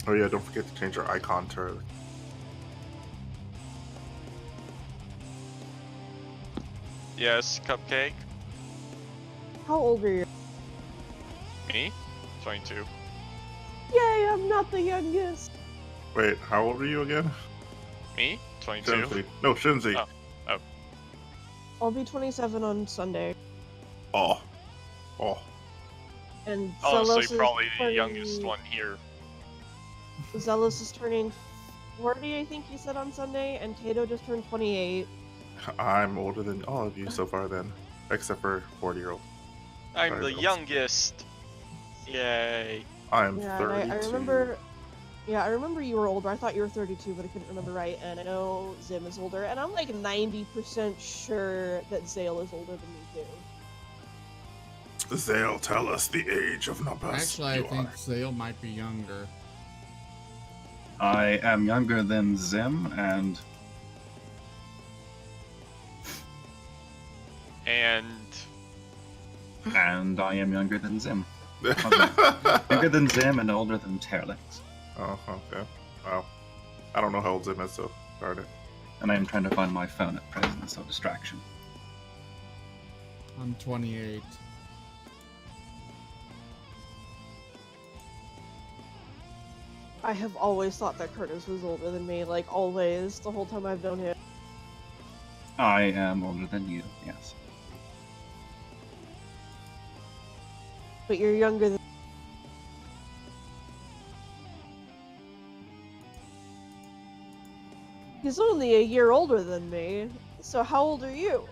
Oh yeah, don't forget to change your icon to... Yes, Cupcake. How old are you? Me? 22. Yay, I'm not the youngest. Wait, how old are you again? Me? 22. Shinzi. No, Shinzi. Oh. Oh. I'll be 27 on Sunday. Oh. And Honestly, Zealous probably is the youngest one here. Zealous is turning 40, I think you said on Sunday, and Tato just turned 28. I'm older than all of you so far then. Except for 40-year-old. I'm Sorry, the girls. youngest. Yay. I'm Yeah, 32. and I remember... Yeah, I remember you were older. I thought you were 32, but I couldn't remember right. And I know Zim is older, and I'm like 90% sure that Zale is older than me too. Zale, tell us the age of numbers. Actually, I think Zale might be younger. I am younger than Zim, and And I am younger than Zim. Younger than Zim and older than Terlix. Oh, okay. Wow. I don't know how old Zim is, so darn it. And I am trying to find my phone at present, so distraction. I'm 28. I have always thought that Curtis was older than me, like always, the whole time I've known him. I am older than you, yes. But you're younger than... He's only a year older than me, so how old are you?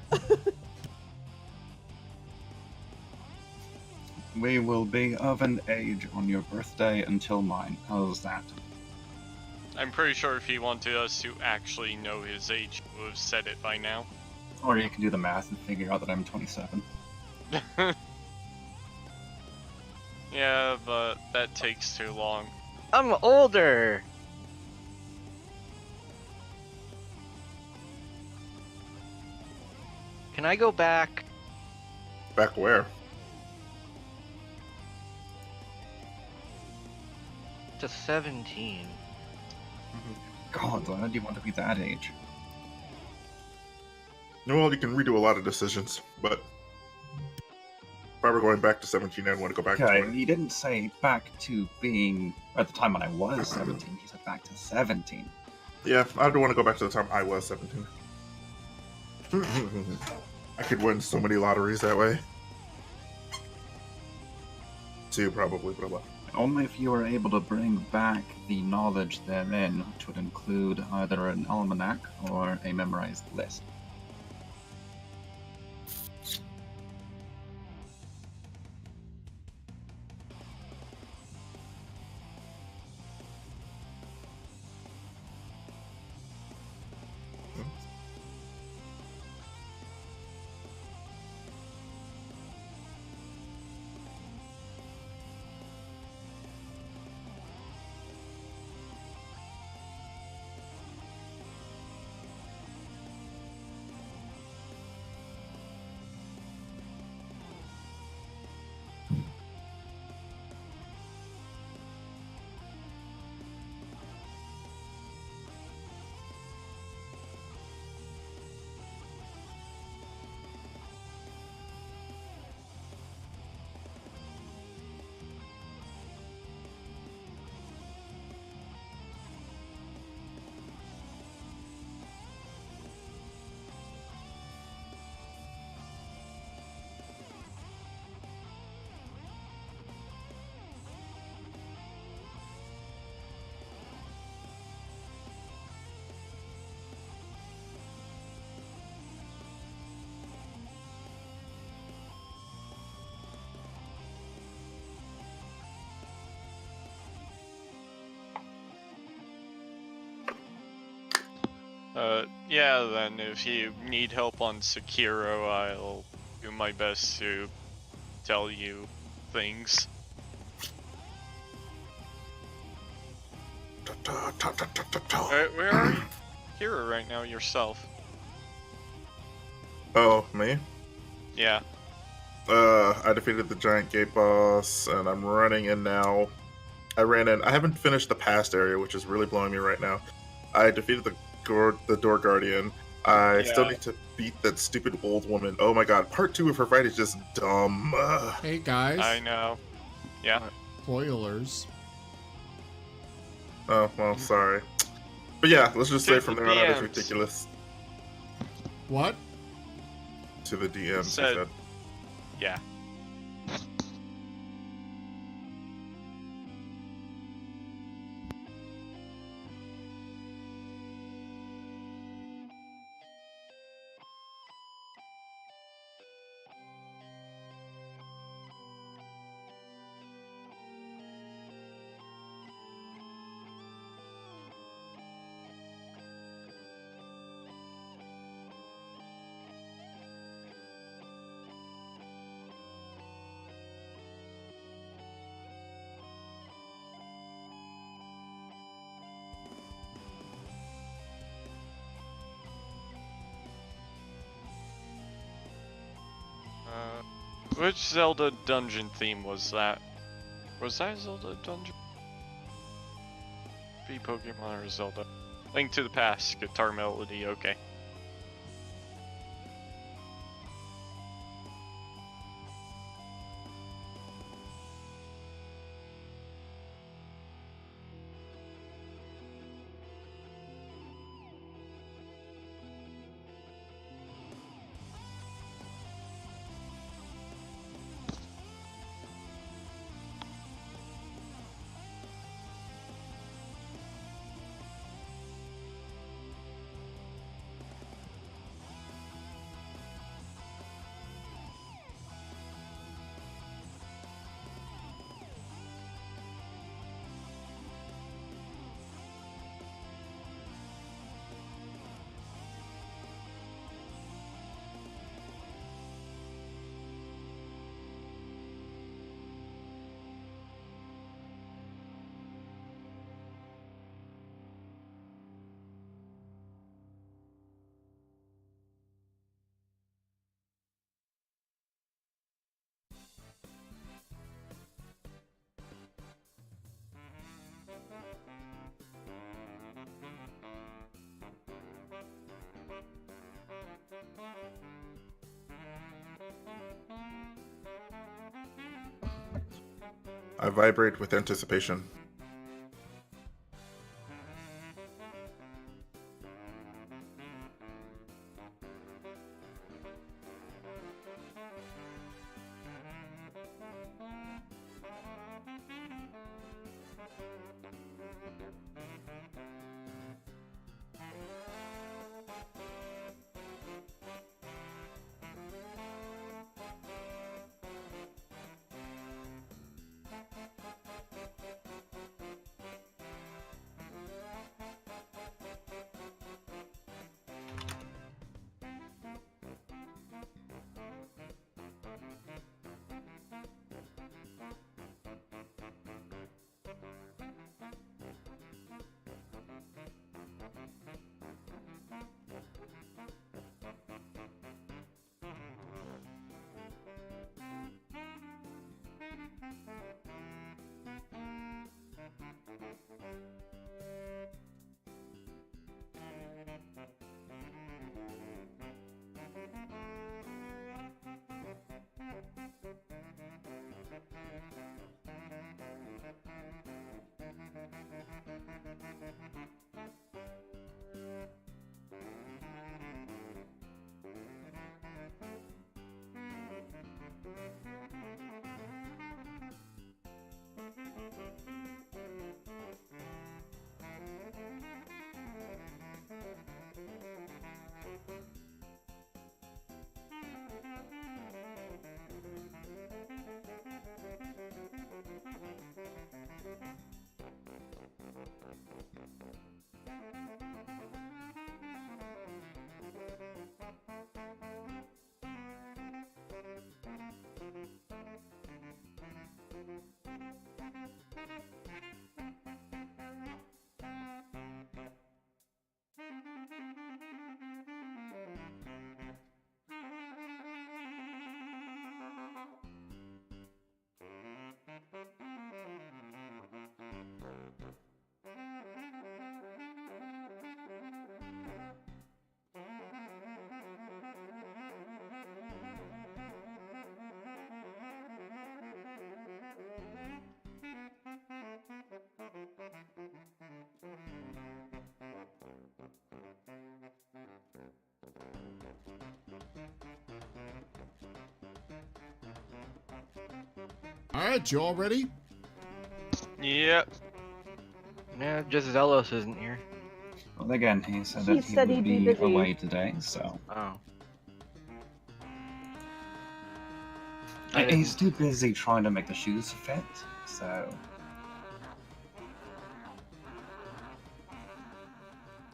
We will be of an age on your birthday until mine. How's that? I'm pretty sure if he wanted us to actually know his age, he would have said it by now. Or you can do the math and figure out that I'm 27. Yeah, but that takes too long. I'm older! Can I go back? Back where? To 17. God, why do you want to be that age? Well, you can redo a lot of decisions, but if I were going back to 17, I'd want to go back to Okay, 20. you didn't say back to being at the time when I was 17. You said back to 17. Yeah, I'd want to go back to the time I was 17. I could win so many lotteries that way. Two, probably, but Only if you were able to bring back the knowledge therein, which would include either an almanac or a memorized list. Yeah, then if you need help on Sekiro, I'll do my best to tell you things. Where are you? Kira right now, yourself. Oh, me? Yeah. I defeated the giant gate boss, and I'm running in now. I ran in. I haven't finished the past area, which is really blowing me right now. I defeated the door guardian. I still Yeah. need to beat that stupid old woman. Oh my god, part 2 of her fight is just dumb. Hey guys, I know. Yeah. spoilers. Oh, well, sorry. But yeah, let's just say To from the there on out it's DMs. ridiculous. What? To the DMs, he Said- said. Yeah. Which Zelda dungeon theme was that? Was that Zelda dungeon? Be Pokemon or Zelda? Link to the Past, guitar melody, okay. I vibrate with anticipation. Alright, you all ready? Yep. Yeah, just Zelos isn't here. Well, again, he said He that he said would he'd be be busy. away today, so... Oh. He's too busy trying to make the shoes fit, so...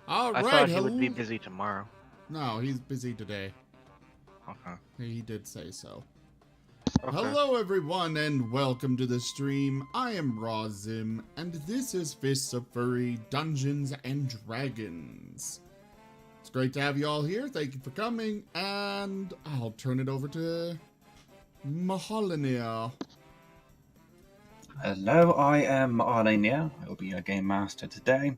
I Alright, thought he hello. would be busy tomorrow. No, he's busy today. Okay. He did say so. Okay. Hello everyone and welcome to the stream. I am Zim, and this is Fists of Furry Dungeons and Dragons. It's great to have you all here. Thank you for coming, and I'll turn it over to Mahalinir. Hello, I am Arlenia. I will be your game master today.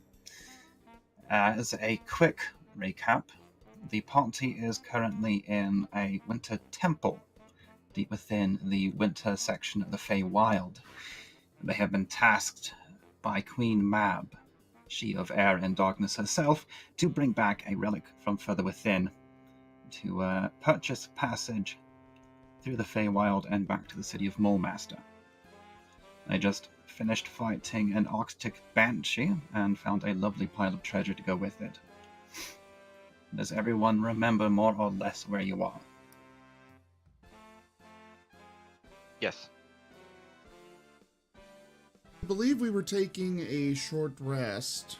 As a quick recap, the party is currently in a winter temple deep within the winter section of the Fey Wild. They have been tasked by Queen Mab, she of air and darkness herself, to bring back a relic from further within, to purchase passage through the Fey Wild and back to the city of Mulemaster. They just finished fighting an Arctic Banshee and found a lovely pile of treasure to go with it. Does everyone remember more or less where you are? Yes. I believe we were taking a short rest.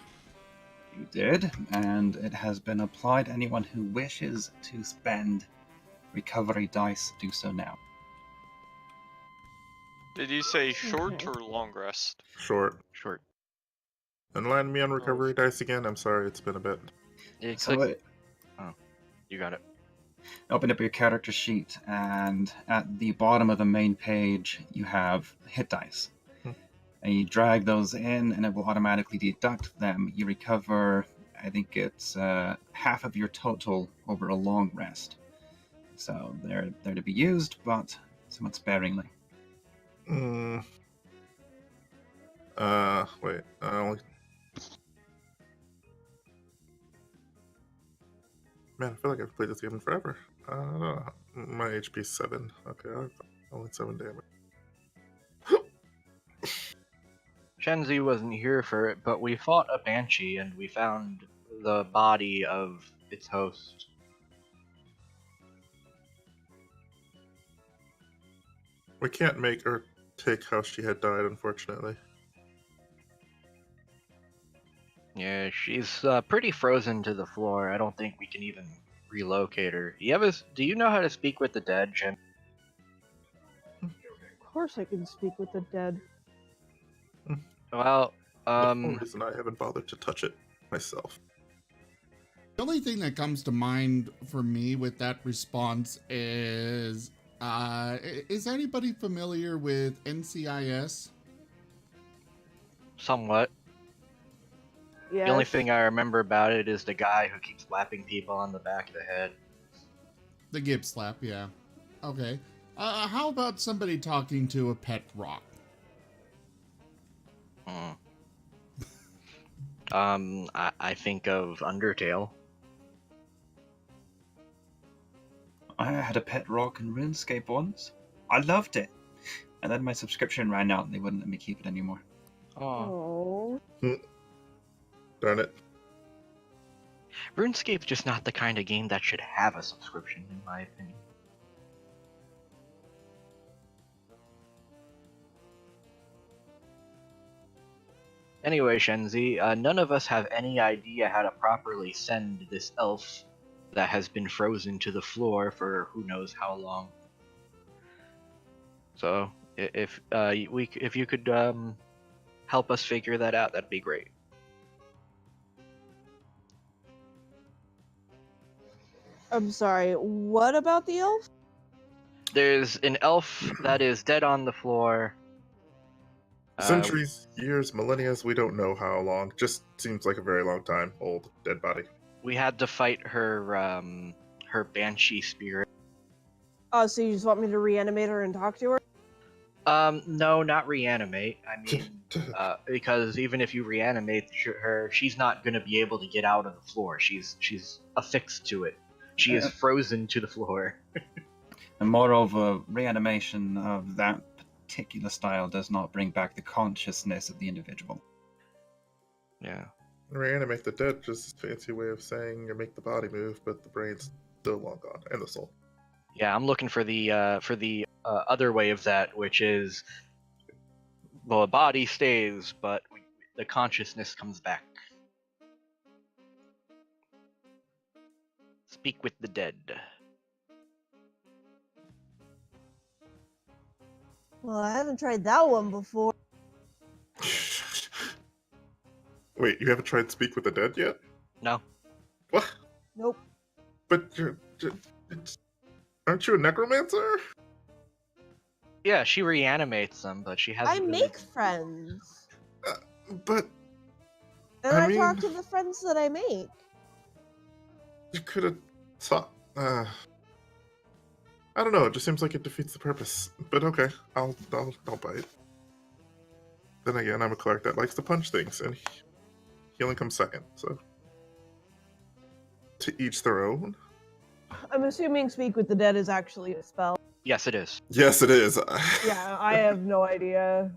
You did, and it has been applied. Anyone who wishes to spend recovery dice, do so now. Did you say short or long rest? Short. Short. And land me on recovery dice again. I'm sorry, it's been a bit. It So clicks- You got it. open up your character sheet, and at the bottom of the main page, you have hit dice. And you drag those in, and it will automatically deduct them. You recover, I think it's half of your total over a long rest. So they're to be used, but somewhat sparingly. Wait. Man, I feel like I've played this game in forever. I don't know. My HP's 7. Okay, only 7 damage. Shenzi wasn't here for it, but we fought a banshee and we found the body of its host. We can't make her take how she had died, unfortunately. Yeah, she's pretty frozen to the floor. I don't think we can even relocate her. Do you know how to speak with the dead, Shen? Of course I can speak with the dead. Well, The only reason I haven't bothered to touch it myself. The only thing that comes to mind for me with that response is anybody familiar with NCIS? somewhat. Yeah. The only thing I remember about it is the guy who keeps slapping people on the back of the head. The Gib slap, yeah. Okay. How about somebody talking to a pet rock? I think of Undertale. I had a pet rock in RuneScape once. I loved it. And then my subscription ran out and they wouldn't let me keep it anymore. Oh. Oh. Darn it. RuneScape's just not the kind of game that should have a subscription, in my opinion. Anyway, Shenzi, none of us have any idea how to properly send this elf that has been frozen to the floor for who knows how long. So, if you could help us figure that out, that'd be great. I'm sorry, what about the elf? There's an elf that is dead on the floor. Centuries, years, millennia, we don't know how long. Just seems like a very long time. Old, dead body. We had to fight her her banshee spirit. Oh, so you just want me to reanimate her and talk to her? No, not reanimate. I mean, because even if you reanimate her, she's not gonna be able to get out of the floor. She's affixed to it. She is frozen to the floor. And moreover, reanimation of that particular style does not bring back the consciousness of the individual. Yeah. Reanimate the dead, just a fancy way of saying you make the body move, but the brain's still long gone, and the soul. Yeah, I'm looking for the other way of that, which is the body stays, but the consciousness comes back. Speak with the dead. Well, I haven't tried that one before. Wait, you haven't tried Speak with the Dead yet? No. What? Nope. But aren't you a necromancer? Yeah, she reanimates them, but she I hasn't. make friends. But And I I mean- talk to the friends that I make. you could have thought. I don't know. It just seems like it defeats the purpose. But okay, I'll bite. Then again, I'm a cleric that likes to punch things, and healing comes second. So to each their own. I'm assuming Speak with the Dead is actually a spell. Yes, it is. Yes, it is. Yeah, I have no idea.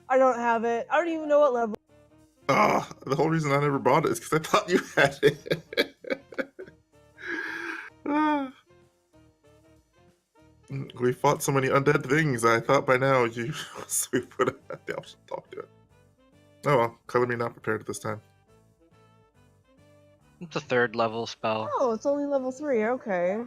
I don't have it. I don't even know what level. The whole reason I never bought it is because I thought you had it. We fought so many undead things. I thought by now we would have had the option to talk to it. Oh well, color me not prepared at this time. It's a 3rd level spell. Oh, it's only level 3. Okay.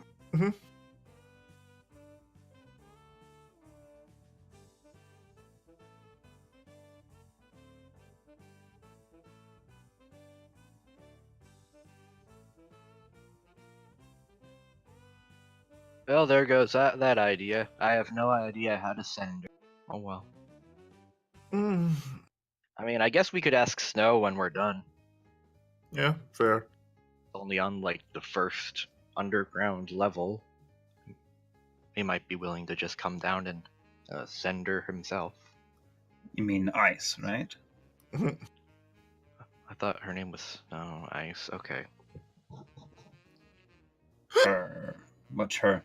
Well, there goes that idea. I have no idea how to send her. Oh well. I mean, I guess we could ask Snow when we're done. Yeah, fair. Only on, like, the 1st underground level. He might be willing to just come down and send her himself. You mean Ice, right? I thought her name was... No, Ice. Okay. Her. What's her?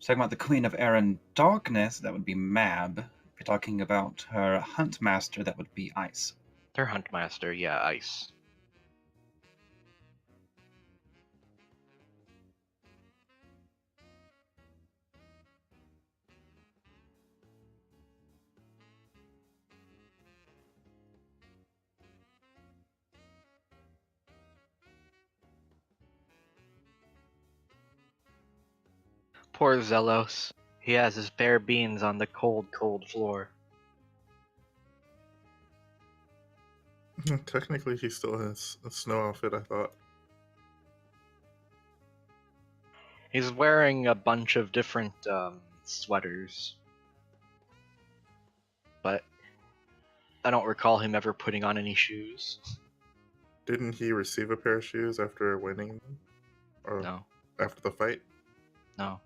Talking about the Queen of Air and Darkness, that would be Mab. If you're talking about her Huntmaster, that would be Ice. Her Huntmaster, yeah, Ice. Poor Zelos. He has his bare beans on the cold, cold floor. Technically, he still has a snow outfit, I thought. He's wearing a bunch of different sweaters. But I don't recall him ever putting on any shoes. Didn't he receive a pair of shoes after winning? Or No. after the fight? No.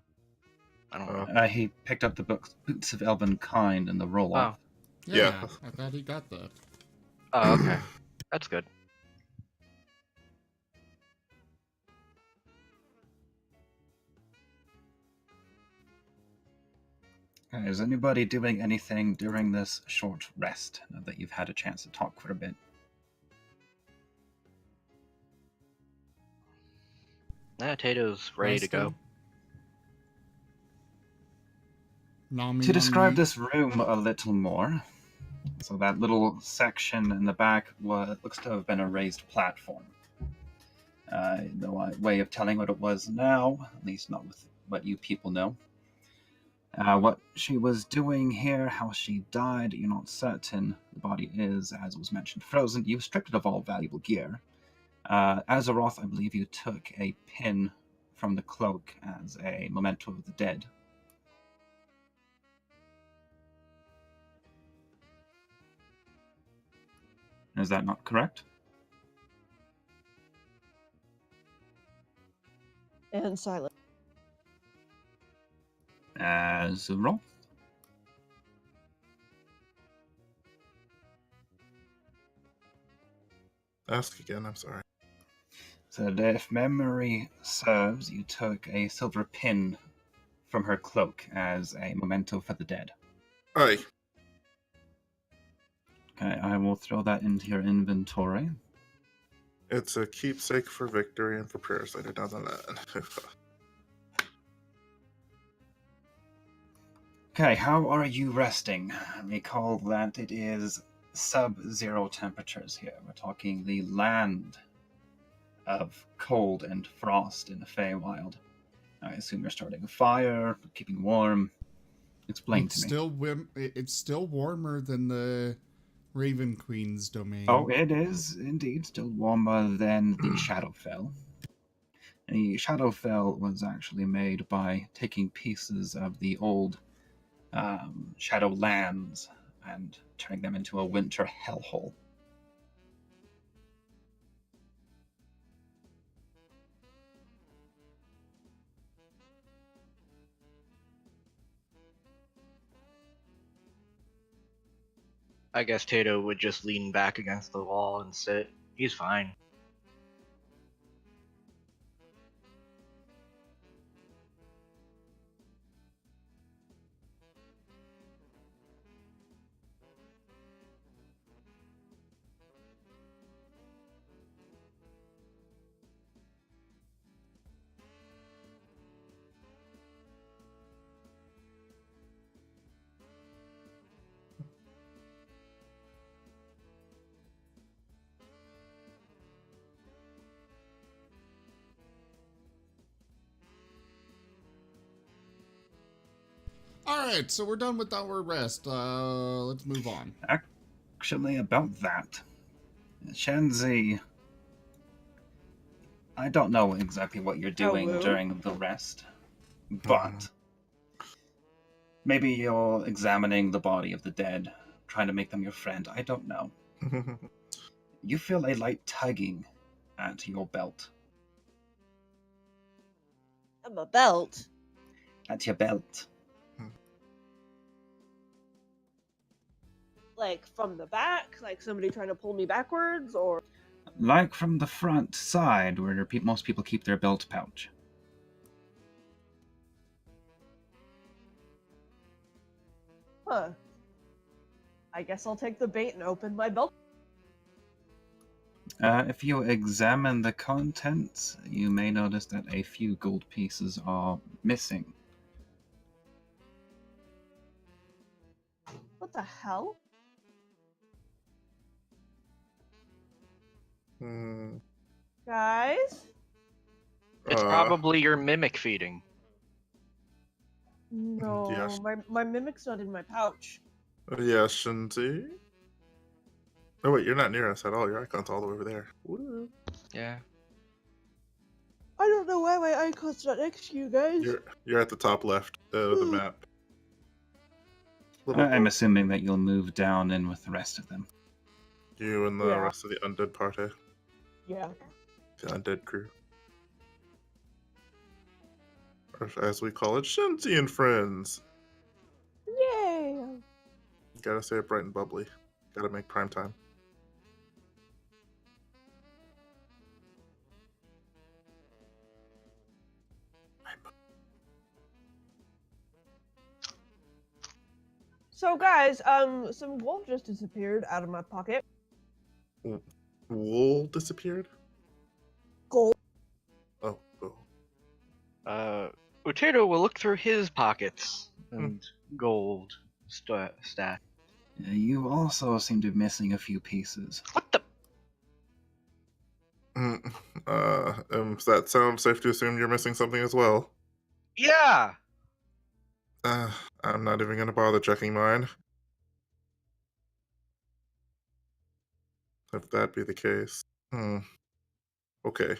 I don't know. He picked up the Boots of Elven Kind in the roll-off. Yeah. I thought he got that. Oh, okay. That's good. Is anybody doing anything during this short rest, now that you've had a chance to talk for a bit? Tato's ready to go. To describe this room a little more, so that little section in the back looks to have been a raised platform. The way of telling what it was now, at least not with what you people know. What she was doing here, how she died, you're not certain. The body is, as was mentioned, frozen. You stripped it of all valuable gear. Azeroth, I believe you took a pin from the cloak as a memento of the dead. Is that not correct? And silent. Azeroth? Ask again, I'm sorry. So if memory serves, you took a silver pin from her cloak as a memento for the dead. Aye. Okay, I will throw that into your inventory. It's a keepsake for victory and for prayers later down the line. Okay, how are you resting? Recall that it is sub-zero temperatures here. We're talking the land of cold and frost in the Fey Wild. I assume you're starting a fire, keeping warm. Explain to me. It's still warmer than the Raven Queen's domain. Oh, it is indeed still warmer than the Shadowfell. The Shadowfell was actually made by taking pieces of the old Shadowlands and turning them into a winter hellhole. I guess Tato would just lean back against the wall and sit. He's fine. Alright, so we're done with our rest. Let's move on. Actually, about that, Shenzi, I don't know exactly what you're doing Hello? during the rest, but maybe you're examining the body of the dead, trying to make them your friend. I don't know. You feel a light tugging at your belt. I'm a belt. At your belt. Like from the back, like somebody trying to pull me backwards, or Like from the front side, where most people keep their belt pouch. huh? I guess I'll take the bait and open my belt. If you examine the contents, you may notice that a few gold pieces are missing. What the hell? Guys? It's probably your mimic feeding. No, Yes. my mimic's not in my pouch. Yes, Shinzi. Oh wait, you're not near us at all. Your icon's all the way over there. Woo. Yeah. I don't know why my icon's not next to you guys. You're at the top left of the map. I'm assuming that you'll move down in with the rest of them. You and the Yeah. rest of the undead party. Yeah. The undead crew. Or as we call it, Shinzi and friends. Yay! Gotta stay bright and bubbly. Gotta make prime time. So guys, some gold just disappeared out of my pocket. Wool disappeared? Gold. Oh. Potato will look through his pockets and gold stash. You also seem to be missing a few pieces. What the? Does that sound safe to assume you're missing something as well? Yeah! I'm not even gonna bother checking mine. If that be the case. Okay.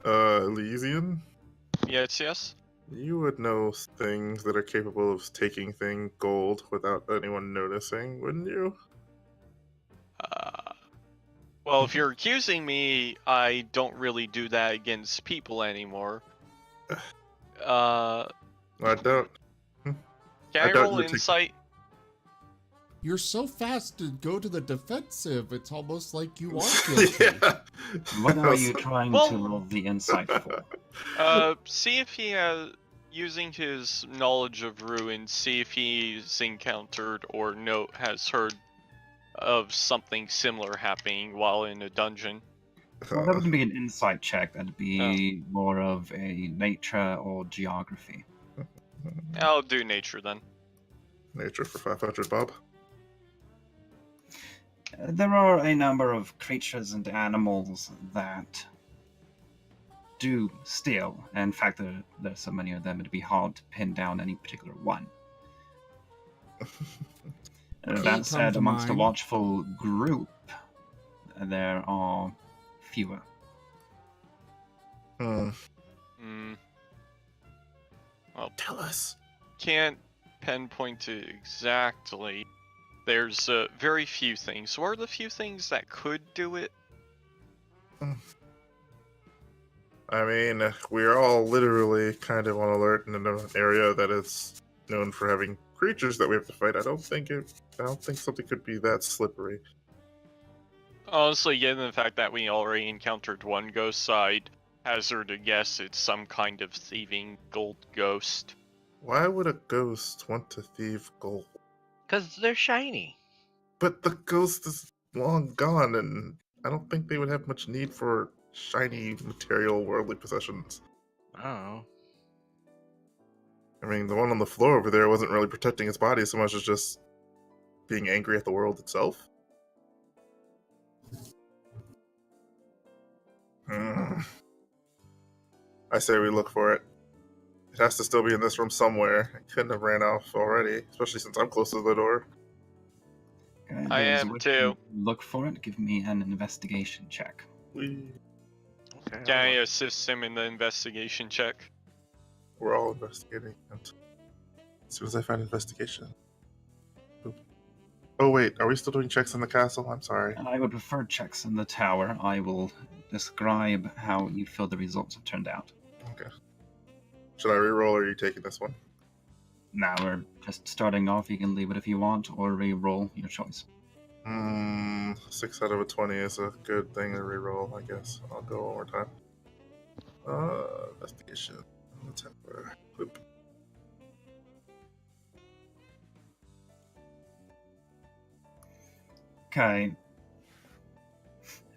Elysian? Yes. You would know things that are capable of taking gold without anyone noticing, wouldn't you? Well, if you're accusing me, I don't really do that against people anymore. I doubt. Can I I doubt roll you take- insight? You're so fast to go to the defensive, it's almost like you are guilty. Yeah. What are you trying Well- to roll the insight for? See if he has, using his knowledge of ruins, see if he's encountered or has heard of something similar happening while in a dungeon. Well, that wouldn't be an insight check. That'd be more of a nature or geography. I'll do nature then. Nature for 500, Bob. There are a number of creatures and animals that do steal. In fact, there's so many of them, it'd be hard to pin down any particular one. Come That said, to amongst a mind. watchful group, there are fewer. Hmm. Well, Tell us. can't pinpoint it exactly. There's very few things. What are the few things that could do it? I mean, we're all literally kind of on alert in an area that is known for having creatures that we have to fight. I don't think something could be that slippery. Honestly, given the fact that we already encountered one ghost side, hazard a guess it's some kind of thieving gold ghost. Why would a ghost want to thieve gold? Because they're shiny. But the ghost is long gone, and I don't think they would have much need for shiny material worldly possessions. Oh. I mean, the one on the floor over there wasn't really protecting its body so much as just being angry at the world itself. I say we look for it. It has to still be in this room somewhere. It couldn't have ran off already, especially since I'm close to the door. Okay, I those am with too. you Look for it. Give me an investigation check. We, Okay. Can I assist him in the investigation check? we're all investigating. And as soon as I find investigation. Oop. Oh wait, are we still doing checks in the castle? I'm sorry. I would prefer checks in the tower. I will describe how you feel the results have turned out. Okay. Should I reroll or are you taking this one? Now we're just starting off. You can leave it if you want, or re-roll, your choice. 6 out of 20 is a good thing to reroll, I guess. I'll go one more time. Investigation. Let's have a boop. Okay.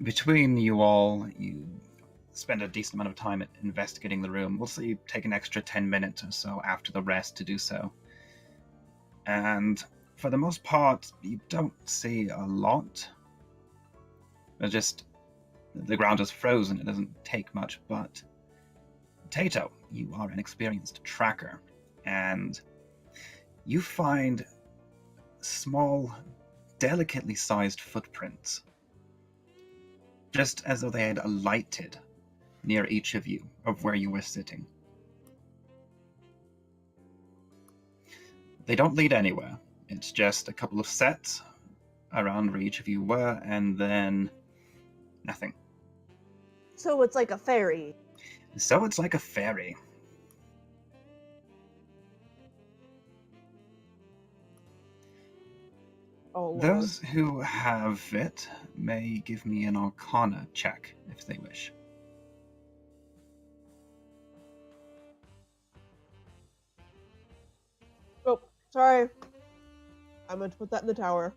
Between you all, you spend a decent amount of time investigating the room. We'll say you take an extra 10 minutes or so after the rest to do so. And for the most part, you don't see a lot. It's just the ground is frozen. It doesn't take much, but Tato, you are an experienced tracker, and you find small, delicately sized footprints, just as though they had alighted near each of you, of where you were sitting. They don't lead anywhere. It's just a couple of sets around where each of you were, and then nothing. So it's like a fairy. So it's like a fairy. Oh, Lord. Those who have it may give me an Arcana check if they wish. Oh, sorry. I meant to put that in the tower.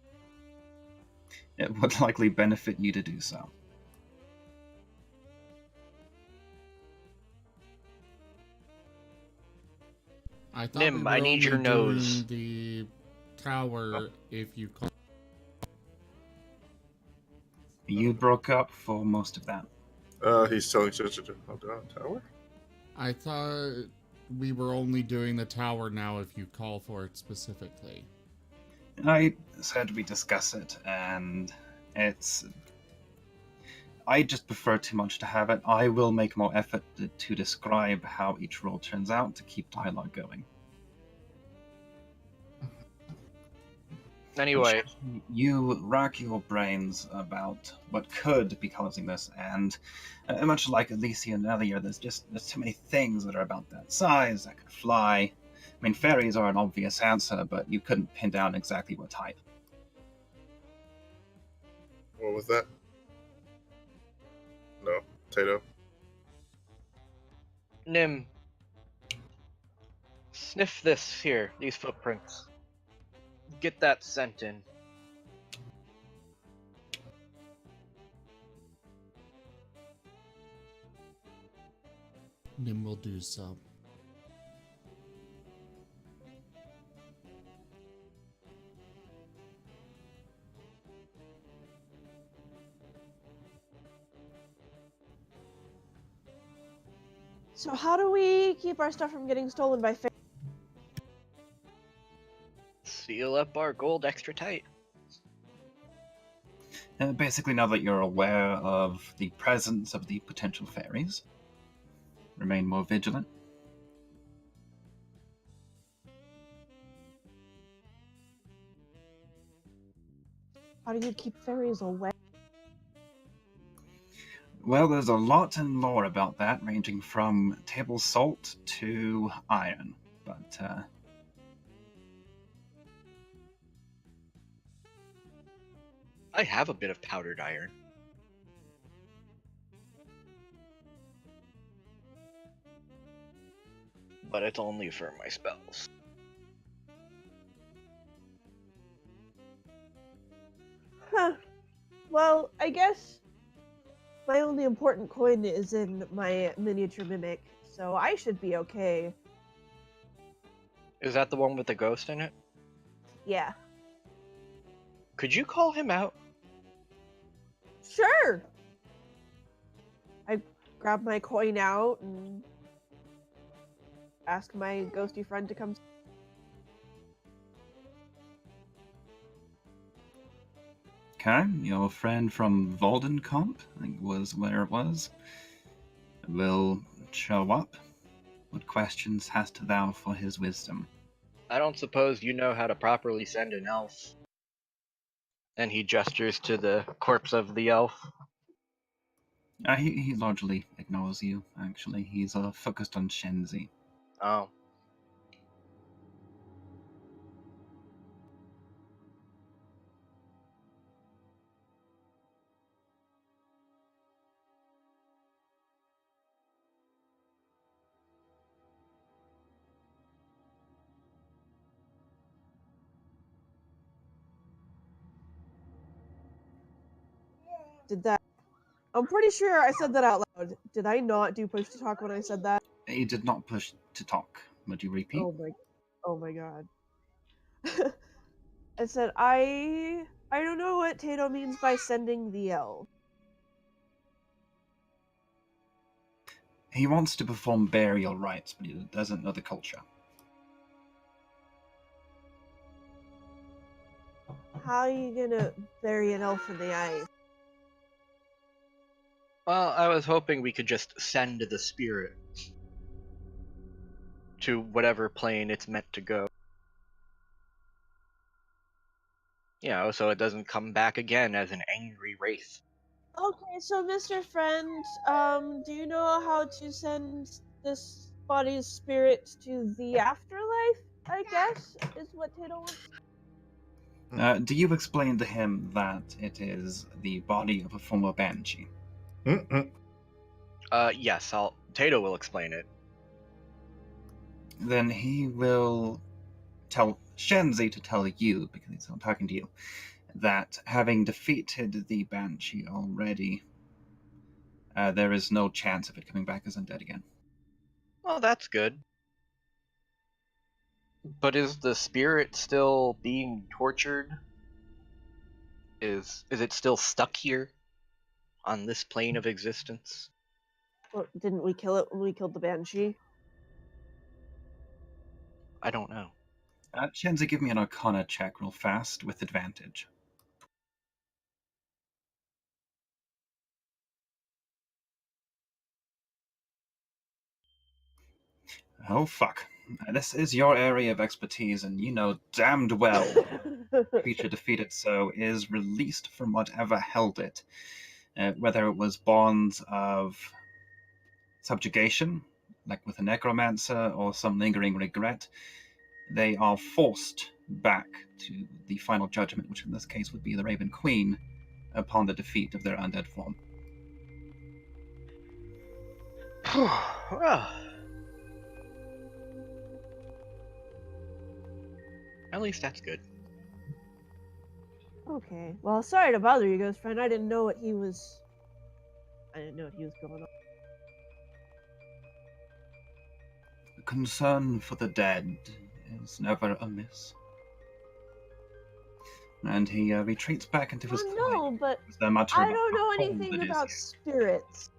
It would likely benefit you to do so. I thought Nim, we were I need your only nose. doing the tower if you call. You broke up for most of that. He's telling you to hold down tower? I thought we were only doing the tower now if you call for it specifically. I said we discuss it, and it's... I just prefer too much to have it. I will make more effort to describe how each roll turns out to keep dialogue going. Anyway, You rack your brains about what could be causing this, and much like Elysian earlier, there's too many things that are about that size that could fly. I mean, fairies are an obvious answer, but you couldn't pin down exactly what type. What was that? No, Tato. Nim, sniff this here, these footprints. Get that scent in. Nim will do so. So how do we keep our stuff from getting stolen by Fey? Seal up our gold extra tight. Basically, now that you're aware of the presence of the potential fairies, remain more vigilant. How do you keep fairies away? Well, there's a lot in lore about that, ranging from table salt to iron. But I have a bit of powdered iron. But it's only for my spells. Huh. Well, I guess my only important coin is in my miniature mimic, so I should be okay. Is that the one with the ghost in it? Yeah. Could you call him out? Sure! I grab my coin out and ask my ghosty friend to come. okay, your friend from Voldencomp, I think was where it was, will show up. What questions hast thou for his wisdom? I don't suppose you know how to properly send an elf. And he gestures to the corpse of the elf. He largely ignores you, actually. He's focused on Shenzi. Oh. Did that? I'm pretty sure I said that out loud. Did I not do push to talk when I said that? He did not push to talk. Would you repeat? Oh my god. I said I don't know what Tato means by sending the elf. He wants to perform burial rites, but he doesn't know the culture. How are you gonna bury an elf in the ice? Well, I was hoping we could just send the spirit to whatever plane it's meant to go. You know, so it doesn't come back again as an angry wraith. Okay, so Mr. Friend, do you know how to send this body's spirit to the afterlife? I guess is what Tato wants. Do you explain to him that it is the body of a former banshee? Yes, Tato will explain it. Then he will tell Shenzi to tell you, because he's not talking to you, that having defeated the banshee already, there is no chance of it coming back as undead again. Well, that's good. But is the spirit still being tortured? Is it still stuck here on this plane of existence? Well, didn't we kill it when we killed the banshee? I don't know. Shenzi, give me an Arcana check real fast with advantage. Oh, fuck. This is your area of expertise, and you know damned well creature defeated so is released from whatever held it. Whether it was bonds of subjugation, like with a necromancer, or some lingering regret, they are forced back to the final judgment, which in this case would be the Raven Queen, upon the defeat of their undead form. Well, at least that's good. Okay. Well, sorry to bother you, ghost friend. I didn't know what he was going on. Concern for the dead is never amiss. And he retreats back into his No, coin. but Is there much I about don't how know cold anything it is about here? spirits.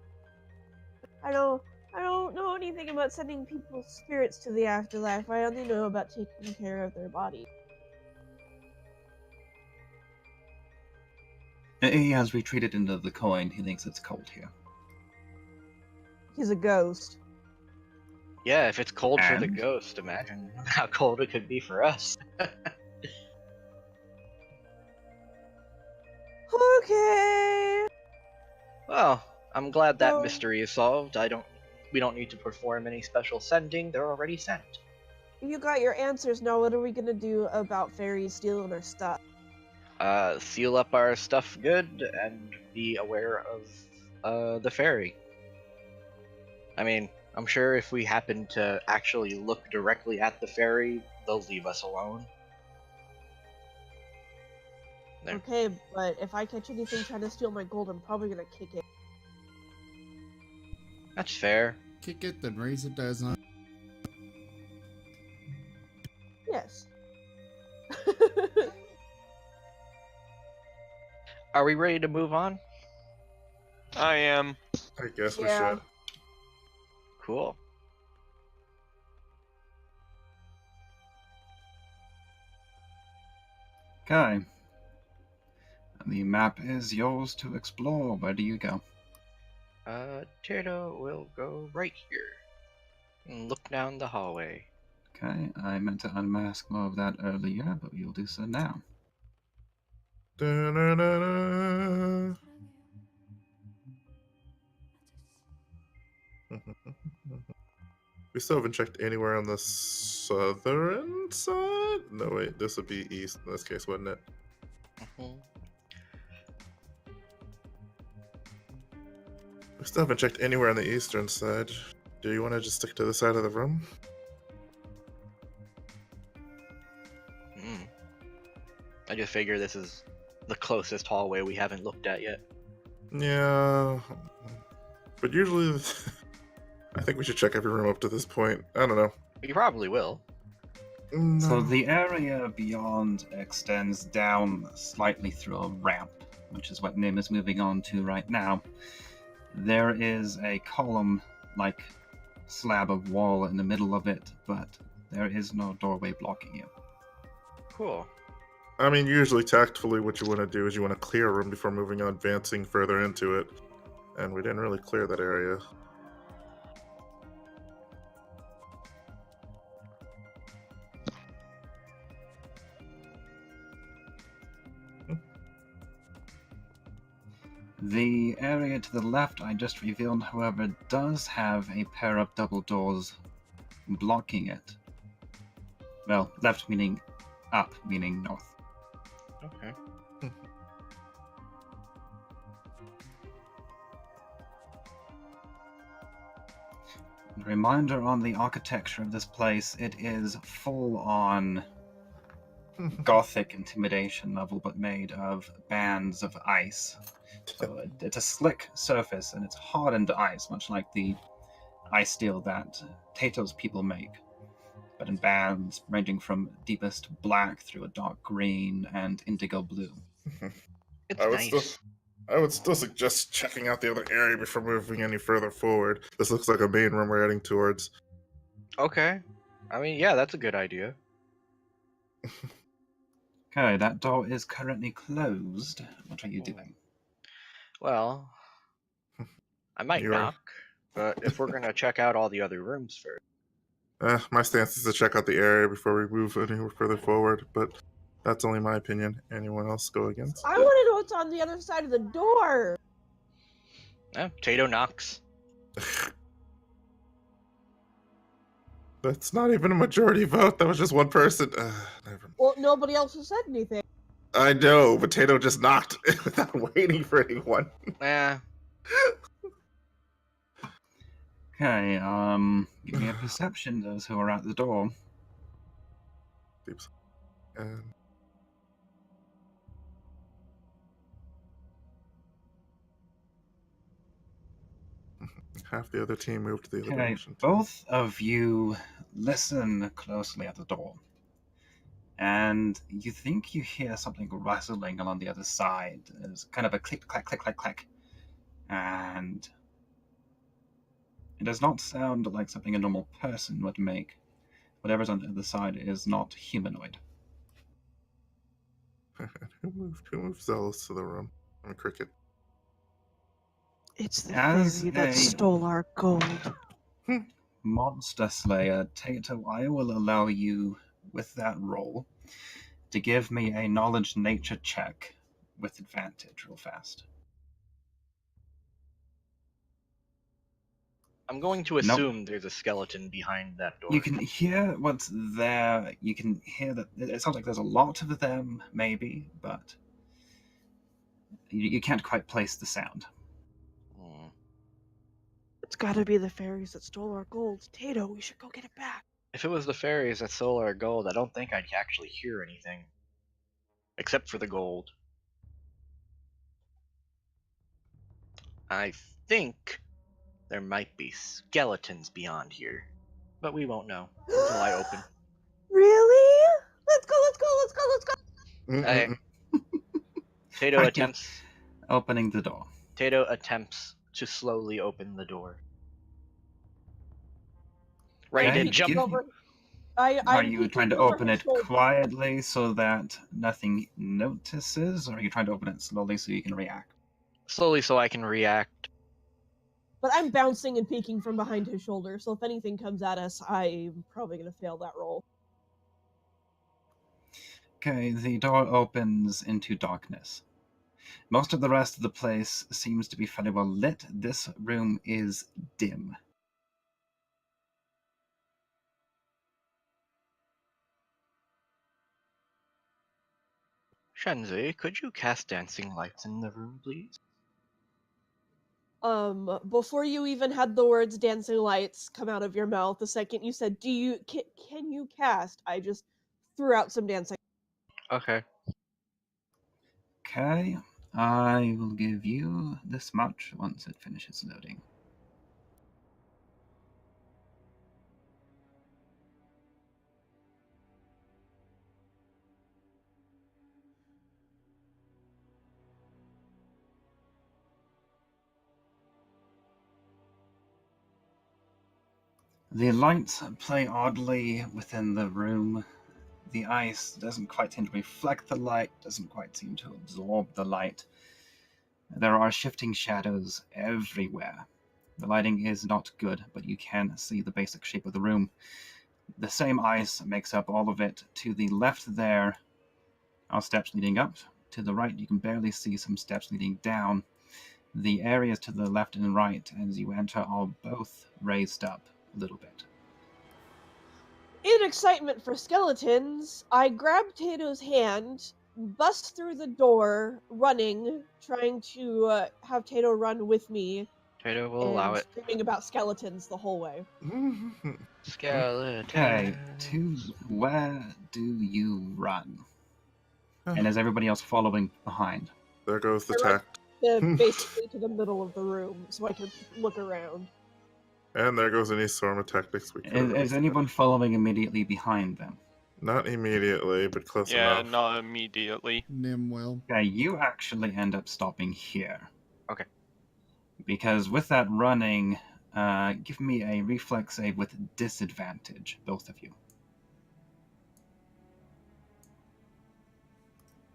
I don't know anything about sending people's spirits to the afterlife. I only know about taking care of their body. He has retreated into the coin. He thinks it's cold here. He's a ghost. Yeah, if it's cold for the And? ghost, imagine how cold it could be for us. Okay. Well, I'm glad that So- mystery is solved. We don't need to perform any special sending. They're already sent. You got your answers. Now what are we gonna do about fairies stealing our stuff? Seal up our stuff good and be aware of the fairy. I mean, I'm sure if we happen to actually look directly at the fairy, they'll leave us alone. There. Okay, but if I catch anything trying to steal my gold, I'm probably gonna kick it. That's fair. Kick it, then raise it as not. Yes. Are we ready to move on? I am. I guess we Yeah. should. Cool. Okay. The map is yours to explore. Where do you go? Tato will go right here. And look down the hallway. Okay, I meant to unmask more of that earlier, but we'll do so now. Da-na-na-na. We still haven't checked anywhere on the southern side? No, wait, this would be east in this case, wouldn't it? Mhm. We still haven't checked anywhere on the eastern side. Do you want to just stick to the side of the room? I just figure this is the closest hallway we haven't looked at yet. Yeah. But usually, I think we should check every room up to this point. I don't know. You probably will. No. So the area beyond extends down slightly through a ramp, which is what Nim is moving on to right now. There is a column-like slab of wall in the middle of it, but there is no doorway blocking it. Cool. I mean, usually tactfully what you want to do is you want to clear a room before moving on, advancing further into it. And we didn't really clear that area. The area to the left I just revealed, however, does have a pair of double doors blocking it. Well, left meaning up, meaning north. Okay. Reminder on the architecture of this place, it is full on gothic intimidation level, but made of bands of ice. So it's a slick surface, and it's hardened ice, much like the ice steel that Tato's people make, but in bands ranging from deepest black through a dark green and indigo blue. It's I would nice. I would still suggest checking out the other area before moving any further forward. This looks like a main room we're heading towards. Okay. I mean, yeah, that's a good idea. Okay, that door is currently closed. What are you doing? Well, I might You're right. knock, but if we're gonna check out all the other rooms first. My stance is to check out the area before we move any further forward, but that's only my opinion. Anyone else go against? I want to know what's on the other side of the door. Tato knocks. That's not even a majority vote. That was just one person. Never mind. Well, nobody else has said anything. I know, Potato just knocked without waiting for anyone. Yeah. Okay, give me a perception, those who are at the door. Oops. And half the other team moved the other Okay, direction. Too. both of you listen closely at the door. And you think you hear something rustling along the other side. There's kind of a click, clack, click, clack, clack. And it does not sound like something a normal person would make. Whatever's on the other side is not humanoid. Who moved Zealous to the room? I'm a cricket. It's the As fairy that a- stole our gold. Monster Slayer, Tato, I will allow you, with that roll, to give me a knowledge nature check with advantage real fast. I'm going to assume there's a skeleton behind that door. You can hear what's there. You can hear that it sounds like there's a lot of them, maybe, but you can't quite place the sound. Hmm. It's gotta be the fairies that stole our gold. Tato, we should go get it back. If it was the fairies that stole our gold, I don't think I'd actually hear anything. Except for the gold. I think there might be skeletons beyond here. But we won't know until I open. Really? Let's go, let's go, let's go, let's go! Mm-mm-mm. Tato Are you attempts opening the door? Tato attempts to slowly open the door. Ready Okay, to peek jump give- over. Are I'm you peeking trying to over open her it shoulder. quietly so that nothing notices, or are you trying to open it slowly so you can react? slowly so I can react. But I'm bouncing and peeking from behind his shoulder, so if anything comes at us, I'm probably gonna fail that roll. Okay, the door opens into darkness. Most of the rest of the place seems to be fairly well lit. This room is dim. Shenzi, could you cast dancing lights in the room, please? Before you even had the words dancing lights come out of your mouth, the second you said, can you cast? I just threw out some dancing. Okay. Okay, I will give you this much once it finishes loading. The lights play oddly within the room. The ice doesn't quite seem to reflect the light, doesn't quite seem to absorb the light. There are shifting shadows everywhere. The lighting is not good, but you can see the basic shape of the room. The same ice makes up all of it. To the left there are steps leading up. To the right, you can barely see some steps leading down. The areas to the left and right as you enter are both raised up a little bit. In excitement for skeletons, I grab Tato's hand, bust through the door, running, trying to have Tato run with me, Tato will and allow it. screaming about skeletons the whole way. Skeleton. Okay, to where do you run? And is everybody else following behind? There goes the I run tact. basically to the middle of the room so I can look around. And there goes any swarm of tactics we could. Is anyone following immediately behind them? Not immediately, but close Yeah, enough. not immediately. Nimwell. Okay, you actually end up stopping here. Okay. Because with that running, give me a reflex save with disadvantage, both of you.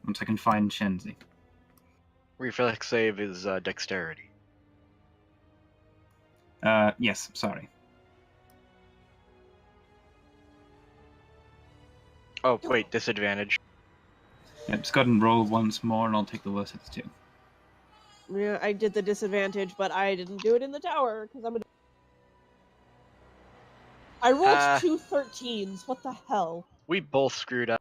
Once I can find Shenzi. Reflex save is dexterity. Yes, sorry. Oh, wait, disadvantage. Yeah, just go ahead and roll once more, and I'll take the worst of the two. Yeah, I did the disadvantage, but I didn't do it in the tower because I rolled 2 13s. What the hell? We both screwed up.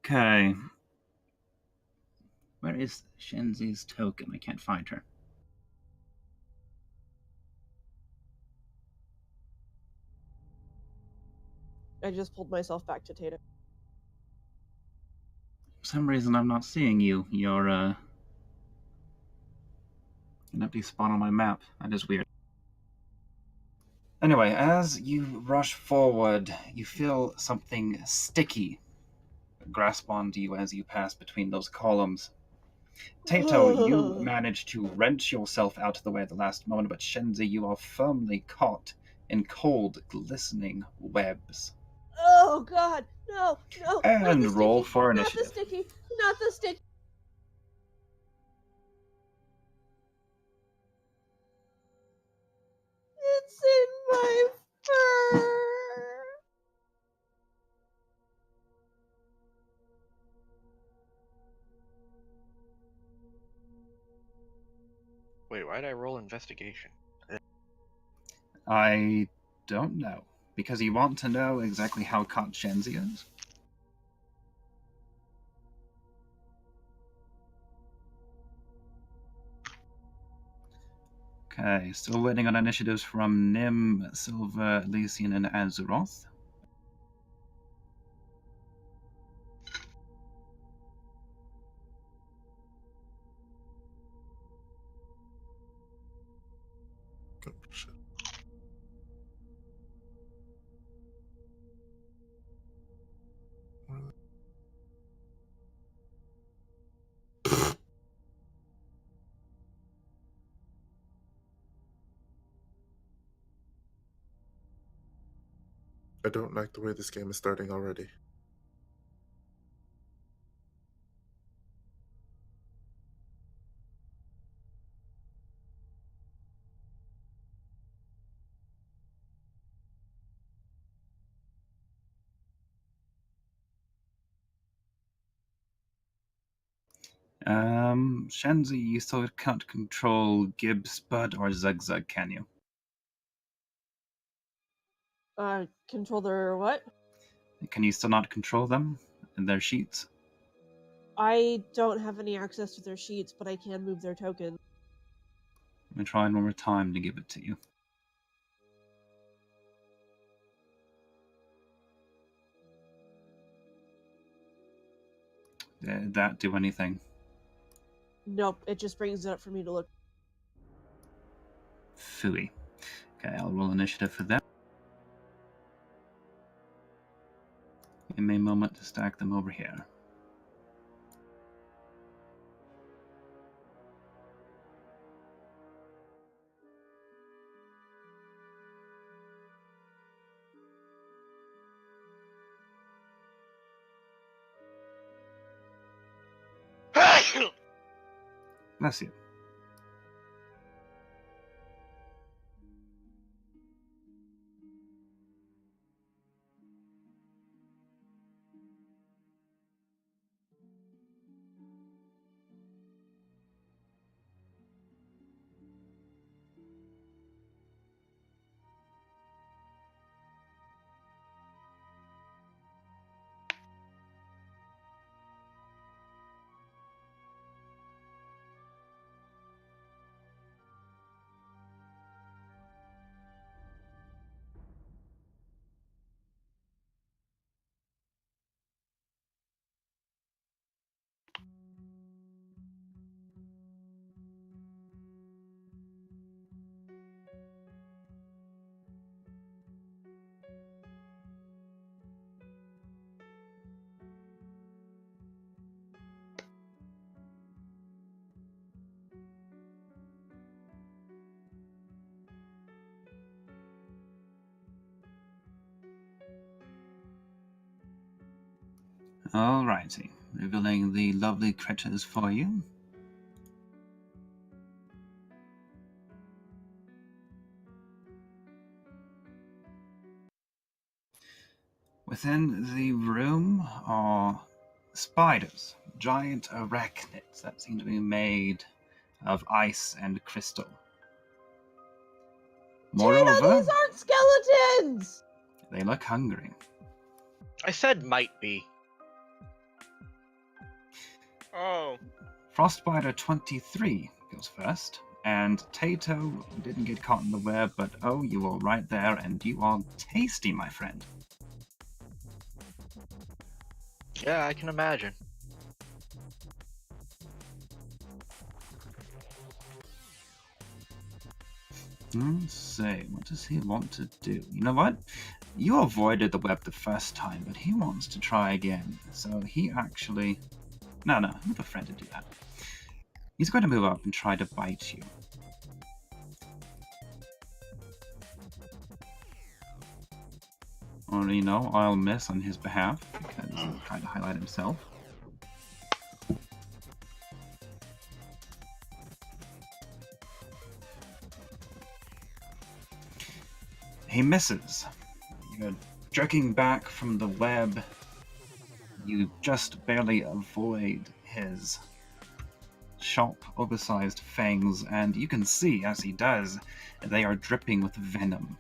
Okay. Where is Shenzi's token? I can't find her. I just pulled myself back to Tatum. For some reason, I'm not seeing you. You're an empty spot on my map. That is weird. Anyway, as you rush forward, you feel something sticky grasp onto you as you pass between those columns. Tato, you manage to wrench yourself out of the way at the last moment, but Shenzi, you are firmly caught in cold, glistening webs. Oh God, no, no! And not the roll sticky, for not initiative. the sticky, not the sticky. It's in my fur. Wait, why did I roll investigation? I don't know. Because you want to know exactly how caught Shenzi is? Okay, still waiting on initiatives from Nim, Silver, Elysian, and Azeroth. Oh, shit. I don't like the way this game is starting already. Shenzi, you still can't control Gib, Spud, or Zugzug, can you? Control their what? Can you still not control them in their sheets? I don't have any access to their sheets, but I can move their token. Let me try one more time to give it to you. Did that do anything? Nope, it just brings it up for me to look. Phooey. Okay, I'll roll initiative for them. Give me a moment to stack them over here. Bless you. Alrighty, revealing the lovely critters for you. Within the room are spiders, giant arachnids that seem to be made of ice and crystal. Moreover, These aren't skeletons! they look hungry. I said might be. Oh. Frostbiter23 goes first, and Tato didn't get caught in the web, but oh, you are right there, and you are tasty, my friend. Yeah, I can imagine. Let's see, what does he want to do? You know what? You avoided the web the first time, but he wants to try again. So he actually... No, move a friend to do that. He's going to move up and try to bite you. Or, you know, I'll miss on his behalf, because he's trying to highlight himself. He misses. You're jerking back from the web. You just barely avoid his sharp, oversized fangs, and you can see, as he does, they are dripping with venom.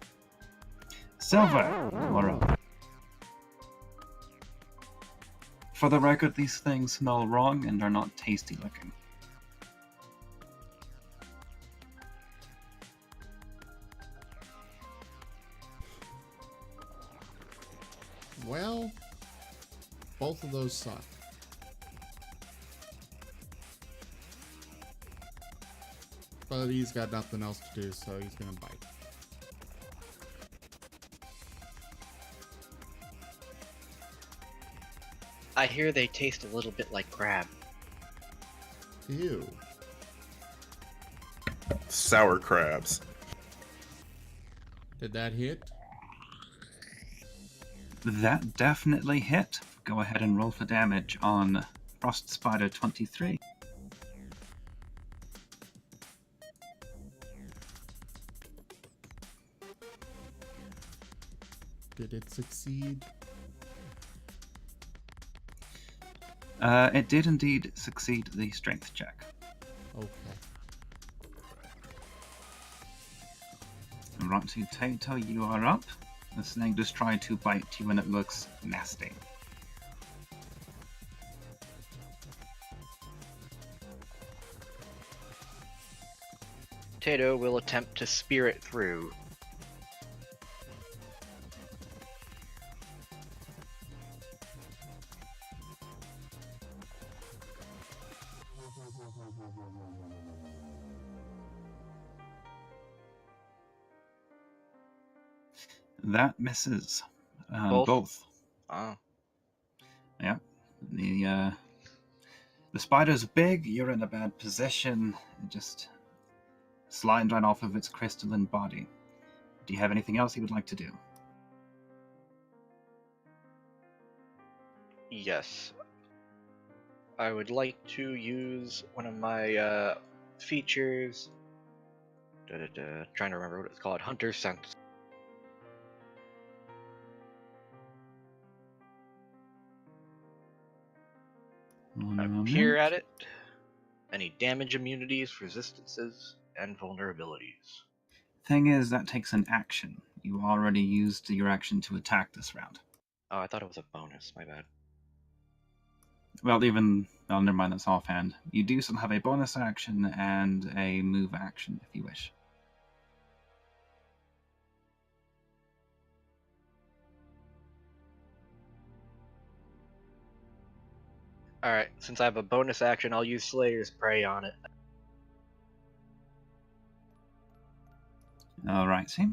Silver, you are up. For the record, these things smell wrong and are not tasty looking. Well, both of those suck. But he's got nothing else to do, so he's gonna bite. I hear they taste a little bit like crab. Ew. Sour crabs. Did that hit? That definitely hit. Go ahead and roll for damage on Frostbiter23. Did it succeed? It did indeed succeed the strength check. Okay. Right to Tato, you are up. The snake just tried to bite you and it looks nasty. Tato will attempt to spear it through. That misses. Both? Both. Oh. Yeah. The spider's big, you're in a bad position. It just slides right off of its crystalline body. Do you have anything else you would like to do? Yes. I would like to use one of my features. Trying to remember what it's called. Hunter Sense. Peer at it. Any damage immunities, resistances, and vulnerabilities. Thing is, that takes an action. You already used your action to attack this round. Oh, I thought it was a bonus. My bad. Well, never mind, that's offhand. You do still have a bonus action and a move action if you wish. Alright, since I have a bonus action, I'll use Slayer's Prey on it. Alright, see?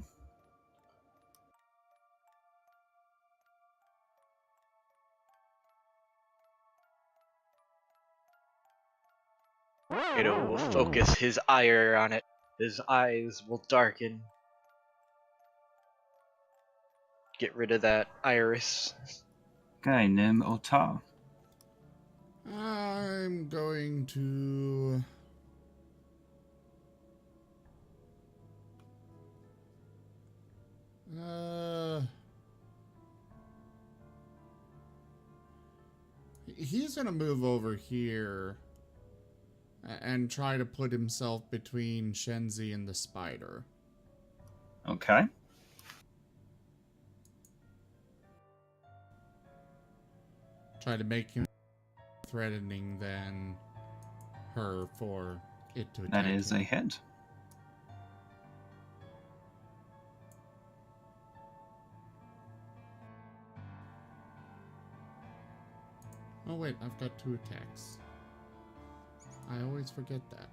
Tato will focus his ire on it. His eyes will darken. Get rid of that iris. Okay, Nim Ota. I'm going to... He's gonna move over here and try to put himself between Shenzi and the spider. Okay. Try to make him threatening than her for it to attack That is him. a hit. Oh wait, I've got 2 attacks. I always forget that.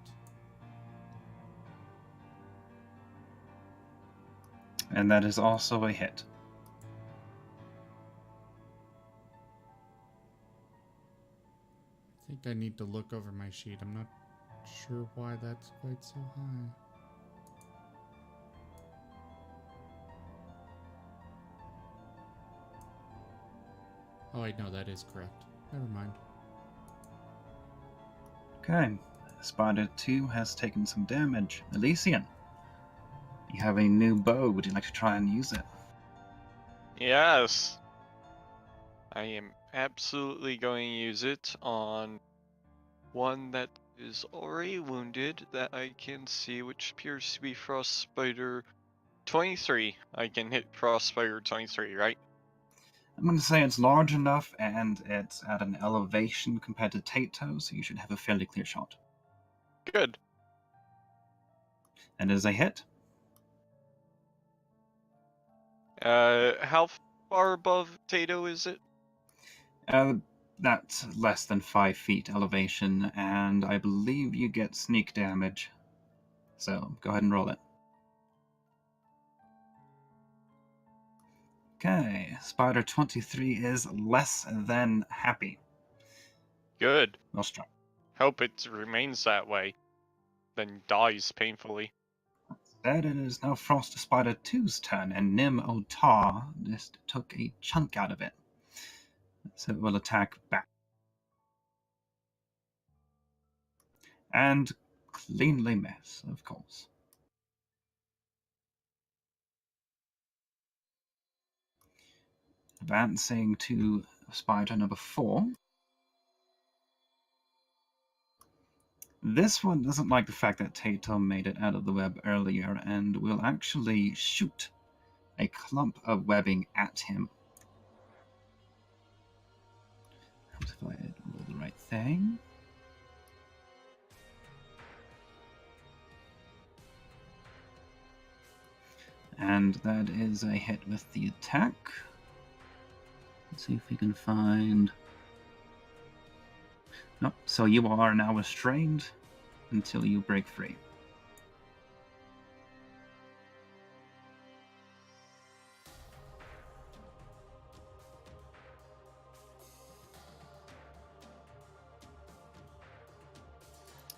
And that is also a hit. I think I need to look over my sheet. I'm not sure why that's quite so high. Oh wait, no, that is correct. Never mind. Okay. Spider 2 has taken some damage. Elysian, you have a new bow. Would you like to try and use it? Yes. I am absolutely going to use it on one that is already wounded that I can see, which appears to be Frost Spider 23. I can hit Frost Spider 23, right? I'm going to say it's large enough and it's at an elevation compared to Tato, so you should have a fairly clear shot. Good. And it is a hit. How far above Tato is it? That's less than 5 feet elevation, and I believe you get sneak damage. So go ahead and roll it. Okay, Spider 23 is less than happy. Good. Well struck. Hope it remains that way. Then dies painfully. Instead, it is now Frost Spider 2's turn, and Nim Otar just took a chunk out of it. So it will attack back. And cleanly miss, of course. Advancing to Spider number 4. This one doesn't like the fact that Tato made it out of the web earlier and will actually shoot a clump of webbing at him. If I roll the right thing. And that is a hit with the attack. Let's see if we can find... Nope, so you are now restrained until you break free.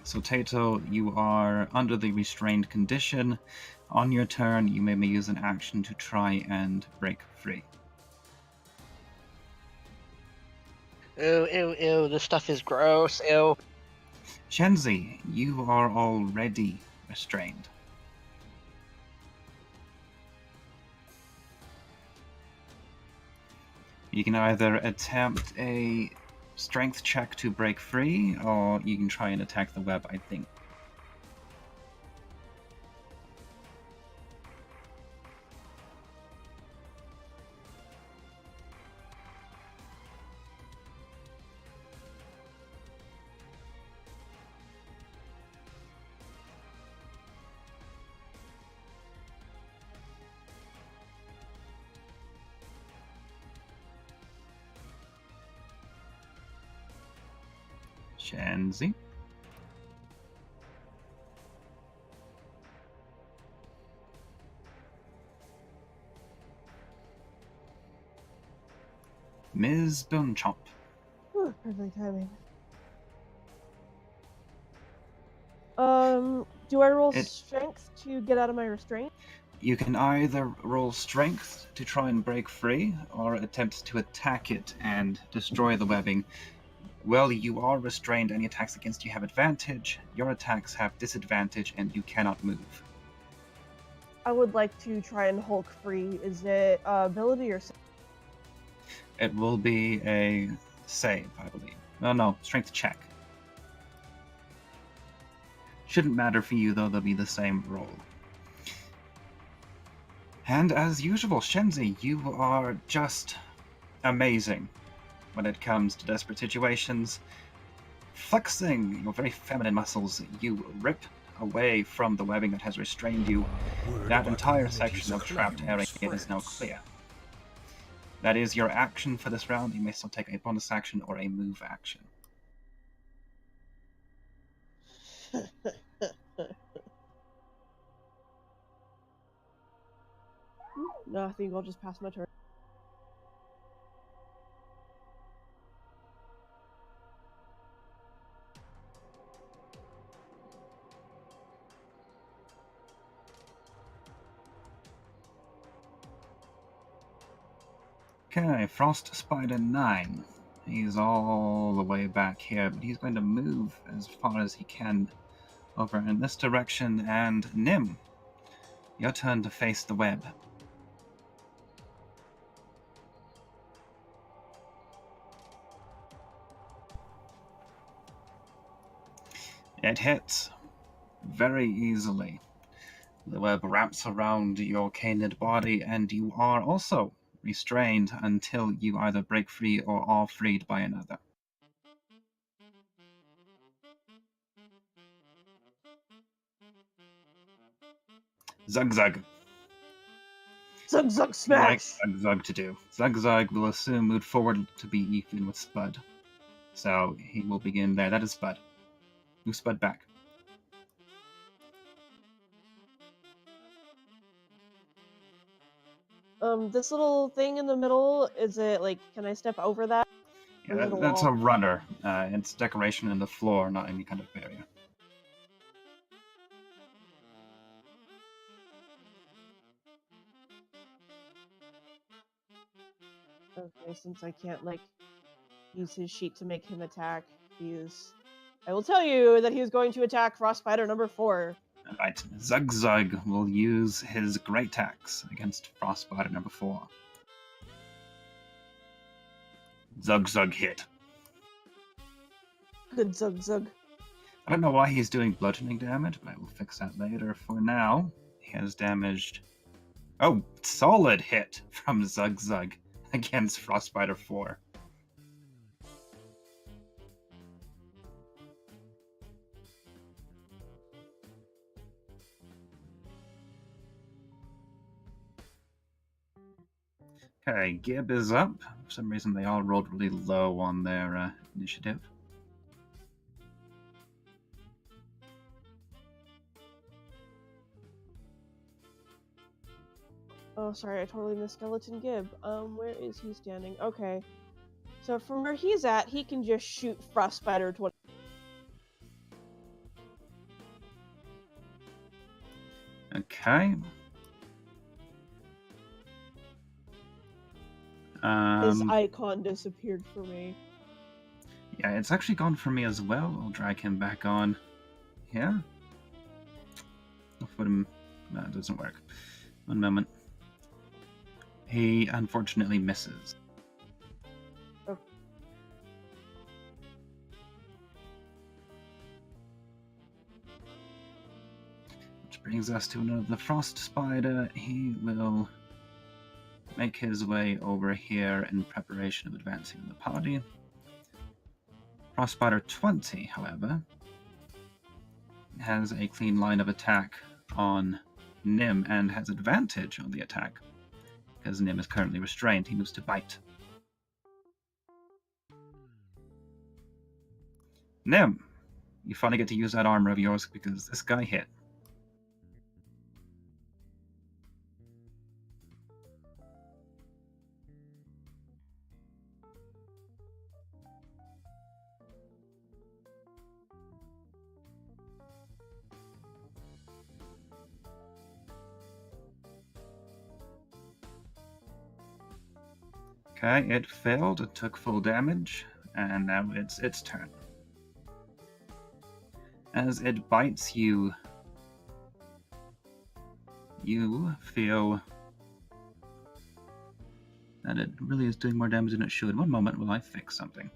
So Tato, you are under the restrained condition. On your turn, you may use an action to try and break free. Ew, ew, ew, this stuff is gross, ew. Shenzi, you are already restrained. You can either attempt a strength check to break free, or you can try and attack the web, I think. Shenzi. Ms. Bonechomp. Whew, perfect timing. Do I roll strength to get out of my restraint? You can either roll strength to try and break free, or attempt to attack it and destroy the webbing. Well, you are restrained. Any attacks against you have advantage. Your attacks have disadvantage, and you cannot move. I would like to try and Hulk free. Is it ability or... It will be a save, I believe. No, strength check. Shouldn't matter for you, though. They'll be the same roll. And as usual, Shenzi, you are just amazing when it comes to desperate situations. flexing your very feminine muscles, you rip away from the webbing that has restrained you. That entire section of trapped area is now clear. That is your action for this round. You may still take a bonus action or a move action. No, I think I'll just pass my turn. Okay, Frost Spider 9. He's all the way back here, but he's going to move as far as he can over in this direction. And Nim, your turn to face the web. It hits very easily. The web wraps around your canid body, and you are also restrained until you either break free or are freed by another. Zug Zug. Zug Zug Like Smash! Zug Zug to do. Zug Zug will assume move forward to be even with Spud. So he will begin there. That is Spud. Move Spud back. This little thing in the middle, is it like, can I step over that? Or is it a That's a wall? runner. It's decoration in the floor, not any kind of barrier. Okay, since I can't, like, use his sheet to make him attack, I will tell you that he's going to attack Frostbiter number 4. Alright, Zug Zug will use his Great Axe against Frostbiter number 4. Zug Zug hit. Good Zug Zug. I don't know why he's doing bludgeoning damage, but I will fix that later. For now, he has damaged... Oh, solid hit from Zug Zug against Frostbiter 4. Okay, Gib is up. For some reason, they all rolled really low on their initiative. Oh, sorry, I totally missed Skeleton Gib. Where is he standing? Okay. So from where he's at, he can just shoot Frostbiter 20. Okay. His icon disappeared for me. Yeah, it's actually gone for me as well. I'll drag him back on here. I'll put him... No, it doesn't work. One moment. He unfortunately misses. Oh. Which brings us to another Frost Spider. He will make his way over here in preparation of advancing the party. Frost Spider 20, however, has a clean line of attack on Nim and has advantage on the attack. Because Nim is currently restrained, he moves to bite. Nim, you finally get to use that armor of yours because this guy hit. Okay, it failed, it took full damage, and now it's its turn. As it bites you, you feel that it really is doing more damage than it should. One moment while I fix something.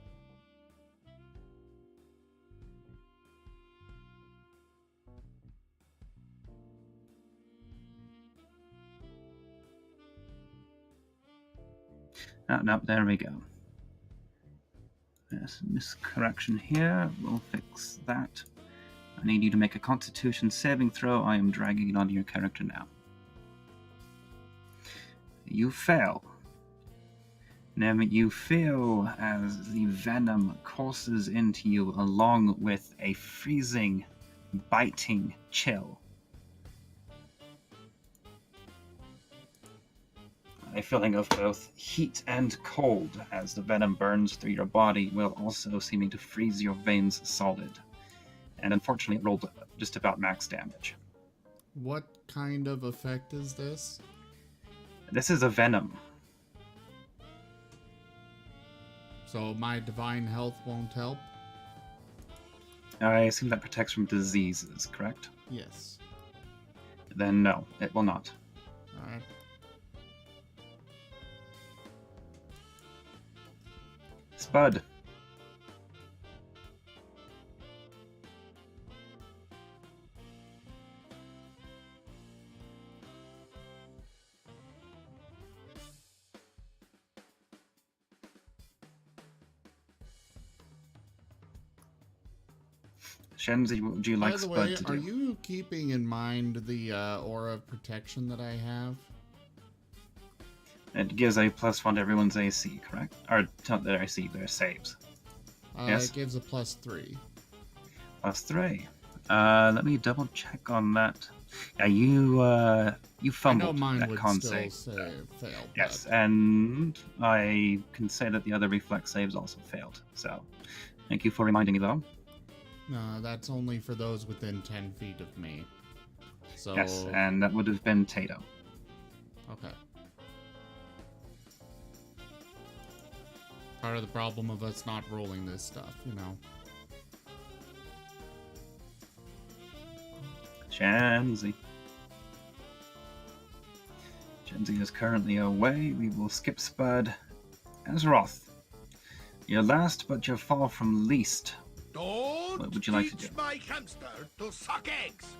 Oh, no, there we go. miscorrection here. We'll fix that. I need you to make a Constitution saving throw. I am dragging it onto your character now. You fail. Now you feel as the venom courses into you along with a freezing, biting chill. A feeling of both heat and cold as the venom burns through your body, while also seeming to freeze your veins solid. And unfortunately, it rolled just about max damage. What kind of effect is this? This is a venom. So my divine health won't help? I assume that protects from diseases, correct? Yes. Then no, it will not. Alright. Spud. Shenzi, what would you like By the Spud way, to do? are you keeping in mind the aura of protection that I have? It gives a +1 to everyone's AC, correct? Or not their AC, their saves. Yes. It gives a +3. +3. Let me double check on that. Yeah, you I fumbled know mine that would con still save. fail. Yes, But and I can say that the other reflex saves also failed. So, thank you for reminding me, though. that's only for those within 10 feet of me. So Yes, and that would have been Tato. okay. Part of the problem of us not rolling this stuff, you know. Shenzi. Shenzi is currently away. We will skip Spud. Azeroth. You're last, but you're far from least. Don't What would you like to teach do? my hamster to suck eggs.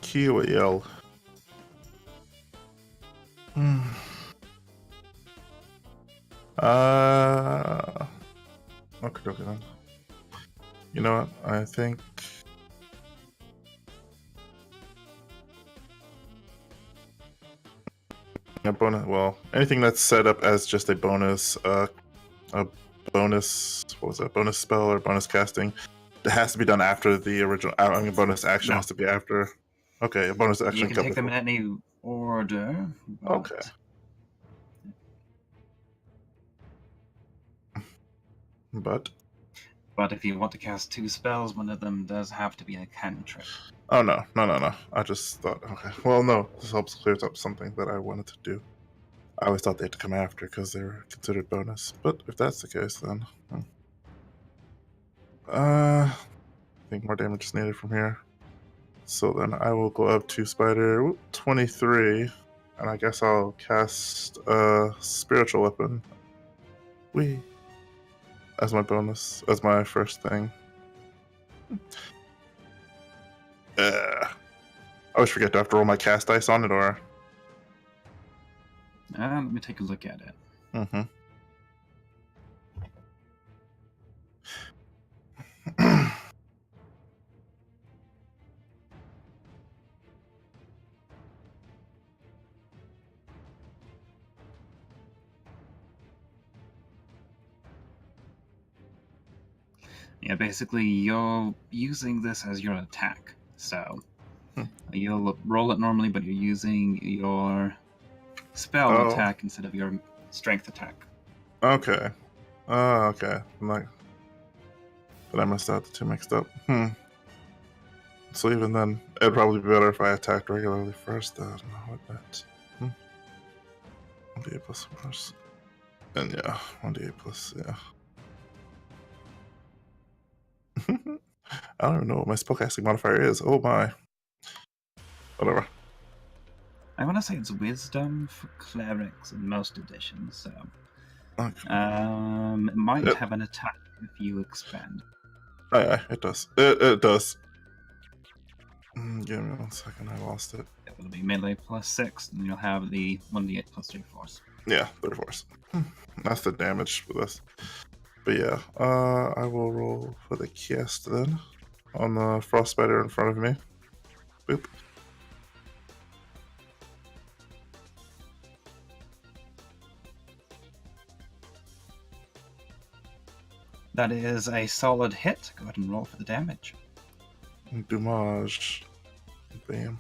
Kiwi yell. Okay, then. You know what? I think. A bonus. Well, anything that's set up as just a bonus, what was that? Bonus spell or bonus casting. It has to be done after the original. I mean, bonus action No. has to be after. Okay, a bonus action. You can take them in any order. But Okay. But if you want to cast 2 spells, one of them does have to be a cantrip. oh no. I just thought, okay. Well, no, this helps clear up something that I wanted to do. I always thought they had to come after because they were considered bonus. But if that's the case, then I think more damage is needed from here. So then I will go up to Spider 23, and I guess I'll cast a spiritual weapon. As my bonus, as my first thing. I always forget, do I have to roll my cast dice on it, or? Let me take a look at it. Mm-hmm. Yeah, basically you're using this as your attack. So you'll roll it normally, but you're using your spell attack instead of your strength attack. Okay. Okay. But I messed out the two mixed up. So even then, it'd probably be better if I attacked regularly first. I don't know what that. 1d8 plus first. And yeah, 1d8 plus, yeah. I don't even know what my spellcasting modifier is. Oh my. Whatever. I want to say it's wisdom for clerics in most editions, so Okay. it might have an attack if you expand. Oh, yeah, it does. It does. Give me 1 second, I lost it. It will be melee +6, and you'll have the 1d8 +3 force. Yeah, 3 force. That's the damage for this. But yeah, I will roll for the cast then on the frost spider in front of me. Boop. That is a solid hit. Go ahead and roll for the damage. Dommage. Bam.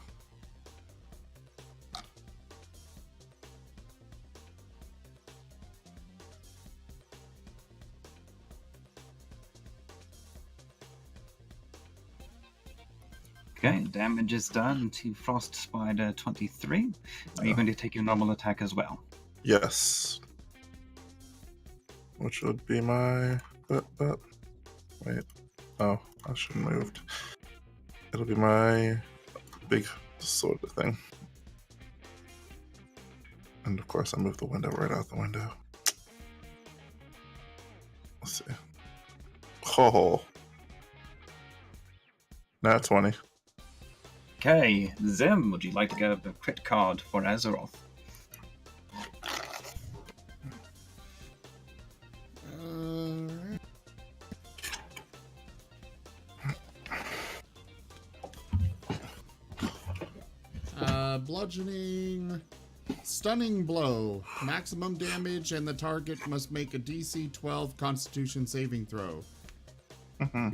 Okay, damage is done to Frost Spider 23. Are you going to take your normal attack as well? Yes. Which would be my... Wait. Oh, I should have moved. It'll be my big sword thing. And of course I moved the window right out the window. Let's see. Oh. Nat 20. Okay, Zim, would you like to get a crit card for Azeroth? Bludgeoning, stunning blow, maximum damage, and the target must make a DC 12 Constitution saving throw.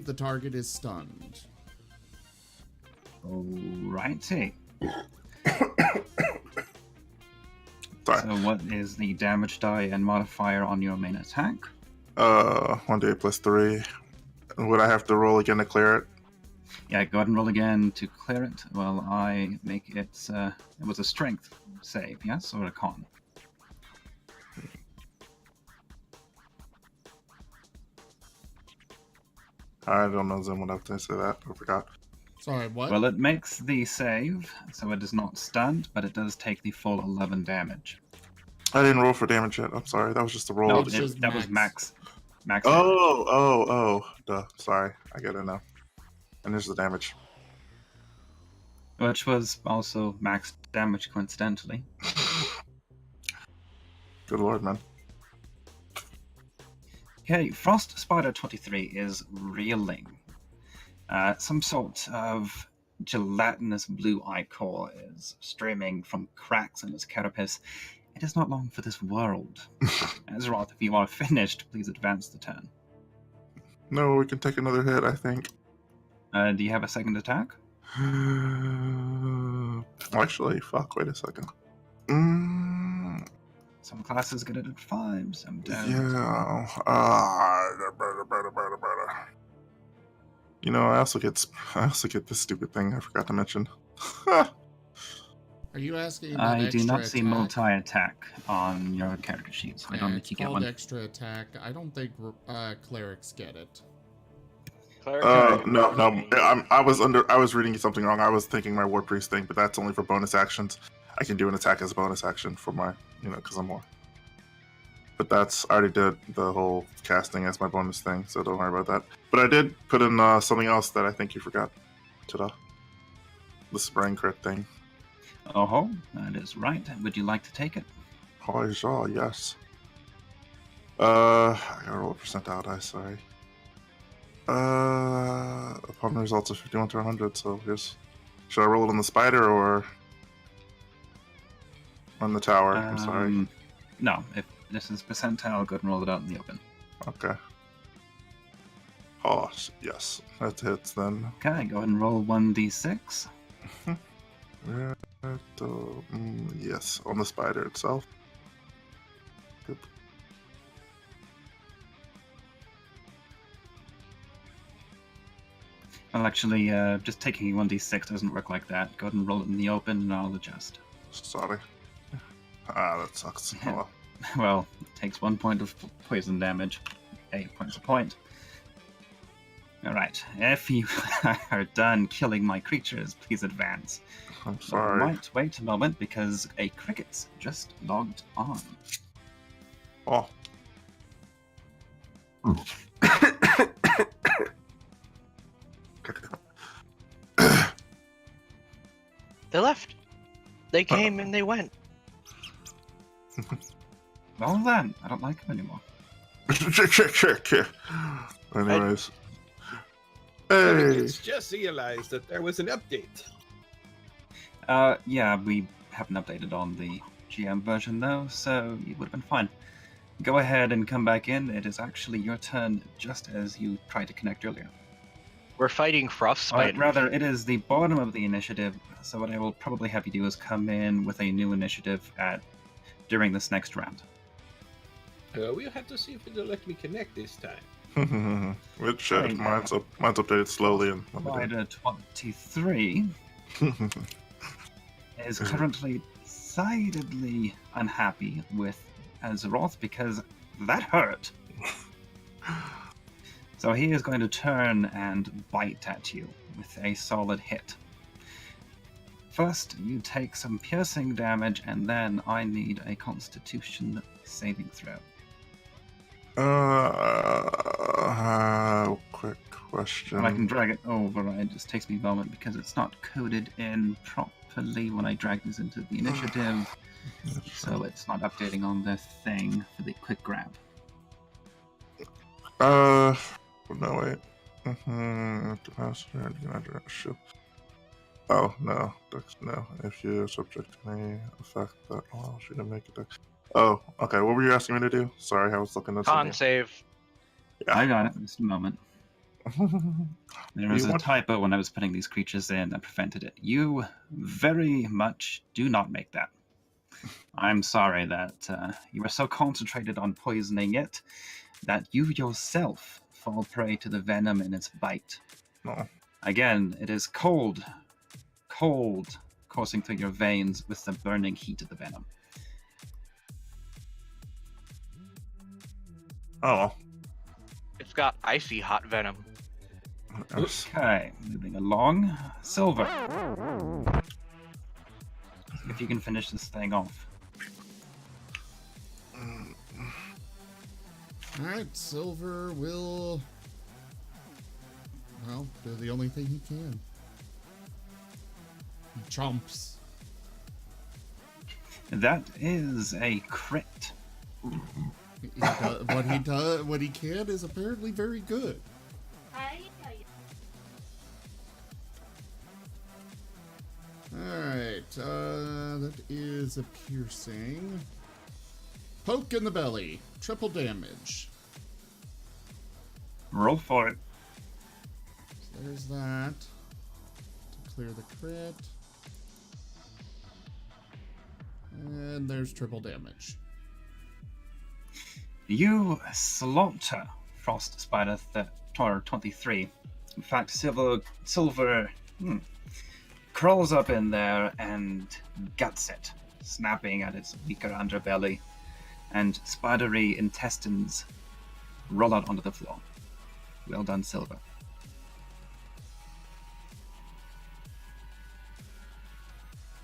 The target is stunned. Alrighty. Sorry. So what is the damage die and modifier on your main attack? 1d8 plus 3. Would I have to roll again to clear it? Yeah, go ahead and roll again to clear it. Well, I make it, it was a strength save, yes, or a con? I don't know, Zim would have to say that. I forgot. Sorry, what? Well, it makes the save, so it is not stunned, but it does take the full 11 damage. I didn't roll for damage yet. I'm sorry. That was just a roll. No, It's just that was max. Max. Oh. Duh. Sorry. I get it now. And there's the damage. Which was also max damage, coincidentally. Good lord, man. Okay, Frost Spider 23 is reeling. Some sort of gelatinous blue ichor is streaming from cracks in its carapace. It is not long for this world. Azeroth, if you are finished, please advance the turn. No, we can take another hit, I think. Do you have a second attack? Actually, fuck, wait a second. Some classes get it at 5, some don't. Yeah. You know, I also get this stupid thing I forgot to mention. Are you asking about I do extra not see attack? multi-attack on your character sheets. I don't Yeah, think it's you get called one. extra attack. I don't think clerics get it. No. I was reading something wrong. I was thinking my war priest thing, but that's only for bonus actions. I can do an attack as a bonus action for my, because I'm more. But I already did the whole casting as my bonus thing, so don't worry about that. But I did put in something else that I think you forgot. Ta-da. The spring crit thing. Oh, that is right. Would you like to take it? Oh, sure, yes. I gotta roll a percentile die, sorry. Upon the results of 51 to 100, so here's... Should I roll it on the spider or on the tower? I'm sorry. No, if this is percentile, go ahead and roll it out in the open. Okay. Oh, yes. That hits then. Okay, go ahead and roll 1d6. Yes, on the spider itself. Good. Well, actually, just taking 1d6 doesn't work like that. Go ahead and roll it in the open and I'll adjust. Sorry. That sucks. Oh, well. Well, it takes 1 point of poison damage. 8 points a point. Alright, if you are done killing my creatures, please advance. I'm But sorry. might wait a moment because a cricket's just logged on. Oh. They left. They came and they went. Well then, I don't like him anymore. Anyways. I Hey! just realized that there was an update. Yeah, we haven't updated on the GM version though, so you would have been fine. Go ahead and come back in. It is actually your turn, just as you tried to connect earlier. We're fighting frost spiders. Rather, it is the bottom of the initiative, so what I will probably have you do is come in with a new initiative during this next round. We'll have to see if it'll let me connect this time. It should. Mine's updated slowly. And Spider 23 is currently decidedly unhappy with Azeroth because that hurt. So he is going to turn and bite at you with a solid hit. First, you take some piercing damage, and then I need a Constitution saving throw. Quick question. And I can drag it over. It just takes me a moment because it's not coded in properly when I drag this into the initiative. So it's not updating on the thing for the quick grab. No, wait. Oh, no. No. If you subject to any effect that allows you to make it. Oh, okay. What were you asking me to do? Sorry, I was looking at Con something. save. Yeah. I got it. Just a moment. There was a typo when I was putting these creatures in that prevented it. You very much do not make that. I'm sorry that you were so concentrated on poisoning it that you yourself fall prey to the venom in its bite. No. Again, it is cold coursing through your veins with the burning heat of the venom. Oh. It's got icy hot venom. Yes. Okay, moving along. Silver. If you can finish this thing off. Alright, Silver will... well, do the only thing he can. He chomps. That is a crit. What he can is apparently very good. Alright, that is a piercing. Poke in the belly. Triple damage. Roll for it. So there's that. To clear the crit. And there's triple damage. You slaughter Frost Spider 23. In fact, Silver crawls up in there and guts it, snapping at its weaker underbelly, and spidery intestines roll out onto the floor. Well done, Silver.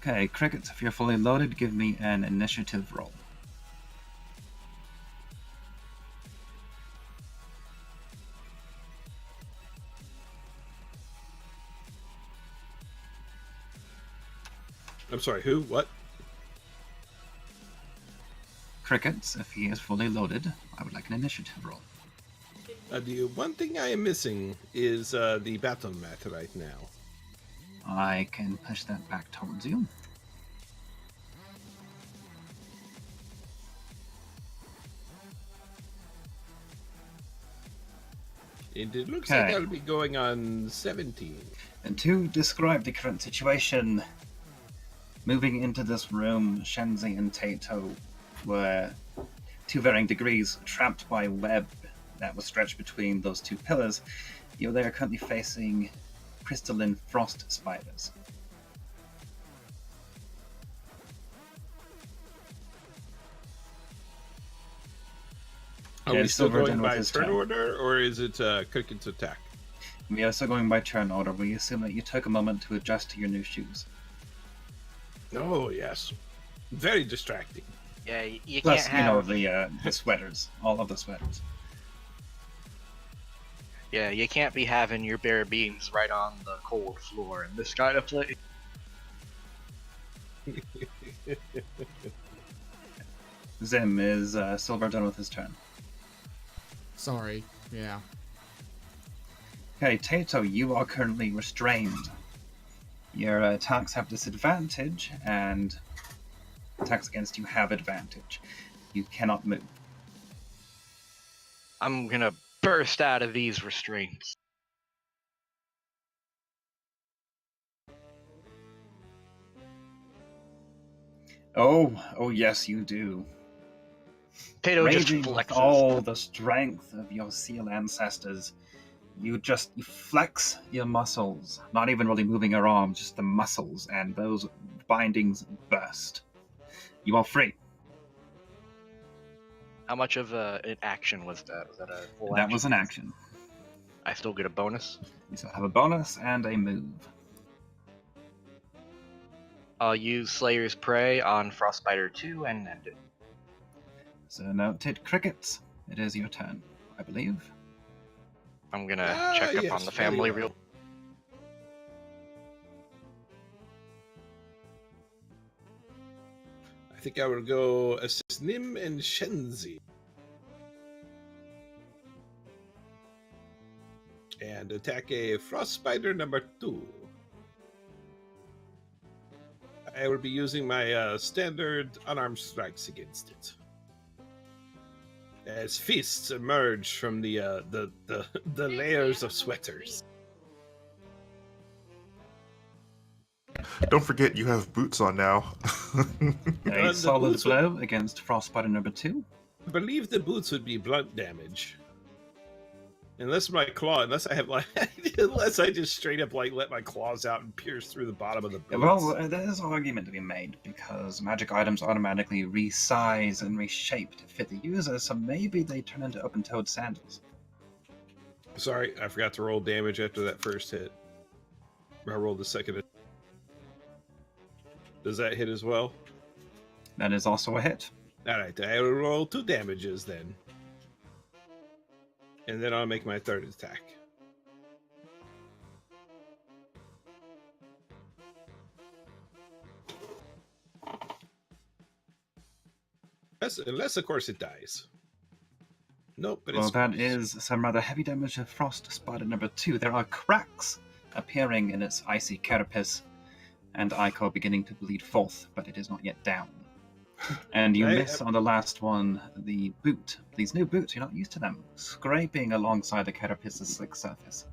Okay, Crickets, if you're fully loaded, give me an initiative roll. I'm sorry, who? What? Crickets, if he is fully loaded, I would like an initiative roll. The one thing I am missing is the battle mat right now. I can push that back towards you. And it looks Okay. like I'll be going on 17. And to describe the current situation, moving into this room, Shenzi and Tato were, to varying degrees, trapped by web that was stretched between those two pillars. They are currently facing crystalline frost spiders. Are Yeah, we still Silver going done with by his turn turn. order, or is it Cricket's attack? We are still going by turn order. We assume that you took a moment to adjust to your new shoes. Oh, yes. Very distracting. Yeah, you Plus, can't have. the sweaters. All of the sweaters. Yeah, you can't be having your bare beams right on the cold floor in this kind of place. Zim, is Silver done with his turn? Sorry. Yeah. Okay, Tato, you are currently restrained. Your attacks have disadvantage, and attacks against you have advantage. You cannot move. I'm gonna burst out of these restraints. Oh yes, you do. Tato just Raging with flexes. all the strength of your seal ancestors, you flex your muscles, not even really moving your arms, just the muscles, and those bindings burst. You are free. How much of an action was that? Was that a full That action? was an action. I still get a bonus. You still have a bonus and a move. I'll use Slayer's Prey on Frostbiter 2 and end it. So noted, crickets. It is your turn, I believe. I'm gonna check up yes, on the very family well. real. I think I will go assist Nim and Shenzi. And attack a Frost Spider number 2. I will be using my standard unarmed strikes against it. As fists emerge from the layers of sweaters. Don't forget you have boots on now. A the solid boots blow against Frostbiter number 2. I believe the boots would be blunt damage. Unless my claw, unless I have like, unless I just straight up like let my claws out and pierce through the bottom of the boots. Well, there's an argument to be made because magic items automatically resize and reshape to fit the user, so maybe they turn into open-toed sandals. Sorry, I forgot to roll damage after that first hit. I rolled the second. Does that hit as well? That is also a hit. Alright, I will roll 2 damages then. And then I'll make my third attack. Unless of course, it dies. Nope, but Well, it's... that is some rather heavy damage to Frost Spider number 2. There are cracks appearing in its icy carapace, and Ico beginning to bleed forth, but it is not yet down. And you miss on the last one, the boot. These new boots, you're not used to them, scraping alongside the carapace's slick surface.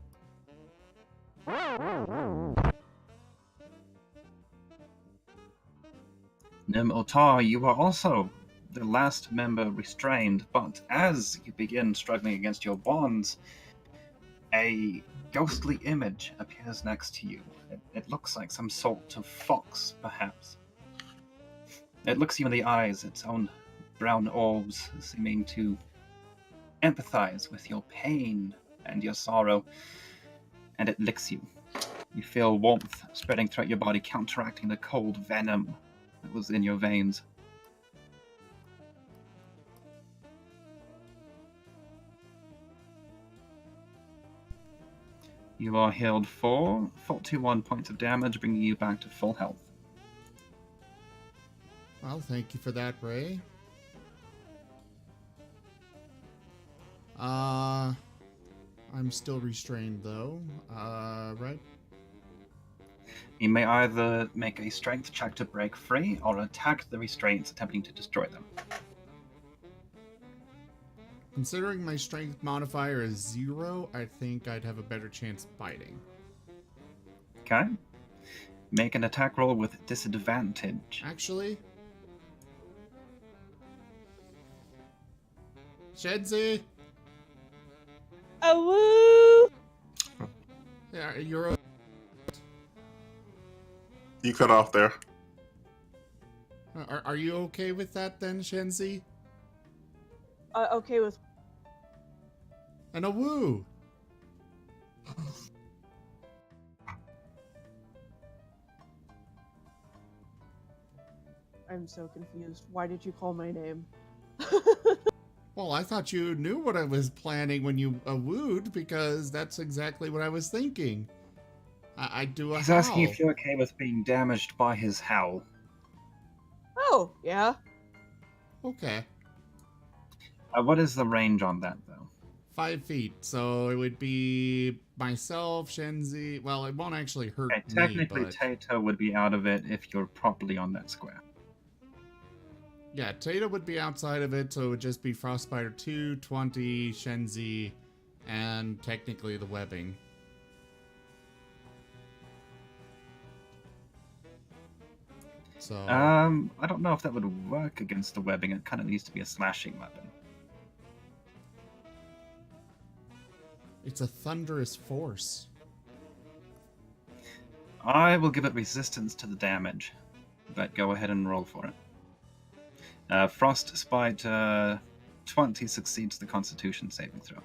Nim Otar, you are also the last member restrained, but as you begin struggling against your bonds, a ghostly image appears next to you. It looks like some sort of fox, perhaps. It looks you in the eyes, its own brown orbs seeming to empathize with your pain and your sorrow, and it licks you. You feel warmth spreading throughout your body, counteracting the cold venom that was in your veins. You are healed for 41 points of damage, bringing you back to full health. Well, thank you for that, Ray. I'm still restrained, though. Right? You may either make a strength check to break free, or attack the restraints, attempting to destroy them. Considering my strength modifier is 0, I think I'd have a better chance biting. Okay. Make an attack roll with disadvantage. Actually... Shedzy! Oh, woo! Yeah, you're... You cut off there. Are you okay with that then, Shenzi? Okay with... And a woo! I'm so confused. Why did you call my name? Well, I thought you knew what I was planning when you wooed, because that's exactly what I was thinking. I do a He's howl. asking if you're okay with being damaged by his howl. Oh, yeah. okay. What is the range on that, though? 5 feet. So it would be myself, Shenzi. Well, it won't actually hurt Okay, me, technically, but Tato would be out of it if you're properly on that square. yeah, Tato would be outside of it, so it would just be Frostbiter 2, 20, Shenzi, and technically the webbing. So I don't know if that would work against the webbing. It kind of needs to be a slashing weapon. it's a thunderous force. I will give it resistance to the damage, but go ahead and roll for it. Frostbite 20 succeeds the Constitution saving throw.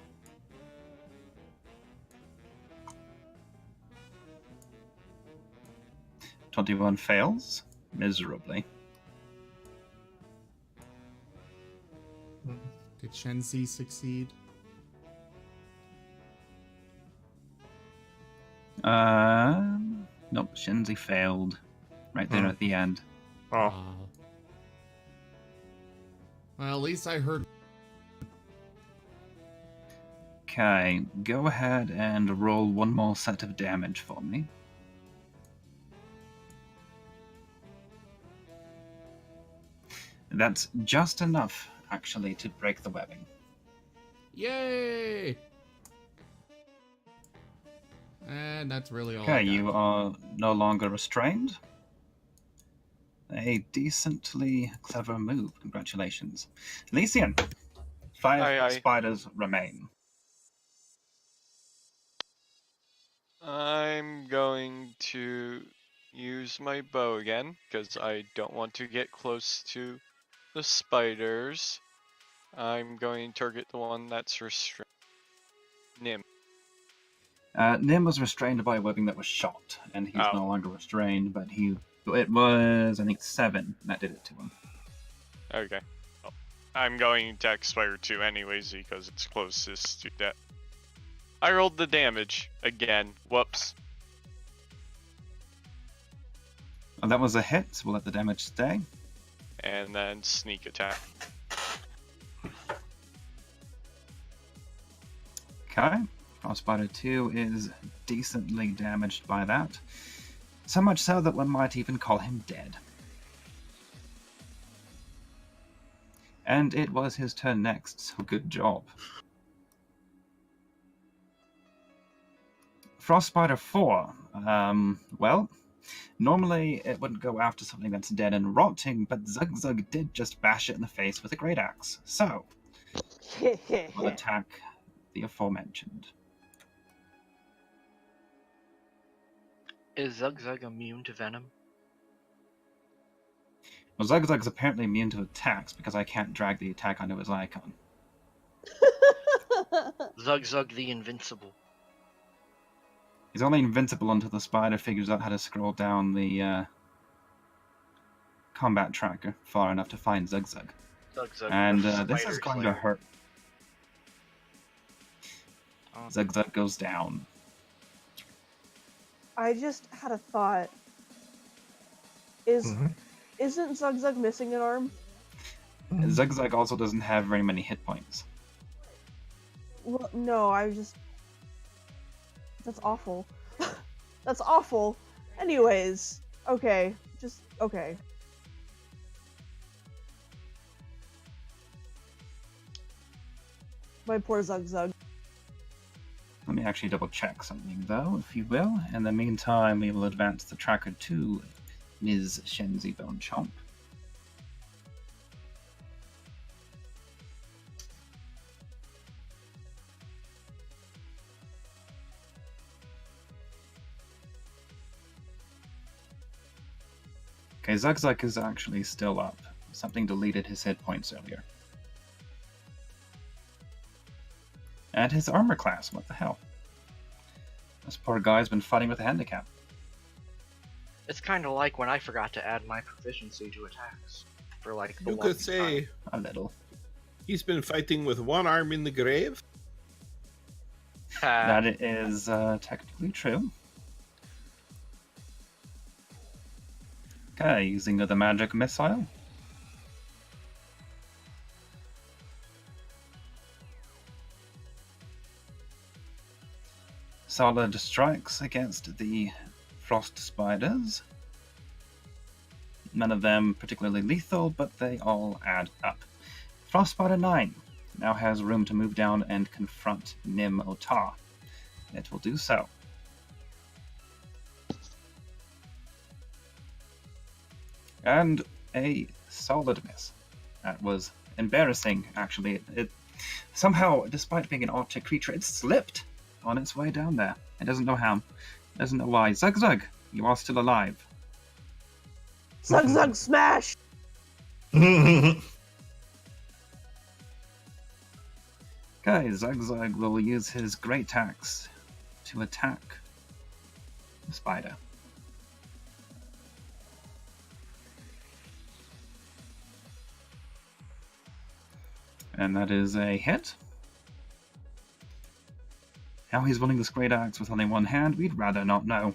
"21 fails miserably. Did Shenzi succeed? Nope, Shenzi failed right there at the end. Oh, Well, at least I heard. Okay, go ahead and roll one more set of damage for me. That's just enough, actually, to break the webbing. Yay! And that's really all. Okay, I got. you are no longer restrained. A decently clever move. Congratulations. Elysian, 5 Aye, aye. spiders remain. I'm going to use my bow again, because I don't want to get close to the spiders. I'm going to target the one that's restrained. Nim. Nim was restrained by a webbing that was shot, and he's Oh. no longer restrained, but it was, I think, 7 that did it to him. Okay. Well, I'm going to attack Spider 2 anyways, because it's closest to that. I rolled the damage again. Whoops. Well, that was a hit, so we'll let the damage stay. And then sneak attack. Okay. Frostbiter 2 is decently damaged by that. So much so that one might even call him dead. And it was his turn next, so good job. Frostbiter 4. Well, normally it wouldn't go after something that's dead and rotting, but Zug did just bash it in the face with a great axe. So, we'll attack the aforementioned. Is Zug immune to venom? Well, Zug's apparently immune to attacks because I can't drag the attack onto his icon. Zug the Invincible. He's only invincible until the spider figures out how to scroll down the combat tracker far enough to find Zug. Zug. And the this Spider is going to Slayer. hurt. Oh. Zug goes down. I just had a thought. Isn't Zug missing an arm? Zug also doesn't have very many hit points. Well, no, that's awful. That's awful. Anyways, okay, okay. My poor Zug. Let me actually double check something though, if you will. In the meantime, we will advance the tracker to Ms. Shenzi Bone Chomp. Okay, Zug is actually still up. Something deleted his hit points earlier. And his armor class, what the hell? This poor guy's been fighting with a handicap. It's kind of like when I forgot to add my proficiency to attacks for like the You one could say A little. he's been fighting with one arm in the grave. That is technically true. Okay, using the magic missile. solid strikes against the frost spiders. None of them particularly lethal, but they all add up. Frost Spider 9 now has room to move down and confront Nim Otar. It will do so. And a solid miss. That was embarrassing, actually. It somehow, despite being an Arctic creature, it slipped on its way down there. It doesn't know how. It doesn't know why. Zug Zug, you are still alive. Zug Zug smash! Okay, Zug Zug will use his Great Axe to attack the spider. And that is a hit. How he's wielding this Great Axe with only one hand, we'd rather not know.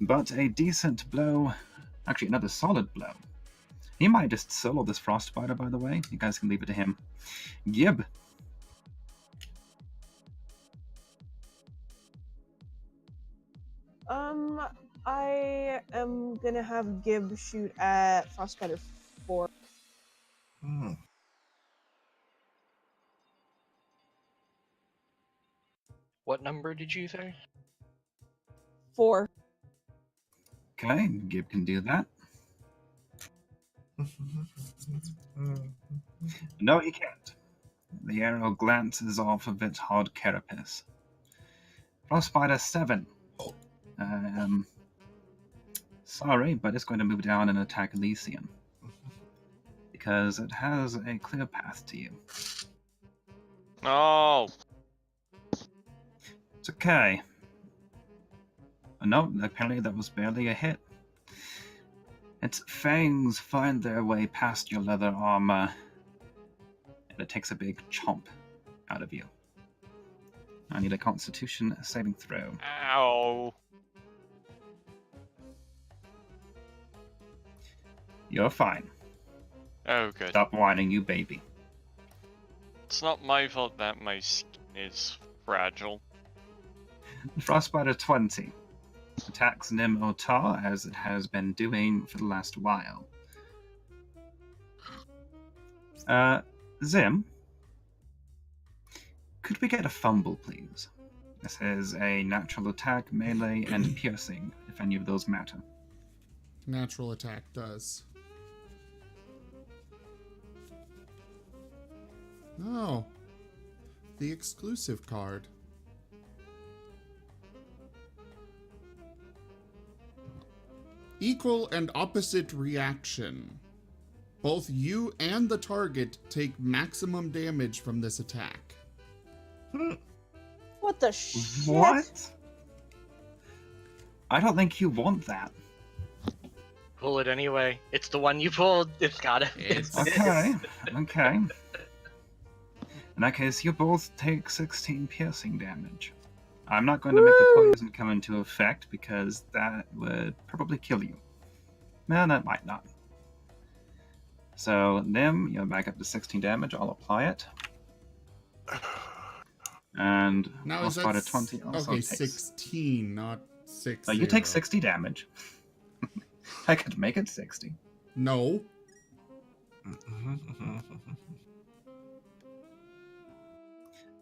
But a decent blow, actually another solid blow. He might just solo this Frost Spider, by the way. You guys can leave it to him. Gib. I am gonna have Gib shoot at Frostbiter 4. What number did you say? 4. Okay, Gib can do that. No, he can't. The arrow glances off of its hard carapace. Frostbiter 7. Sorry, but it's going to move down and attack Elysium. Because it has a clear path to you. Oh, It's okay. No, apparently that was barely a hit. Its fangs find their way past your leather armor, and it takes a big chomp out of you. I need a Constitution saving throw. ow. You're fine. Oh, good. Stop whining, you baby. It's not my fault that my skin is fragile. Frostbiter 20 attacks Nim Otar as it has been doing for the last while. Zim, could we get a fumble, please? This is a natural attack, melee, and piercing, if any of those matter. Natural attack does. Oh. The exclusive card. Equal and opposite reaction. Both you and the target take maximum damage from this attack. What the shit? What? I don't think you want that. Pull it anyway. It's the one you pulled. It's gotta. Okay, okay. In that case, you both take 16 piercing damage. I'm not going to make the poison come into effect because that would probably kill you. No, that might not. So, Nim, you're back up to 16 damage. I'll apply it. And Now I'll is spot that a 20 also okay? takes. 16, not 6. So you take 60 damage. I could make it 60. No.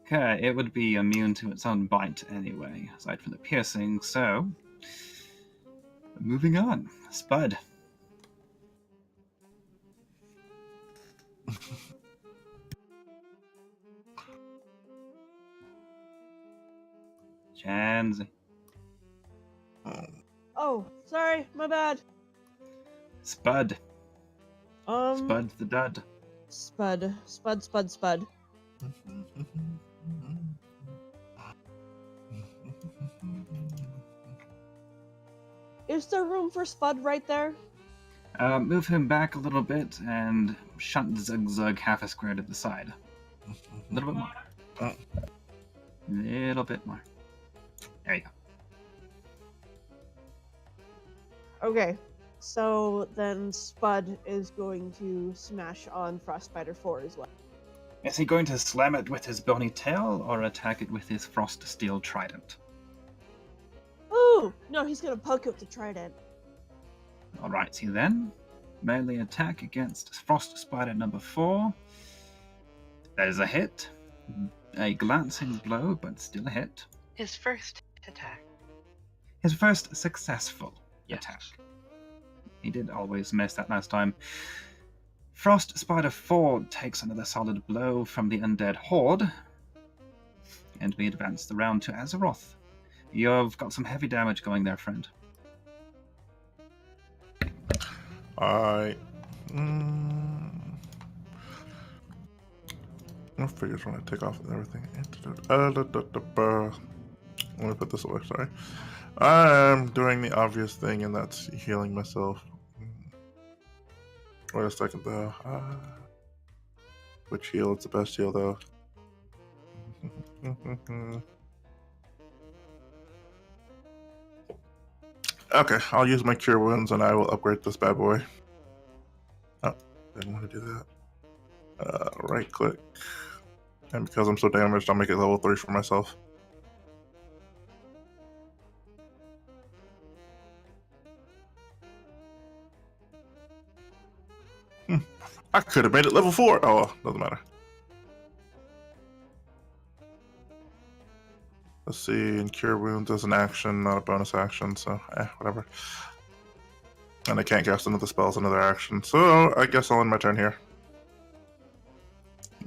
Okay, it would be immune to its own bite anyway, aside from the piercing, so... Moving on. Spud. Chansey. Oh, sorry, my bad. Spud. Um, Spud the dud. Spud. Spud, Spud, Spud. Is there room for Spud right there? Move him back a little bit and shunt Zug Zug half a square to the side. A little bit more. A little bit more. There you go. Okay, so then Spud is going to smash on Frostbiter 4 as well. Is he going to slam it with his bony tail or attack it with his frost steel trident? Ooh, no, he's gonna poke it with the trident. Alrighty then. Melee attack against Frost Spider number 4. That is a hit. A glancing blow, but still a hit. His first attack. His first successful Yes. attack. He did always miss that last time. Frost Spider 4 takes another solid blow from the undead horde. And we advance the round to Azeroth. You've got some heavy damage going there, friend. Alright. I figures when I take off everything. Let me put this away, sorry. I'm doing the obvious thing, and that's healing myself. Wait a second, though. Which heal? It's the best heal, though. Okay, I'll use my cure wounds, and I will upgrade this bad boy. Oh, didn't want to do that. Right click. And because I'm so damaged, I'll make it level 3 for myself. I could have made it level 4. Oh, well, doesn't matter. Let's see, and cure wounds is an action, not a bonus action, so whatever. And I can't cast another spell as another action, so I guess I'll end my turn here.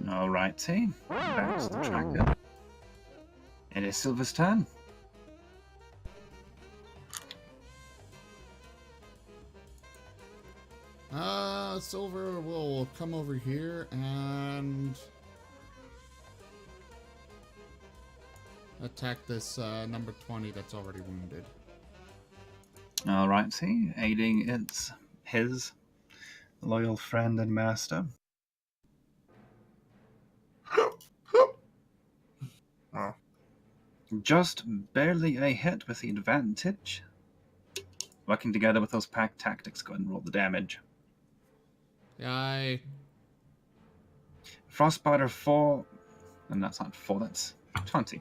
Alrighty. Back to the tracker. It is Silver's turn. Silver will come over here and attack this number 20 that's already wounded. Alrighty. Aiding his loyal friend and master. Oh. Just barely a hit with the advantage. Working together with those pack tactics, go ahead and roll the damage. Yay. Frostbiter 4, and that's not 4, that's 20.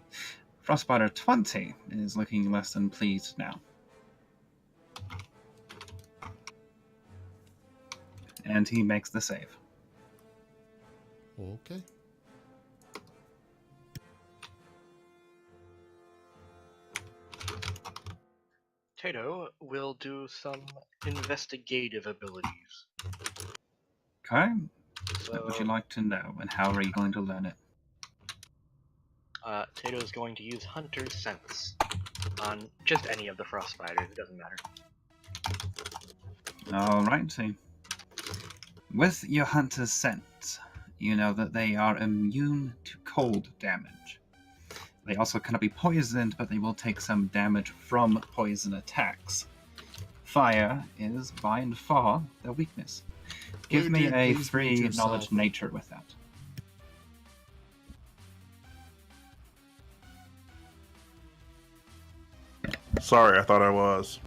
Frostbiter 20 is looking less than pleased now. And he makes the save. Okay. Tato will do some investigative abilities. Okay, So, what would you like to know, and how are you going to learn it? Tato is going to use Hunter's Sense on just any of the frost spiders, it doesn't matter. Alrighty. With your Hunter's Sense, you know that they are immune to cold damage. They also cannot be poisoned, but they will take some damage from poison attacks. Fire is by and far their weakness. Give Blue me dude, a please 3 mute yourself. knowledge nature with that. Sorry, I thought I was.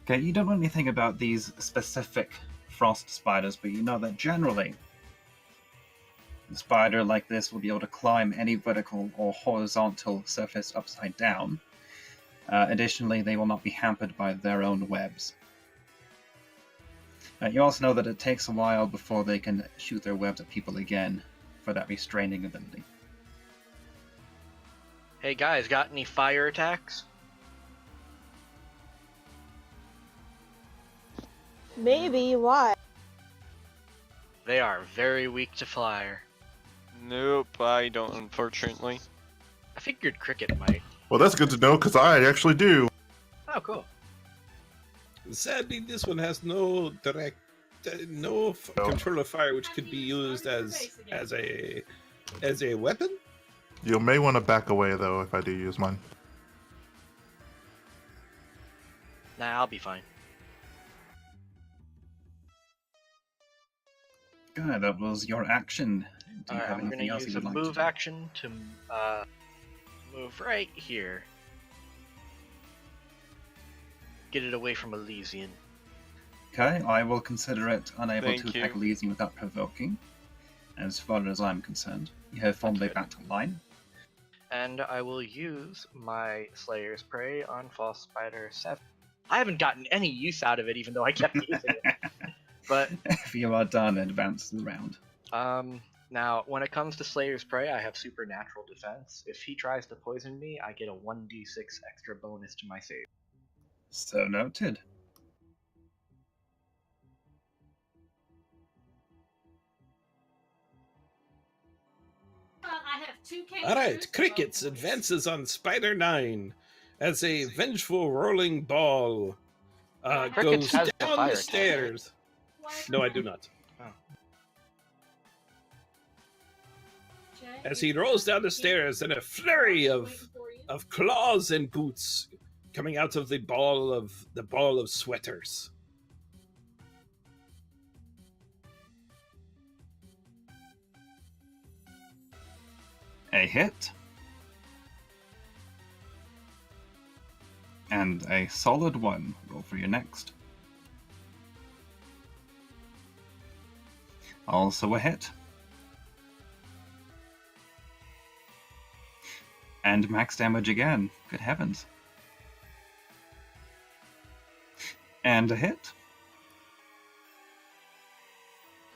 Okay, you don't know anything about these specific frost spiders, but you know that generally a spider like this will be able to climb any vertical or horizontal surface upside down. Additionally, they will not be hampered by their own webs. You also know that it takes a while before they can shoot their webs at people again for that restraining ability. Hey guys, got any fire attacks? Maybe, why? They are very weak to fire. Nope, I don't, unfortunately. I figured Cricket might. Well, that's good to know, because I actually do. Oh, cool. Sadly, this one has no direct, control of fire, which could be used as a weapon. You may want to back away, though, if I do use mine. Nah, I'll be fine. Good, that was your action. Do you Alright, have I'm anything gonna else you use a would like to move do? action to move right here. Get it away from Elysian. Okay, I will consider it unable Thank to attack you. Elysium without provoking, as far as I'm concerned. You have formed a Okay. battle line. and I will use my Slayer's Prey on False Spider 7. I haven't gotten any use out of it, even though I kept using it. But If you are done, advance the round. now, when it comes to Slayer's Prey, I have supernatural defense. If he tries to poison me, I get a 1d6 extra bonus to my save. So noted. I have two kangaroos. All right, Crickets Oh, boys. advances on Spider 9 as a vengeful rolling ball Crickets goes has the down fire the attack, stairs. No, I do not. Jay, As he rolls down the stairs in a flurry of claws and boots coming out of the ball of sweaters. A hit. And a solid one. Roll for your next. Also a hit. And max damage again. Good heavens. And a hit.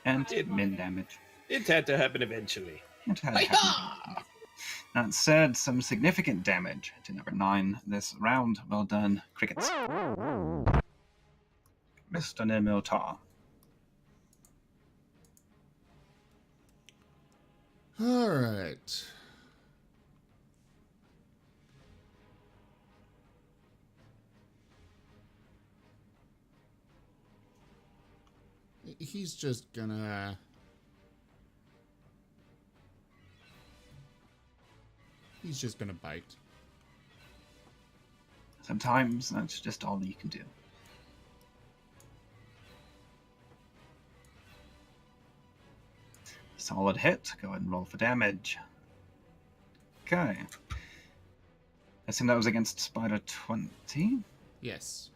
And min damage. It had to happen eventually. It had happened. That said, some significant damage to number 9 this round. Well done, Crickets. Mr. Nemiltar. All right. He's just gonna... He's just gonna bite. Sometimes that's just all you can do. Solid hit. Go ahead and roll for damage. Okay. I assume that was against Spider 20. Yes.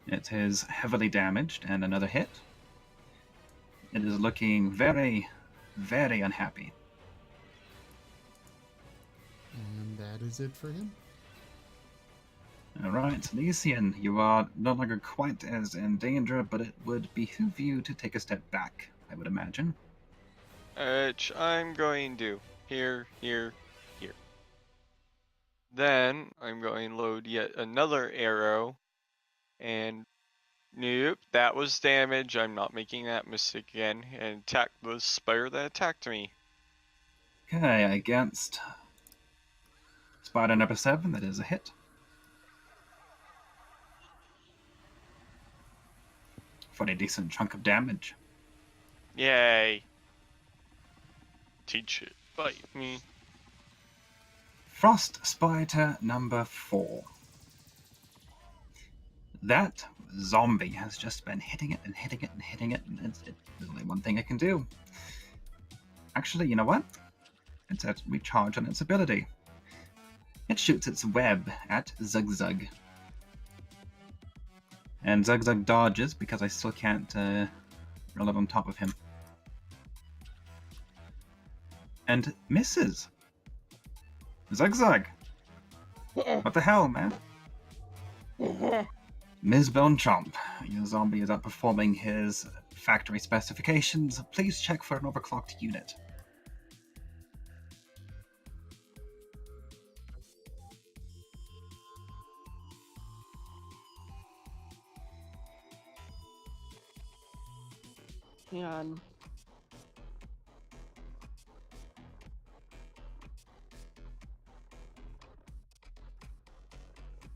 It is heavily damaged and another hit. It is looking very, very unhappy. And that is it for him. Alright, Lysian, you are no longer quite as in danger, but it would behoove you to take a step back, I would imagine. Which I'm going to. Here. Then I'm going to load yet another arrow. And nope, that was damage. I'm not making that mistake again. And attack the spider that attacked me. Okay, against Spider number 7, that is a hit. For a decent chunk of damage. Yay. Teach it. Bite me. Frost Spider number 4. That zombie has just been hitting it, and it's there's only one thing it can do. Actually, you know what? It's a recharge on its ability. It shoots its web at Zug. And Zug dodges because I still can't roll it on top of him. And misses. Zug. What the hell, man? Ms. Bone Chomp, your zombie is outperforming his factory specifications. Please check for an overclocked unit. Hang on.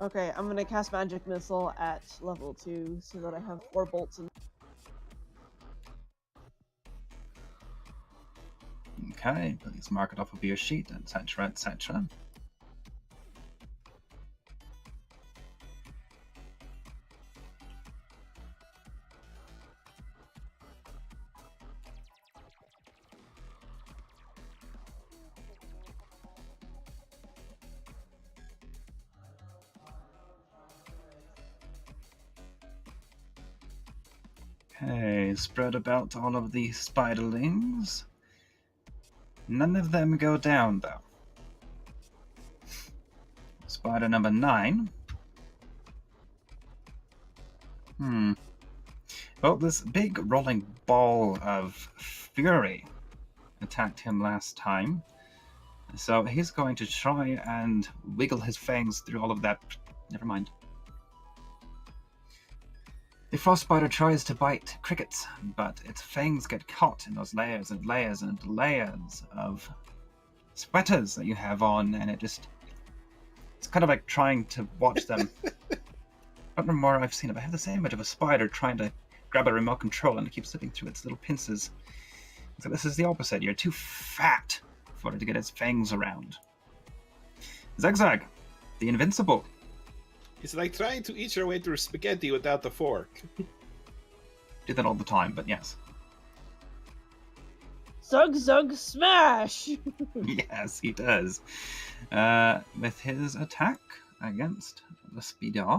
Okay, I'm gonna cast Magic Missile at level 2 so that I have 4 bolts in. Okay, please mark it off of your sheet, etc., etc. Okay, spread about all of the spiderlings. None of them go down, though. Spider number 9. Well, this big rolling ball of fury attacked him last time. So he's going to try and wiggle his fangs through all of that. Never mind. The frost spider tries to bite crickets, but its fangs get caught in those layers and layers and layers of sweaters that you have on, and it's kind of like trying to watch them. I don't know more I've seen it, but I have this image of a spider trying to grab a remote control and it keeps slipping through its little pincers. So this is the opposite. You're too fat for it to get its fangs around. Zigzag, the invincible. It's like trying to eat your way through spaghetti without the fork. Do that all the time, but yes. Zug zug smash! Yes, he does. With his attack against the speeder.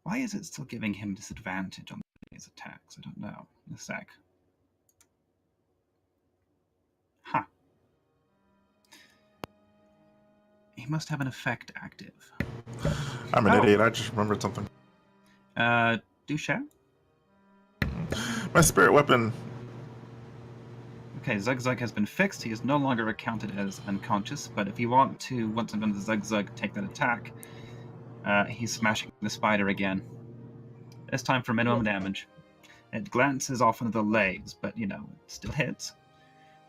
Why is it still giving him disadvantage on his attacks? I don't know. In a sec. Huh. He must have an effect active. I'm an idiot. I just remembered something. Do share? My spirit weapon. Okay, Zugzug has been fixed. He is no longer accounted as unconscious, but if you want to, once I'm done with Zugzug, take that attack, he's smashing the spider again. This time for minimum damage. It glances off into the legs, but, it still hits.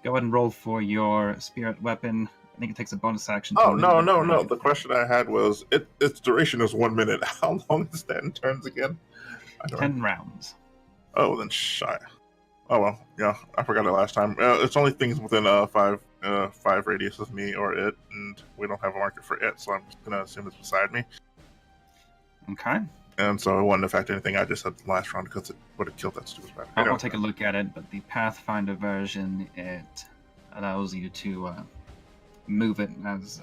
Go ahead and roll for your spirit weapon. I think it takes a bonus action. Oh, no. The question I had was, its duration is 1 minute. How long is that in turns again? 10 rounds. Oh, then shy. Oh, well, yeah, I forgot it last time. It's only things within 5 radius of me or it, and we don't have a marker for it, so I'm just going to assume it's beside me. Okay. And so it wouldn't affect anything I just said last round because it would have killed that stupid spider. I'll take a look at it, but the Pathfinder version, it allows you to move it as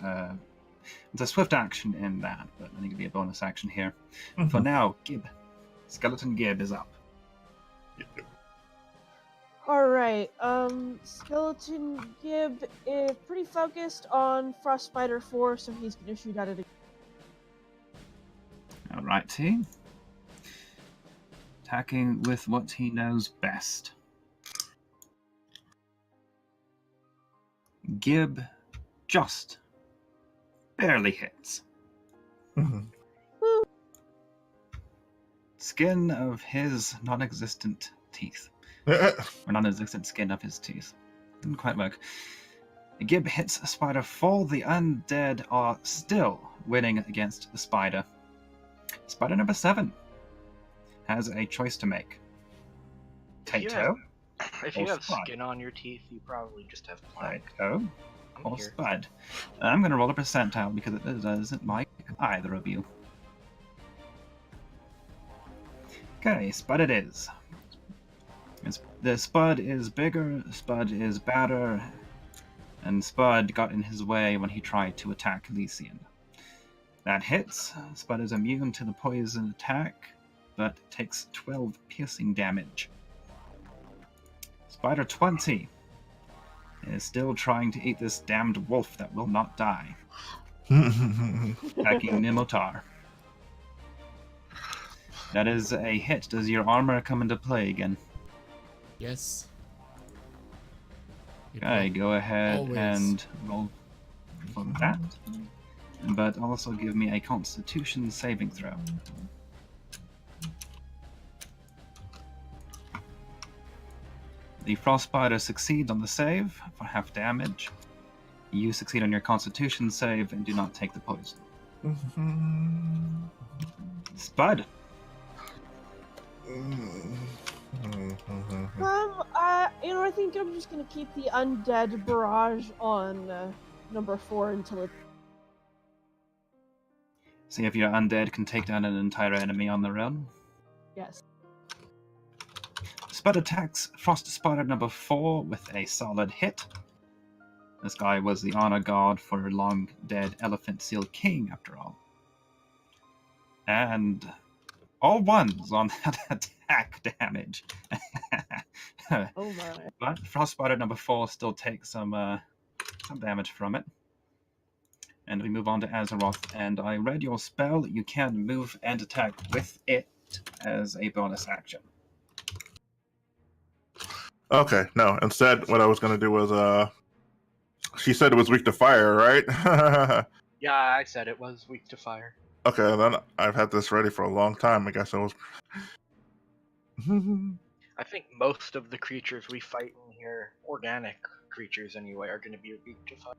it's a swift action in that, but I think it'd be a bonus action here. Mm-hmm. For now, Gib. Skeleton Gib is up. Yep. Alright, Skeleton Gib is pretty focused on Frost Spider 4, so he's gonna shoot at it again. Alright, T. Attacking with what he knows best. Gib just barely hits. Mm-hmm. Skin of his non-existent teeth. Or non-existent skin of his teeth. Didn't quite work. Gib hits a spider 4. The undead are still winning against the spider. Spider number 7 has a choice to make. Tato. If you have skin on your teeth, you probably just have plaque. Tato. Or Spud. I'm going to roll a percentile because it doesn't like either of you. Okay, Spud it is. The Spud is bigger, Spud is badder, and Spud got in his way when he tried to attack Elysian. That hits. Spud is immune to the poison attack, but takes 12 piercing damage. Spider 20 is still trying to eat this damned wolf that will not die. Attacking Nimotar. That is a hit. Does your armor come into play again? Yes. Okay, go ahead Always. and roll for that. But also give me a Constitution saving throw. The Frost Spider succeeds on the save for half damage. You succeed on your Constitution save and do not take the poison. Spud! I think I'm just gonna keep the undead barrage on number 4 until it. See if your undead can take down an entire enemy on their own. Yes. Spud attacks Frost Spider number 4 with a solid hit. This guy was the honor guard for long dead Elephant Seal King, after all. And all ones on that attack damage. Oh my. But Frost Spider number 4 still takes some some damage from it. And we move on to Azeroth. And I read your spell. You can move and attack with it as a bonus action. Okay, no. Instead, what I was gonna do was she said it was weak to fire, right? Yeah, I said it was weak to fire. Okay, then I've had this ready for a long time. I guess I was. I think most of the creatures we fight in here, organic creatures anyway, are going to be weak to fire.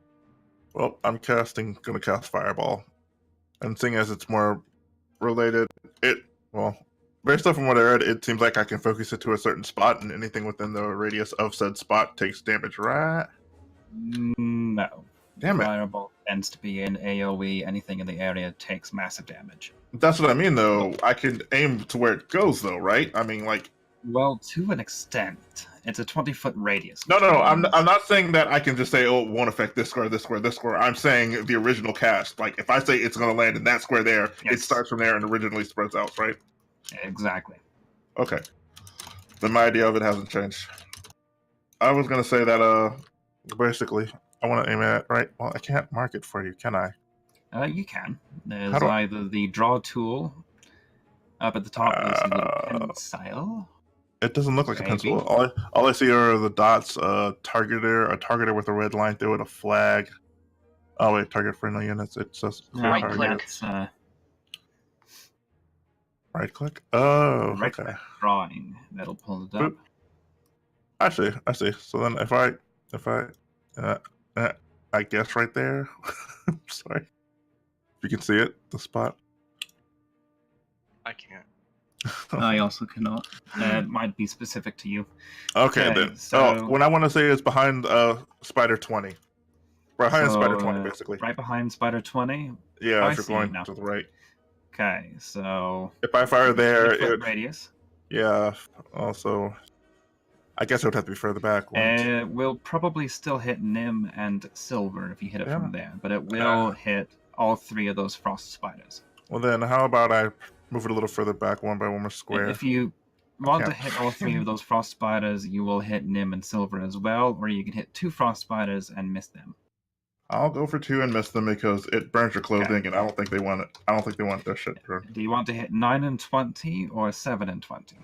Well, I'm gonna cast Fireball, and seeing as it's more related, based off from what I read, it seems like I can focus it to a certain spot, and anything within the radius of said spot takes damage, right? No. Damn it. Fireball tends to be in AoE. Anything in the area takes massive damage. That's what I mean, though. I can aim to where it goes, though, right? I mean, like. Well, to an extent. It's a 20-foot radius. No. I'm not saying that I can just say, oh, it won't affect this square, this square, this square. I'm saying the original cast. Like, if I say it's going to land in that square there, Yes. It starts from there and originally spreads out, right? Exactly. Okay. Then my idea of it hasn't changed. I was going to say that, basically, I want to aim at, right? Well, I can't mark it for you, can I? You can. There's How do either the draw tool up at the top. There's a little pencil. It doesn't look like Maybe. a pencil. All I see are the dots, a targeter with a red line through it, a flag. Oh, wait, target friendly units. It says Right target. click. That's Right click? Oh, right okay. click drawing. That'll pull it up. Boop. I see. So then if I guess right there. Sorry. If you can see it, the spot. I can't. I also cannot. It might be specific to you. Okay, Okay, then. so- when I want to say is behind Spider 20. Behind So, Spider 20, basically. Right behind Spider 20. Yeah, I if you're see going it now. to the right. Okay, so If I fire there, 20-foot radius. yeah. Also, I guess it would have to be further back. It will probably still hit Nim and Silver if you hit it Yeah. from there, but it will hit all three of those frost spiders. Well, then, how about I move it a little further back, one by one more square? If you want to Yeah. hit all three of those frost spiders, you will hit Nim and Silver as well, or you can hit two frost spiders and miss them. I'll go for 2 and miss them because it burns your clothing, and I don't think they want it. I don't think they want their shit burned. Do you want to hit 9 and 20 or 7 and 20?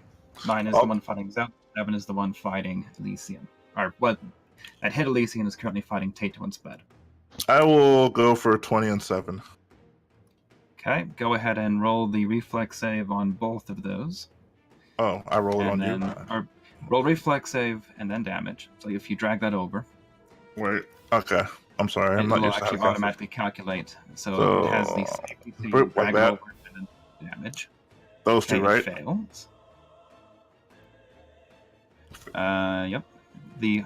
9 is Oh. the one fighting Zep, 7 is the one fighting Elysian. Or what? That hit Elysian is currently fighting Tato and Sped. I will go for 20 and 7. Okay, go ahead and roll the reflex save on both of those. Oh, I roll it on And then, you. or roll reflex save and then damage. So if you drag that over, Wait. Okay. I'm sorry. I'm it not will used to actually how to automatically calculate. So, So, it has the safety, so you boop, like drag it that. over and then damage. Those two, Okay, right? it fails. Yep. The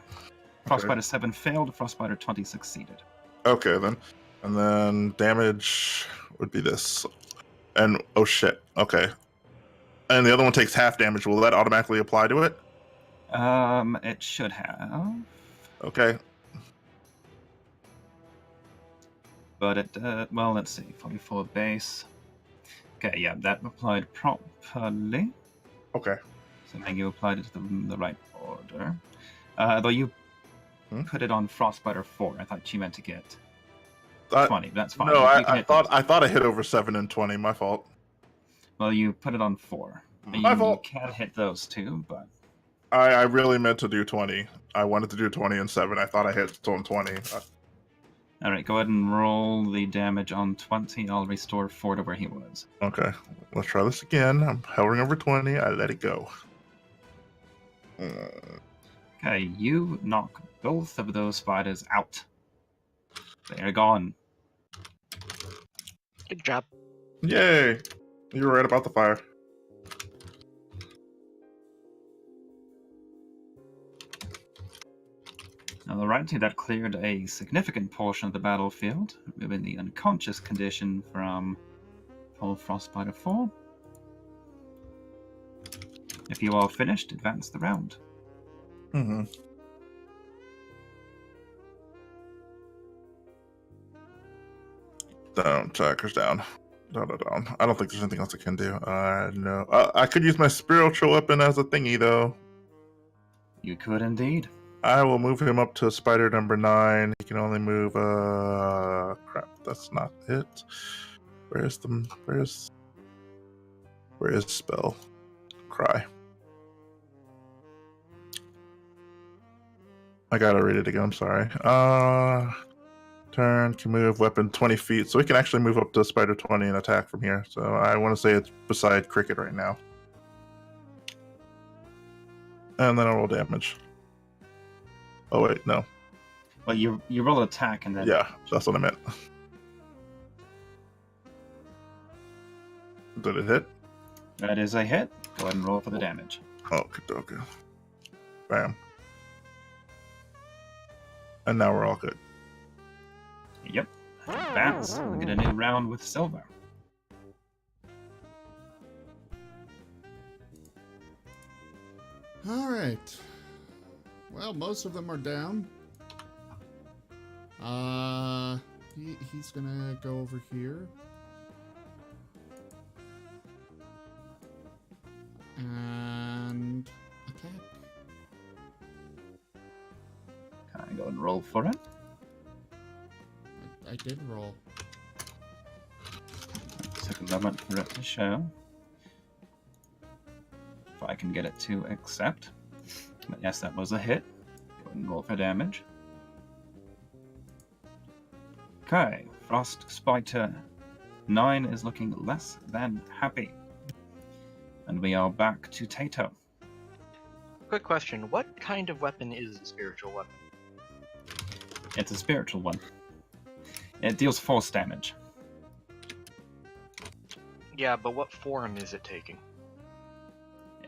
Frostbiter 7 failed, Frostbiter 20 succeeded. Okay, then. And then damage would be this. And, oh shit. Okay. And the other one takes half damage. Will that automatically apply to it? It should have, Okay. but it, well, let's see, 44 base. Okay, yeah, that applied properly. Okay. So then you applied it to the right order. Though you put it on Frostbiter 4, I thought you meant to get 20. That's fine. No, You can I hit thought I hit over 7 and 20. My fault. Well, you put it on 4. My You fault. can hit those two, but I really meant to do 20. I wanted to do 20 and 7. I thought I hit on 20. all right. Go ahead and roll the damage on 20. I'll restore 4 to where he was. Okay. Let's try this again. I'm hovering over 20. I let it go. Okay, you knock both of those spiders out. They're gone. Good job. Yay! You were right about the fire. Alrighty, that cleared a significant portion of the battlefield, removing the unconscious condition from full Frostbiter 4. If you are finished, advance the round. Mm-hmm. Down, trackers down. Down. I don't think there's anything else I can do. No. I could use my spiritual weapon as a thingy, though. You could indeed. I will move him up to spider number 9. He can only move. Crap, that's not it. Where's spell? Cry. I gotta read it again. I'm sorry. Turn, can move, weapon 20 feet. So we can actually move up to spider 20 and attack from here. So I want to say it's beside cricket right now. And then I'll roll damage. Oh wait, no. Well, you roll attack and then... Yeah, that's what I meant. Did it hit? That is a hit. Go ahead and roll for the damage. Okay. Bam. And now we're all good. Yep. Advance. We'll get a new round with silver. Alright. Well, most of them are down. He's gonna go over here. And attack. Can I go and roll for it? I did roll. Took a moment for it to show. If I can get it to accept. But yes, that was a hit. Go ahead and roll for damage. Okay, Frost Spider 9 is looking less than happy. And we are back to Tato. Quick question: what kind of weapon is a spiritual weapon? It's a spiritual one. It deals force damage. Yeah, but what form is it taking?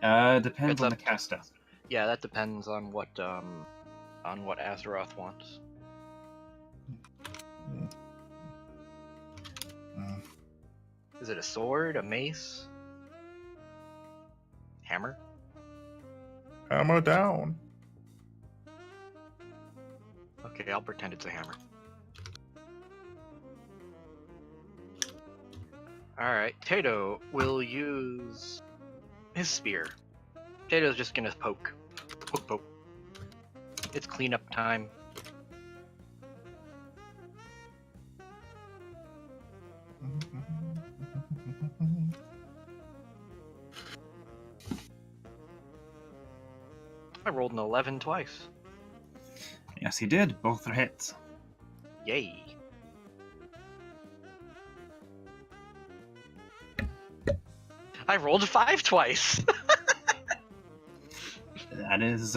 Depends It's on the up to- caster. Yeah, that depends on what Azeroth wants. Is it a sword, a mace, hammer? Hammer down. Okay, I'll pretend it's a hammer. Alright, Tato will use his spear. Tato's just gonna poke. Poke, poke. It's cleanup time. I rolled an 11 twice. Yes, he did. Both are hits. Yay. I rolled a 5 twice. That is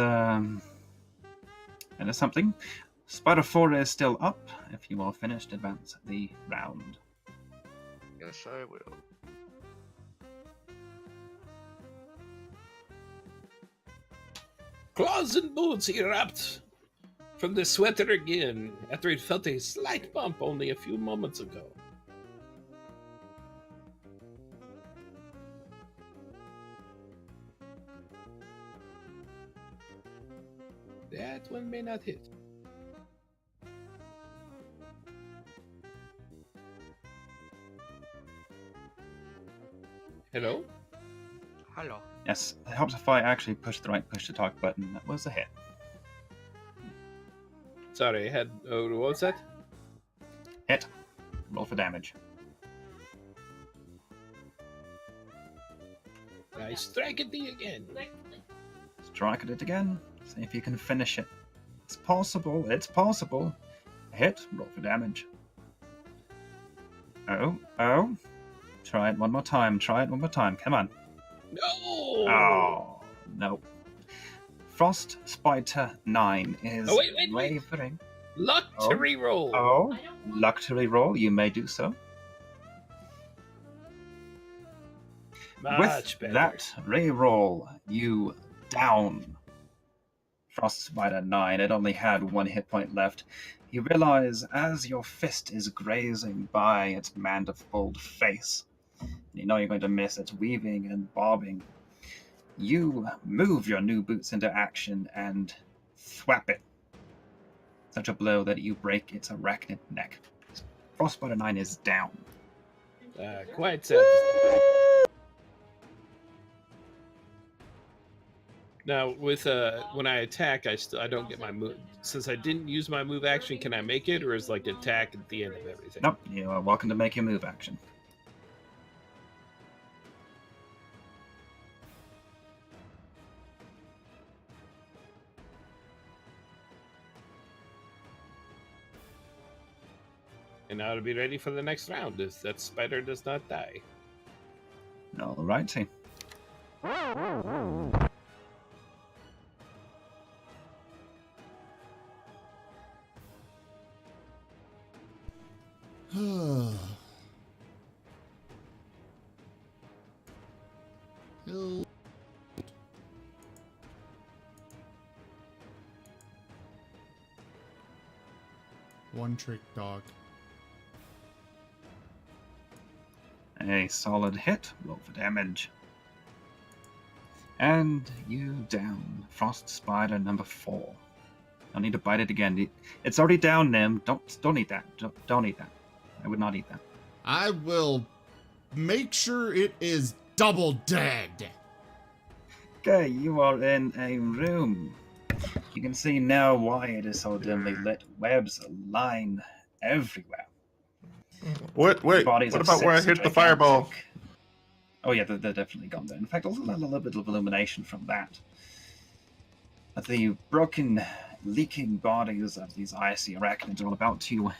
something. Spider 4 is still up. If you are finished, advance the round. Yes, I will. Claws and boots erupt from the sweater again after it felt a slight bump only a few moments ago. That one may not hit. Hello? Hello. Yes, it helps if I actually push the right push to talk button. That was a hit. Sorry, I had. What was that? Hit. Roll for damage. I strike at thee again. Strike at it again. See if you can finish it. It's possible. It's possible. Hit. Roll for damage. Oh. Try it one more time. Come on. No! Oh, no. Frost Spider 9 is Oh, wait. wavering. Luck to Oh. reroll. Oh, luck to reroll. You may do so. Much With better. that reroll, you down Frost Spider 9. It only had 1 hit point left. You realize as your fist is grazing by its manifold face, you know you're going to miss its weaving and bobbing. You move your new boots into action and thwap it. Such a blow that you break its arachnid neck. Frostbite 9 is down. Quite satisfying. Now, with when I attack, I don't get my move. Since I didn't use my move action, can I make it, or is like attack at the end of everything? Nope, you are welcome to make your move action. And now to be ready for the next round, if that spider does not die. Alrighty. Hill. One trick dog. A solid hit. Roll for damage. And you down. Frost spider number 4. I need to bite it again. It's already down, Nim. Don't eat that. Don't eat that. I would not eat that. I will make sure it is double dead. Okay, you are in a room. You can see now why it is so dimly lit. Webs line everywhere. Wait, Bodies what of about where I 6 hit the fireball? Oh yeah, they're definitely gone there. In fact, a little bit of illumination from that. But the broken, leaking bodies of these icy arachnids are all about to...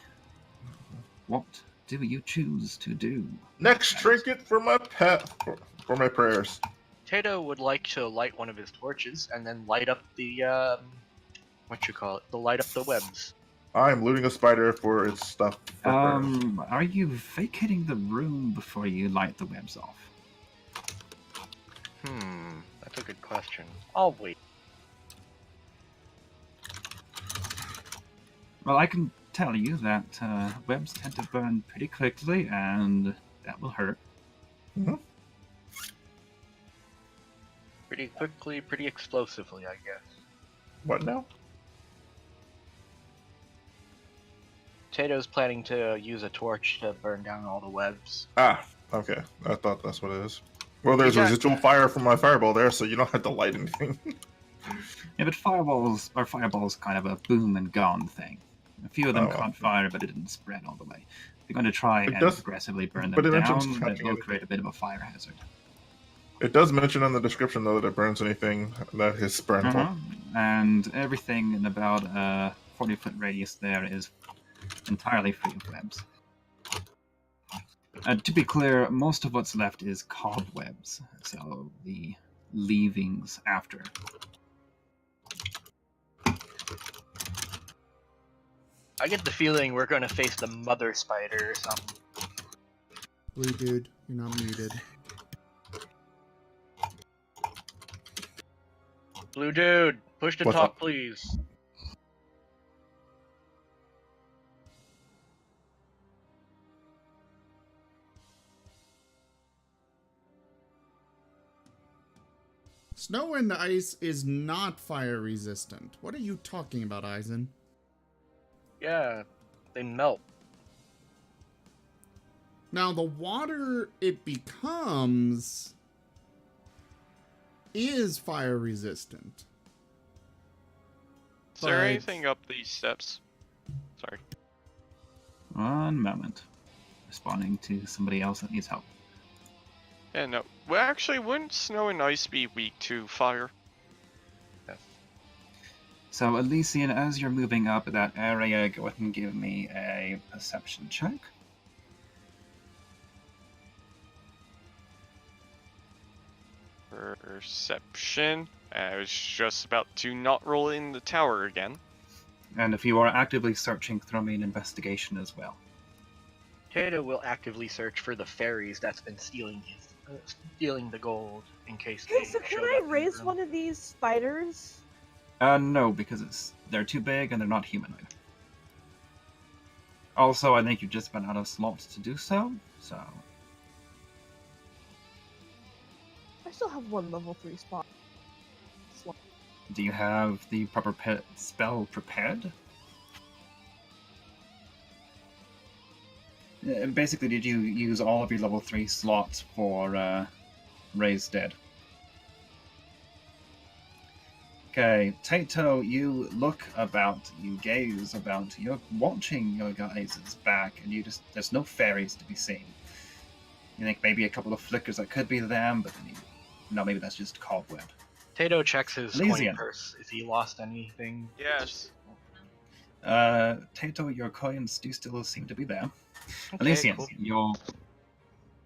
What do you choose to do? Next trinket for my pet, for my prayers. Tato would like to light one of his torches and then light up the light up the webs. I'm looting a spider for its stuff. For prayers. Are you vacating the room before you light the webs off? That's a good question. I'll wait. Well, I can tell you that webs tend to burn pretty quickly, and that will hurt. Mm-hmm. Pretty quickly, pretty explosively, I guess. What now? Tato's planning to use a torch to burn down all the webs. Ah, okay. I thought that's what it is. Well, there's Yeah. residual fire from my fireball there, so you don't have to light anything. Yeah, but fireballs kind of a boom and gone thing. A few of them Oh. caught fire, but it didn't spread all the way. If you're going to try It and does- aggressively burn but them it mentions down, it touching will it. create a bit of a fire hazard. It does mention in the description, though, that it burns anything that is burnable. Uh-huh. And everything in about a 40-foot radius there is entirely free of webs. To be clear, most of what's left is cobwebs, so the leavings after. I get the feeling we're gonna face the mother spider or something. Blue dude, you're not muted. Blue dude, push to What's talk, up? please. Snow and ice is not fire resistant. What are you talking about, Eisen? Yeah, they melt. Now, the water it becomes is fire resistant. Is there But- anything up these steps? Sorry. One moment. Responding to somebody else that needs help. Yeah, no. Well, actually, wouldn't snow and ice be weak to fire? So, Elysian, as you're moving up that area, go ahead and give me a perception check. Perception. I was just about to not roll in the tower again. And if you are actively searching, throw me an investigation as well. Tato will actively search for the fairies that's been stealing the gold in case Hey, they so can showed I up in the raise room. one of these spiders? No, because they're too big and they're not humanoid. Also, I think you've just been out of slots to do so, so... I still have one level 3 spot. Slot. Do you have the proper spell prepared? Basically, did you use all of your level 3 slots for Raise Dead? Okay, Tato, you look about, you gaze about, you're watching your guys' back, and there's no fairies to be seen. You think maybe a couple of flickers that could be them, but then no, maybe that's just cobweb. Tato checks his coin Elysian. purse. If he lost anything. Yes. Tato, your coins do still seem to be there. Okay, Elysian, cool. your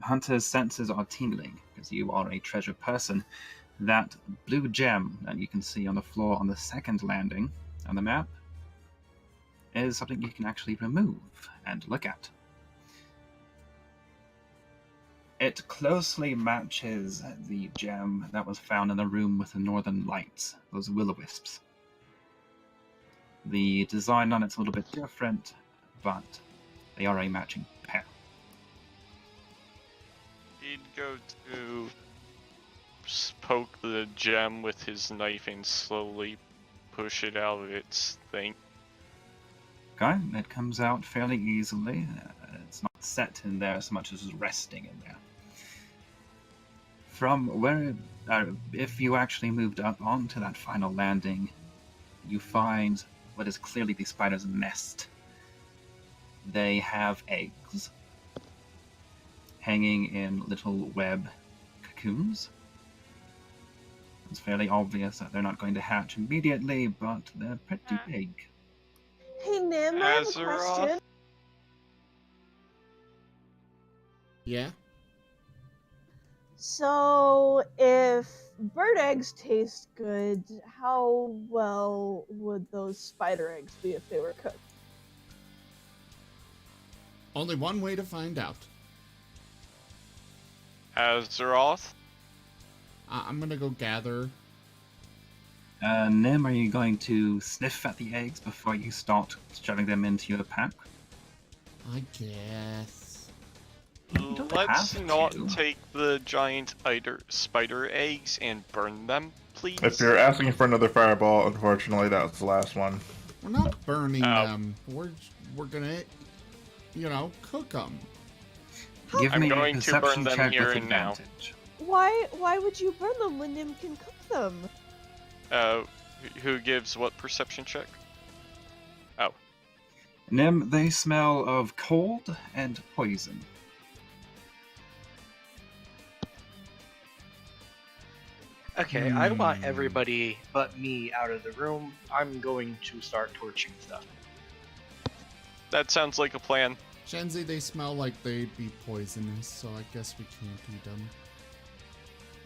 hunter's senses are tingling, because you are a treasure person. That blue gem that you can see on the floor on the second landing on the map is something you can actually remove and look at. It closely matches the gem that was found in the room with the northern lights, those will-o-wisps. The design on it's a little bit different, but they are a matching pair. He'd go to poke the gem with his knife and slowly push it out of its thing. Okay, it comes out fairly easily. It's not set in there as much as it's resting in there. From where, if you actually moved up onto that final landing, you find what is clearly the spider's nest. They have eggs hanging in little web cocoons. It's fairly obvious that they're not going to hatch immediately, but they're pretty big. Hey Nim, I have a Azeroth? question. Yeah? So, if bird eggs taste good, how well would those spider eggs be if they were cooked? Only one way to find out. Azeroth? I'm gonna go gather. Nim, are you going to sniff at the eggs before you start shoving them into your pack? I guess. don't Let's have not to. take the giant spider eggs and burn them, please. If you're asking for another fireball, unfortunately, that's the last one. We're not burning Oh. them. We're gonna, cook them. Give I'm me going a to burn perception them check here with and now. advantage. Why would you burn them when Nim can cook them? Who gives what perception check? Oh. Nim, they smell of cold and poison. Okay, I want everybody but me out of the room. I'm going to start torching stuff. That sounds like a plan. Shenzi, they smell like they'd be poisonous, so I guess we can't eat them.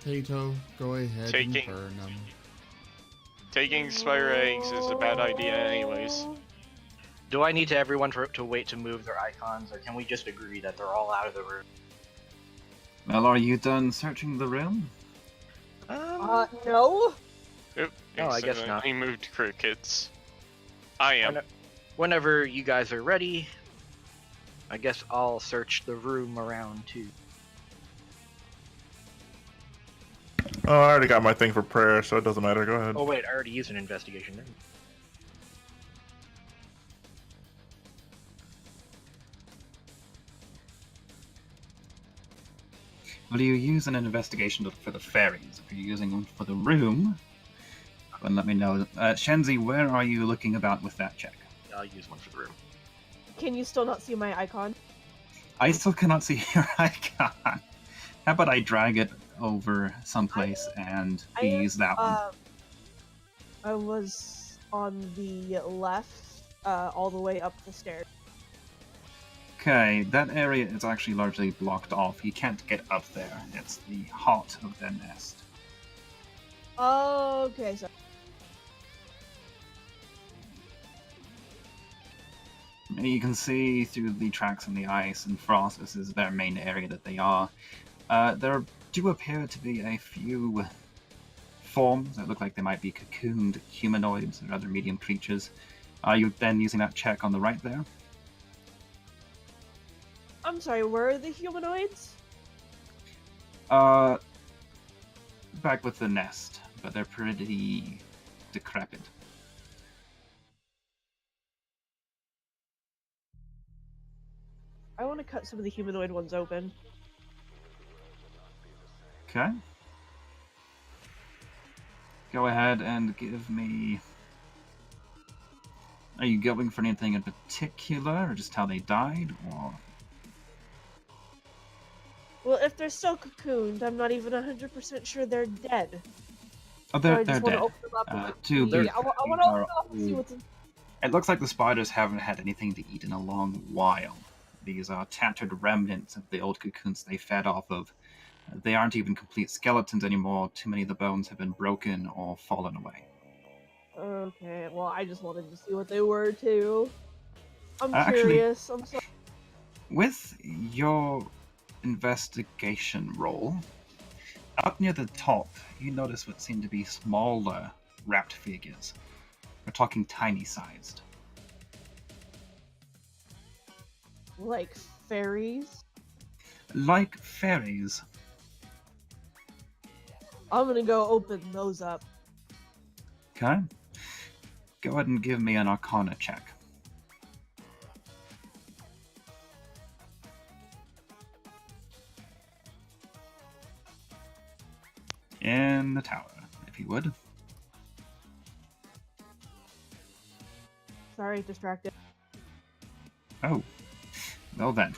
Tato, go ahead and burn them. Taking spider eggs is a bad idea anyways. Do I need to everyone to wait to move their icons, or can we just agree that they're all out of the room? Well, are you done searching the room? No. Oop, No, I guess not. He moved crickets. I am. Whenever you guys are ready, I guess I'll search the room around too. Oh, I already got my thing for prayer, so it doesn't matter. Go ahead. Oh wait, I already used an investigation. Never mind. Will you use an investigation for the fairies? If you're using one for the room, then let me know. Shenzi, where are you looking about with that check? I'll use one for the room. Can you still not see my icon? I still cannot see your icon. How about I drag it over someplace and use that one? I was on the left, all the way up the stairs. Okay, that area is actually largely blocked off. You can't get up there. It's the heart of their nest. Okay, so You can see through the tracks in the ice and frost, this is their main area that they are. There do appear to be a few forms that look like they might be cocooned humanoids or other medium creatures. Are you then using that check on the right there? I'm sorry, where are the humanoids? Back with the nest, but they're pretty decrepit. I want to cut some of the humanoid ones open. Okay. go ahead and give me... Are you going for anything in particular, or just how they died, or... Well, if they're still cocooned, I'm not even 100% sure they're dead. Oh, So they're I just want dead. to open them up and Two, see. they're- I want these to open are them up and see all- what's in. It looks like the spiders haven't had anything to eat in a long while. These are tattered remnants of the old cocoons they fed off of. They aren't even complete skeletons anymore. Too many of the bones have been broken or fallen away. Okay, well, I just wanted to see what they were too. I'm Actually- curious. I'm sorry. With your investigation roll, up near the top, you notice what seem to be smaller wrapped figures. We're talking tiny sized. Like fairies. Like fairies. I'm gonna go open those up. Okay? Go ahead and give me an Arcana check. In the tower, if you would. Sorry, distracted. Oh, well then.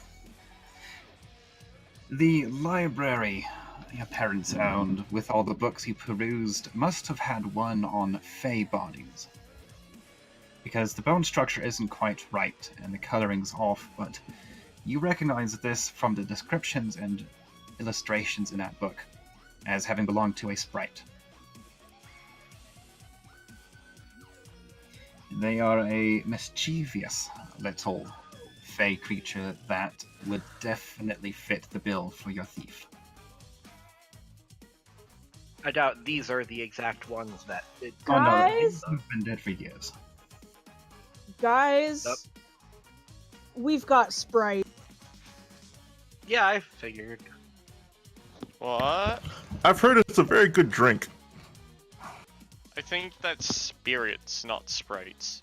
The library your parents owned, with all the books you perused, must have had one on Fey bodies. Because the bone structure isn't quite right, and the coloring's off, but you recognize this from the descriptions and illustrations in that book as having belonged to a sprite. They are a mischievous little Fey creature that would definitely fit the bill for your thief. I doubt these are the exact ones that did. Oh no, Guys? they've been dead for years. Guys, Yep. we've got Sprite. Yeah, I figured. What? I've heard it's a very good drink. I think that's spirits, not sprites.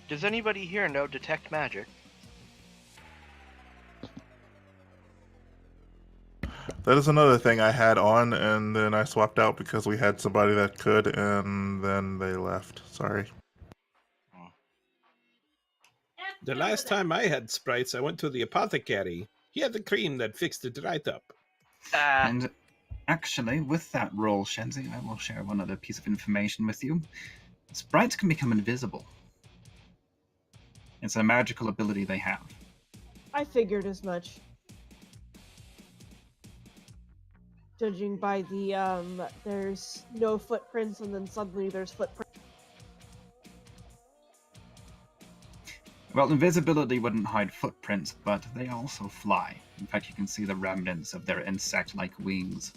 Does anybody here know detect magic? That is another thing I had on, and then I swapped out because we had somebody that could, and then they left. Sorry. The last time I had sprites, I went to the apothecary. He had the cream that fixed it right up. And actually, with that roll, Shenzi, I will share one other piece of information with you. Sprites can become invisible. It's a magical ability they have. I figured as much. Judging by the, there's no footprints and then suddenly there's footprints. Well, invisibility wouldn't hide footprints, but they also fly. In fact, you can see the remnants of their insect-like wings.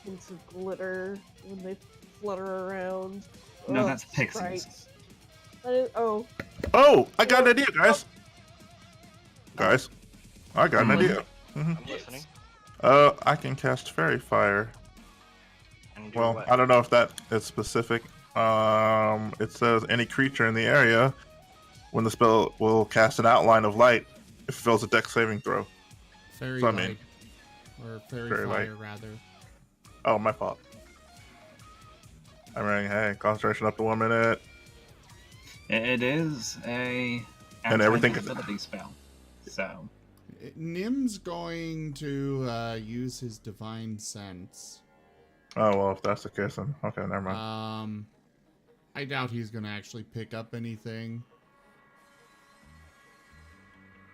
Hints of glitter when they flutter around. No, Ugh, that's pixies. sprites. That is, oh, Oh, I got an idea, guys. Guys, I got an idea. I'm listening. I can cast Fairy Fire. And do Well, what? I don't know if that is specific. It says any creature in the area, when the spell will cast an outline of light, if it fails a dex saving throw. Fairy So, I light. mean, Or fairy fairy fire, light. rather. Oh, my fault. I mean, hey, concentration up to 1 minute. It is a And everything- anti-invisibility spell. So, Nim's going to use his divine sense. Oh, well, if that's the case, then okay, never mind. I doubt he's gonna actually pick up anything.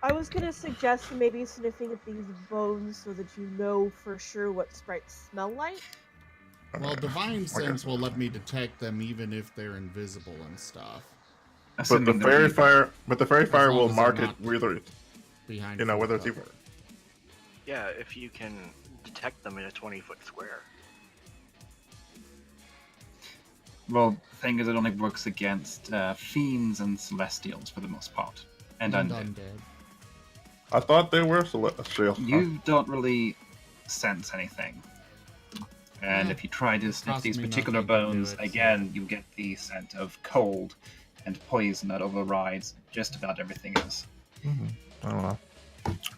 I was gonna suggest maybe sniffing at these bones so that you know for sure what sprites smell like. Well, divine sense will let me detect them even if they're invisible and stuff. But the assuming they're fairy evil. fire, long will as mark they're it not whether, Behind you know, full whether it's cover. evil. Yeah, if you can detect them in a 20-foot square. Well, the thing is, it only works against fiends and celestials for the most part, and undead. I thought they were celestial. You don't really sense anything. And Yeah. if you try to sniff costs these me particular nothing to do bones, it, so- again, you get the scent of cold and poison that overrides just about everything else. I don't know.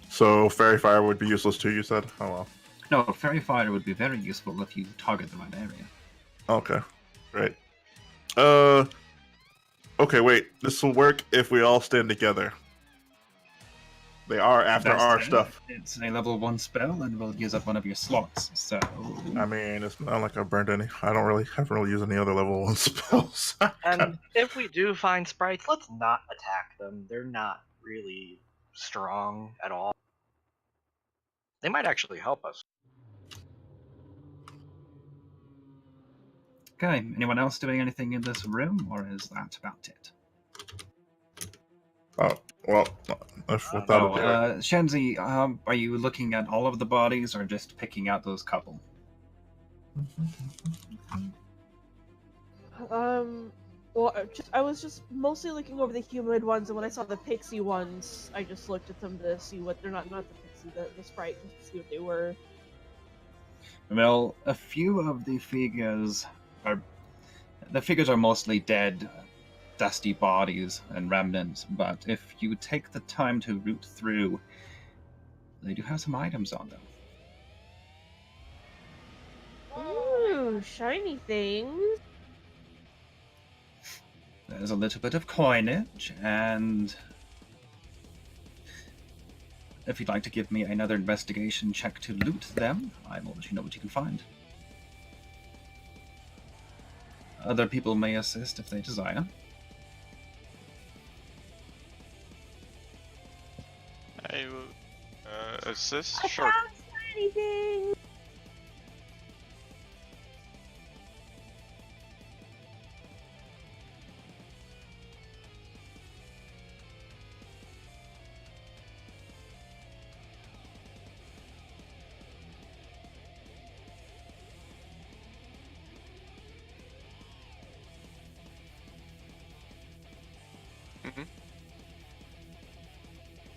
So fairy fire would be useless too. You said. Oh well. No, fairy fire would be very useful if you target the right area. Okay. Great. Uh. Okay. Wait. This will work if we all stand together. They are after That's our it. stuff. It's a level 1 spell and will use up one of your slots. So I mean, it's not like I've burned any. I haven't really used any other level 1 spells. And if we do find sprites, let's not attack them. They're not really strong at all. They might actually help us. okay, anyone else doing anything in this room, or is that about it? Oh well, if without Oh, it, Shenzi, are you looking at all of the bodies, or just picking out those couple? Well, I was just mostly looking over the humanoid ones, and when I saw the pixie ones, I just looked at them to see what they're not the pixie, the sprite, just to see what they were. Well, a few of the figures are mostly dead, dusty bodies and remnants, but if you take the time to root through, they do have some items on them. Ooh, shiny things. There's a little bit of coinage, and if you'd like to give me another investigation check to loot them, I will let you know what you can find. Other people may assist if they desire. I will assist. I Sure. found shiny things.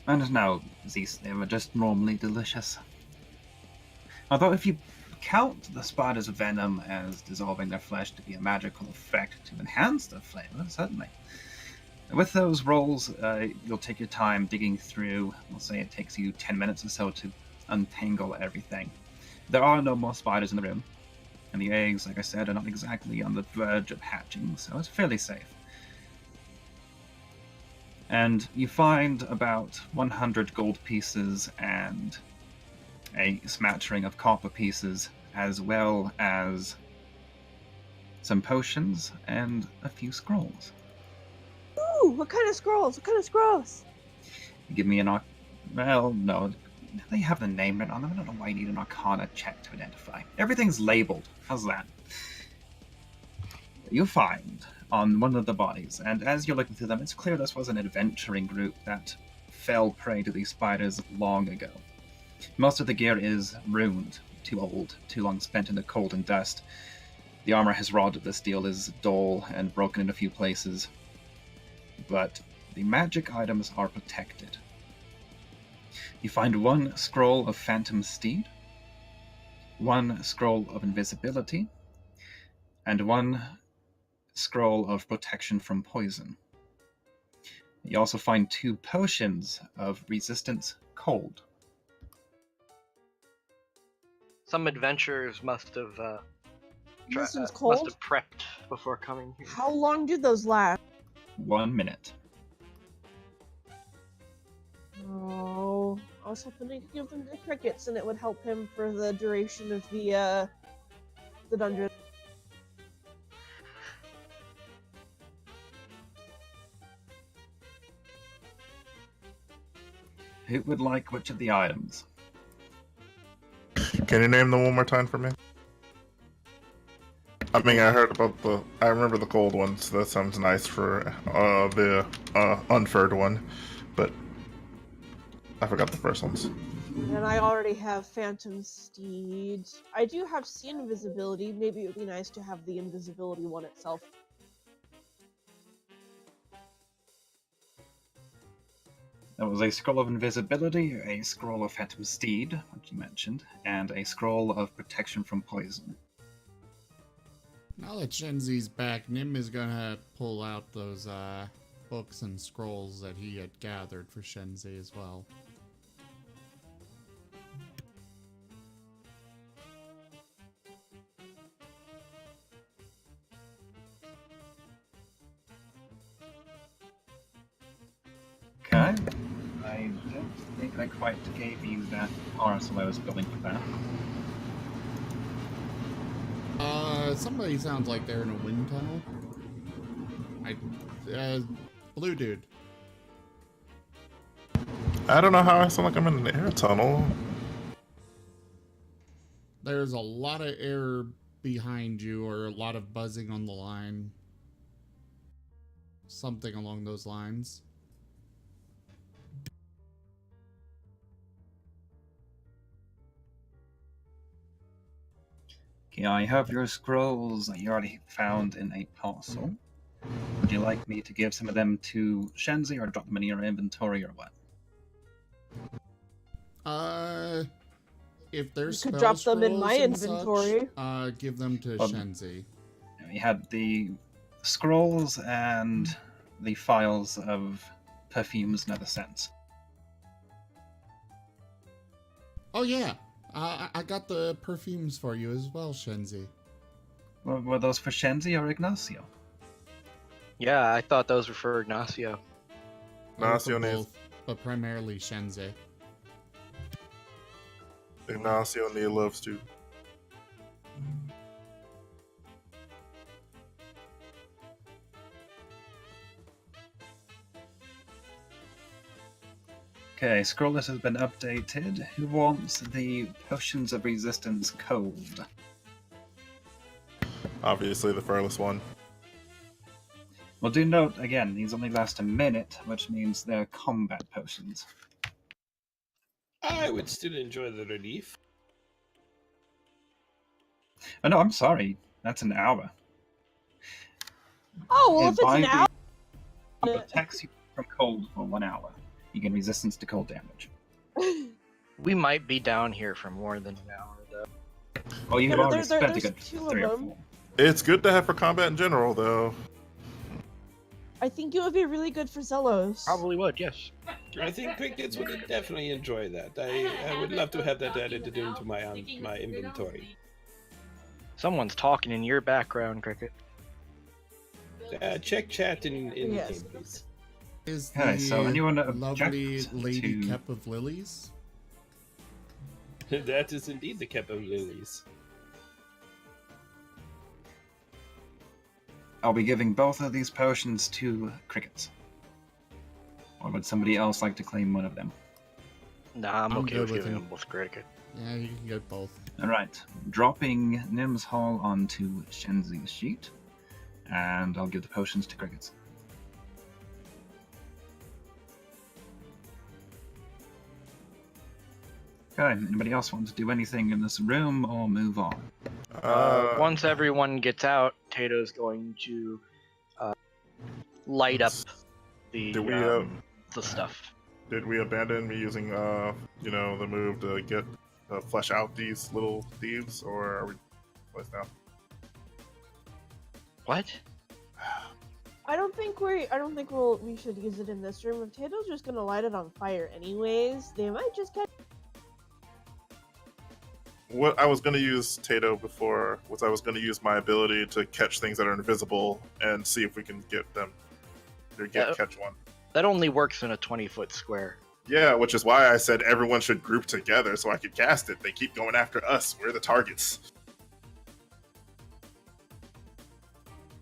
And now, these they were just normally delicious. Although if you count the spider's venom as dissolving their flesh to be a magical effect to enhance their flavor, certainly. With those rolls, you'll take your time digging through. We'll say it takes you 10 minutes or so to untangle everything. There are no more spiders in the room, and the eggs, like I said, are not exactly on the verge of hatching, so it's fairly safe. And you find about 100 gold pieces and a smattering of copper pieces, as well as some potions and a few scrolls. Ooh, what kind of scrolls? What kind of scrolls? Give me an well, no, they have the name written on them. I don't know why you need an Arcana check to identify. Everything's labeled. How's that? You find on one of the bodies, and as you're looking through them, it's clear this was an adventuring group that fell prey to these spiders long ago. Most of the gear is ruined, too old, too long spent in the cold and dust. The armor has rotted, the steel is dull and broken in a few places. But the magic items are protected. You find one scroll of Phantom Steed, one scroll of Invisibility, and one scroll of Protection from Poison. You also find 2 potions of Resistance Cold. Some adventurers must have Resistance cold? must have prepped before coming here. How long did those last? 1 minute. Oh, I was hoping to give them to crickets, and it would help him for the duration of the dungeon. Who would like which of the items? can you name them one more time for me? I mean, I remember the gold ones. That sounds nice for the unfurred one, but I forgot the first ones. And I already have Phantom Steed. I do have See Invisibility. Maybe it would be nice to have the Invisibility one itself. There was a scroll of invisibility, a scroll of Phantom Steed, which you mentioned, and a scroll of protection from poison. Now that Shenzi's back, Nim is gonna pull out those books and scrolls that he had gathered for Shenzi as well. No, I don't think I quite gave you that parcel I was building for that. Somebody sounds like they're in a wind tunnel. Blue dude. I don't know how I sound like I'm in an air tunnel. There's a lot of air behind you, or a lot of buzzing on the line. Something along those lines. Okay, I have your scrolls that you already found in a parcel. Would you like me to give some of them to Shenzi or drop them in your inventory or what? If there's You could drop them in my scrolls and inventory. Such, give them to Shenzi. We had the scrolls and the files of perfumes and other scents. Oh yeah, I got the perfumes for you as well, Shenzi. Were those for Shenzi or Ignacio? Yeah, I thought those were for Ignacio. Ignacio For needs- both, but primarily Shenzi. Ignacio and Nia loves to. Okay, scroll list has been updated. Who wants the potions of resistance cold? Obviously, the furless one. Well, do note again, these only last a minute, which means they're combat potions. I would still enjoy the relief. Oh no, I'm sorry. That's an hour. Oh, well, It if it's an binds hour. you- protects you from cold for 1 hour. You gain resistance to cold damage. We might be down here for more than an hour, though. Oh, you Yeah, have but already spent a there's good two of 3 or them. 4. It's good to have for combat in general, though. I think it would be really good for Zelos. Probably would, yes. I think crickets would definitely enjoy that. I would love to have that added into my my inventory. Someone's talking in your background, Cricket. Check chat in Yes. game, please. Is Okay, the so anyone lovely object Lady to- Kep of Lilies? That is indeed the cap of lilies. I'll be giving both of these potions to crickets. Or would somebody else like to claim one of them? Nah, I'm I'm okay good with with giving him. them both Cricket. Yeah, you can get both. Alright, dropping Nim's Hall onto Shenzi's sheet. And I'll give the potions to crickets. Okay, anybody else want to do anything in this room or move on? Once everyone gets out, Tato's going to light up the Did we, the stuff. Did we abandon me using, the move to get flesh out these little thieves, or are we close now? What? I don't think we should use it in this room. If Tato's just gonna light it on fire anyways, they might just catch. What I was going to use Tato before was I was going to use my ability to catch things that are invisible and see if we can get them or catch one. That only works in a 20-foot square. Yeah, which is why I said everyone should group together so I could cast it. They keep going after us. We're the targets.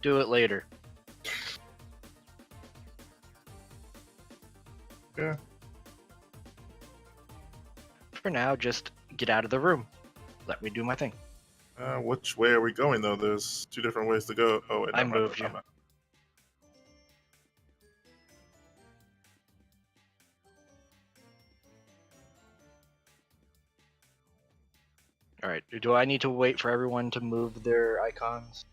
Do it later. Yeah. For now, just get out of the room. Let me do my thing. Which way are we going, though? There's 2 different ways to go. Oh, wait, I never mind. moved you. I'm not- Alright, do I need to wait for everyone to move their icons?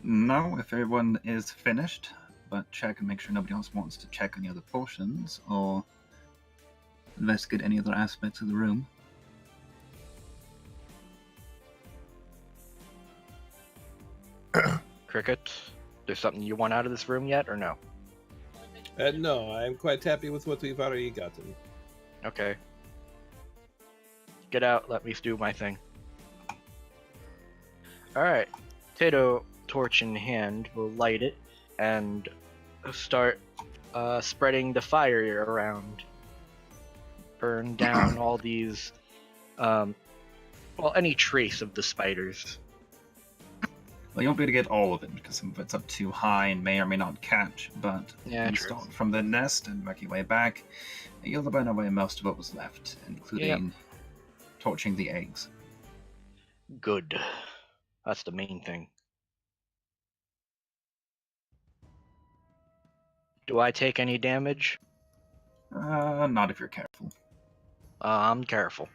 No, if everyone is finished, but check and make sure nobody else wants to check any other potions or investigate any other aspects of the room. Cricket, there's something you want out of this room yet, or no? No, I'm quite happy with what we've already gotten. Okay. Get out, let me do my thing. Alright. Tato, torch in hand, will light it, and start spreading the fire around. Burn down all these, well, any trace of the spiders. Well, you won't be able to get all of it because some of it's up too high and may or may not catch, but Yeah, you true. start from the nest and work your way back, and you'll burn away most of what was left, including torching the eggs. Good. That's the main thing. Do I take any damage? Not if you're careful. I'm careful.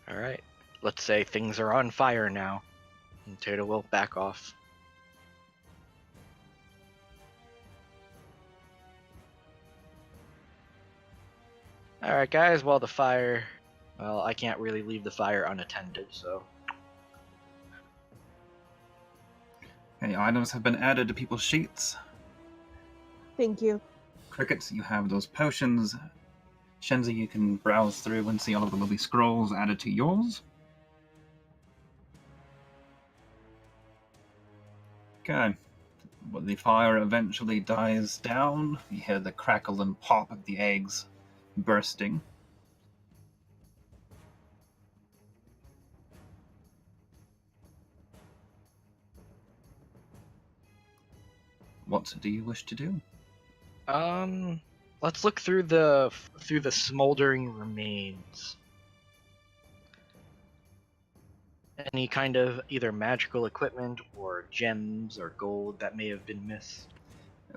Alright. Let's say things are on fire now. And Tato will back off. Alright guys, well the fire... Well, I can't really leave the fire unattended, so... Okay, items have been added to people's sheets. Thank you. Crickets, you have those potions. Shenzi, you can browse through and see all of the lovely scrolls added to yours. Okay. When the fire eventually dies down, you hear the crackle and pop of the eggs bursting. What do you wish to do? Let's look through the smoldering remains. Any kind of either magical equipment or gems or gold that may have been missed.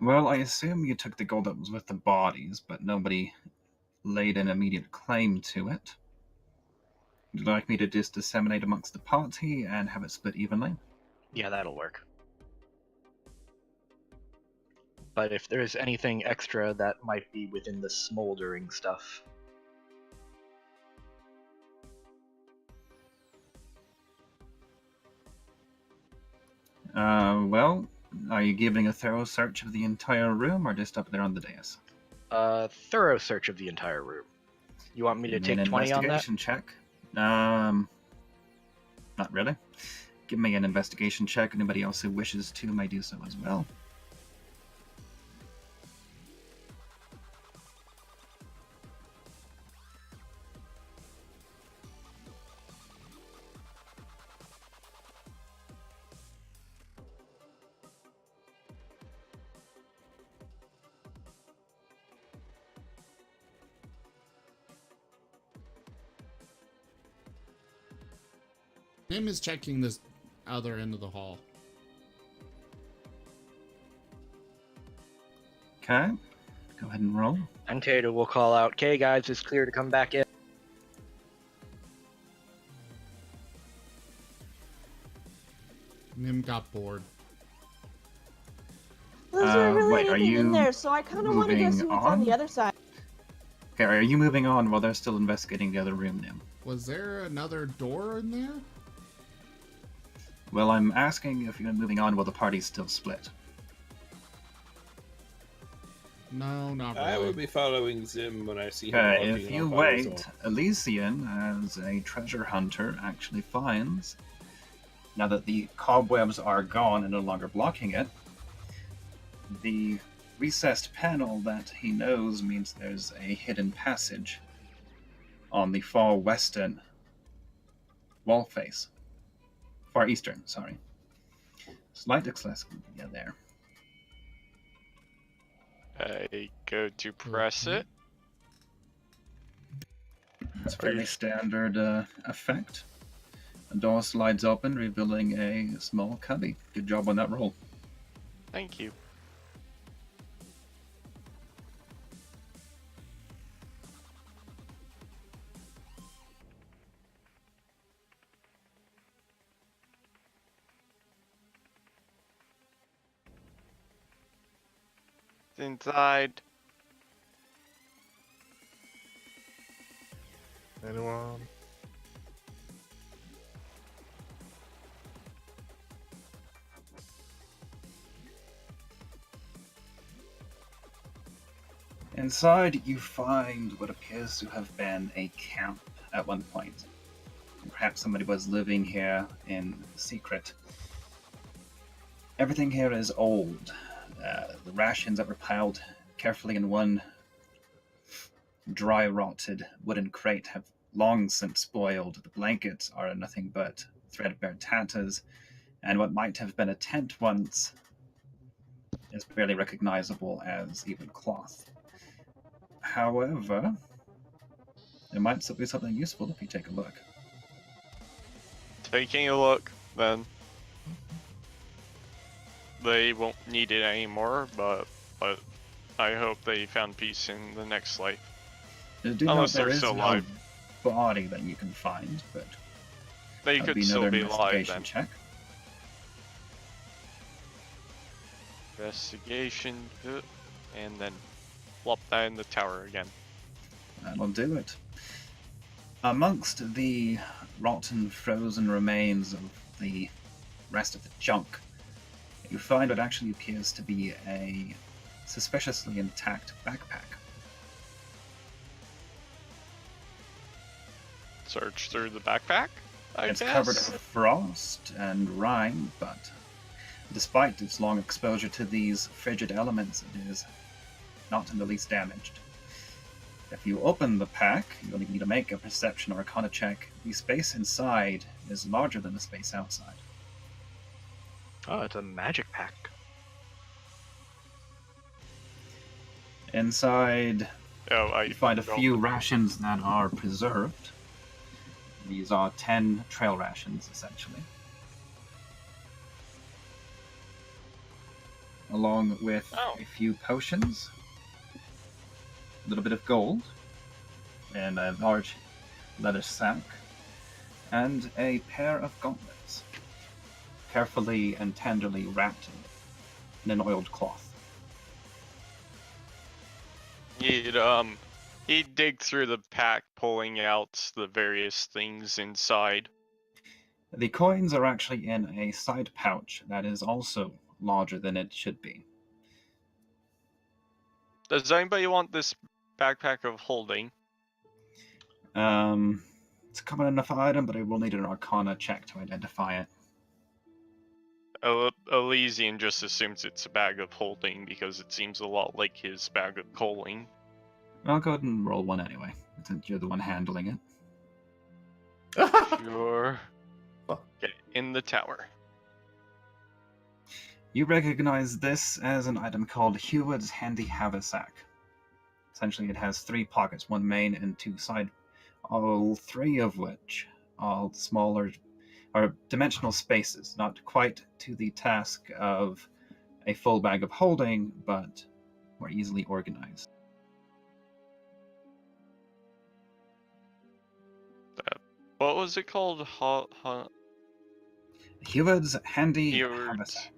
Well, I assume you took the gold that was with the bodies, but nobody laid an immediate claim to it. Would you like me to just disseminate amongst the party and have it split evenly? Yeah, that'll work. But if there's anything extra that might be within the smoldering stuff. Well, are you giving a thorough search of the entire room or just up there on the dais? Thorough search of the entire room. You want me to Give me take an 20 on that? investigation check. Not really. Give me an investigation check. Anybody else who wishes to may do so as well. Nim is checking this other end of the hall. Okay. Go ahead and roll. And Tato will call out, "Okay, guys, it's clear to come back in." Nim got bored. There's not really wait, are anything in you there, so I kind of want to go moving see what's on on? the other side. Okay, are you moving on while they're still investigating the other room now? Was there another door in there? Well, I'm asking if you're moving on while the party's still split. No, not I will really. be following Zim when I see him. Okay, walking if you off on his wait, own. Elysian, as a treasure hunter, actually finds, now that the cobwebs are gone and no longer blocking it, the recessed panel that he knows means there's a hidden passage on the far western wall face. Far eastern, sorry. Slight accessibility, yeah, there. I go to press it. It's a fairly standard effect. The door slides open, revealing a small cubby. Good job on that roll. Thank you. Inside. Anyone? Inside, you find what appears to have been a camp at one point. Perhaps somebody was living here in secret. Everything here is old. The rations that were piled carefully in one dry rotted wooden crate have long since spoiled. The blankets are nothing but threadbare tatters, and what might have been a tent once is barely recognizable as even cloth. However, there might still be something useful if you take a look. Taking a look, then. They won't need it anymore, but I hope they found peace in the next life. Do Unless there they're is still no alive. body that you can find, but They that'd could be still another be alive investigation then. check. Investigation, and then plop that in the tower again. That'll do it. Amongst the rotten, frozen remains of the rest of the junk, you find what actually appears to be a suspiciously intact backpack. Search through the backpack, I It's guess. covered in frost and rime, but despite its long exposure to these frigid elements, it is not in the least damaged. If you open the pack, you'll need to make a perception or arcana check. The space inside is larger than the space outside. Oh, it's a magic pack. Inside, Oh, you find a few rations that are preserved. These are 10 trail rations, essentially. Along with a few potions, a little bit of gold, and a large leather sack, and a pair of gauntlets, carefully and tenderly wrapped in an oiled cloth. He'd dig through the pack, pulling out the various things inside. The coins are actually in a side pouch that is also larger than it should be. Does anybody want this backpack of holding? It's a common enough item, but I will need an arcana check to identify it. Elysian just assumes it's a bag of holding because it seems a lot like his bag of coaling. I'll go ahead and roll one anyway, since you're the one handling it. Sure. Get in the tower. You recognize this as an item called Heward's Handy Haversack. Essentially, it has 3 pockets, one main and 2 side, all 3 of which are smaller, or dimensional spaces, not quite to the task of a full bag of holding, but more easily organized. What was it called? Heward's Handy Haversack.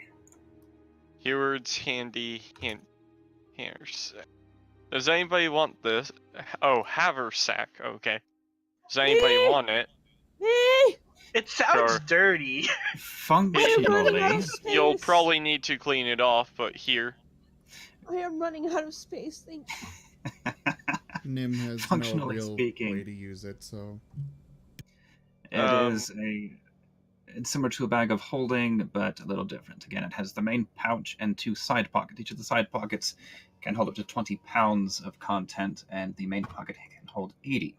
Heward's Handy Haversack. Does anybody want this? Oh, Haversack. Okay. Does anybody want it? It sounds Sure. dirty. Functionally, You'll probably need to clean it off, but here. I am running out of space. Thank you. Nim has no Functionally real speaking. way to use it, so it's similar to a bag of holding, but a little different. Again, it has the main pouch and 2 side pockets. Each of the side pockets can hold up to 20 pounds of content, and the main pocket can hold 80.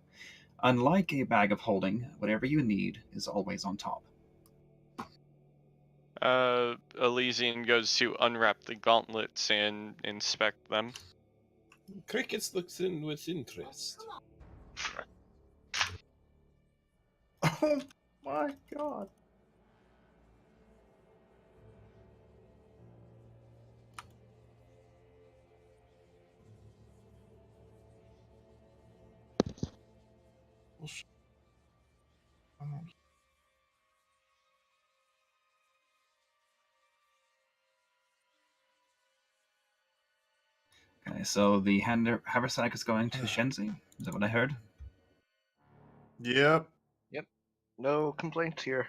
Unlike a bag of holding, whatever you need is always on top. Elysian goes to unwrap the gauntlets and inspect them. Crickets looks in with interest. Oh my god. Okay, so the haversack is going to Shenzi. Is that what I heard? Yep. No complaints here.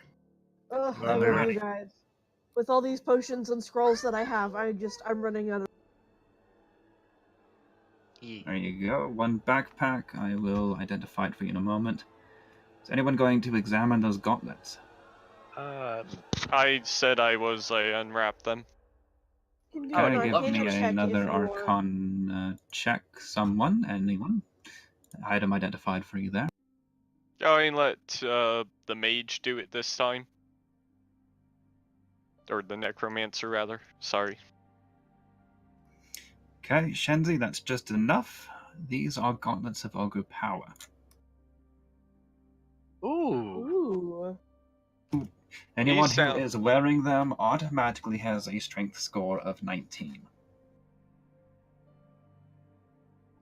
Ugh, I No, love alright. you guys. With all these potions and scrolls that I have, I'm running out of. There you go. One backpack. I will identify it for you in a moment. Is anyone going to examine those gauntlets? I said I unwrapped them. You can do Okay, an give arcana me check if another you're... arcana check. Someone? Anyone? Item identified for you there. I mean, let the mage do it this time. Or the necromancer, rather. Sorry. Okay, Shenzi, that's just enough. These are gauntlets of ogre power. Ooh. Ooh. Anyone who sound- is wearing them automatically has a strength score of 19.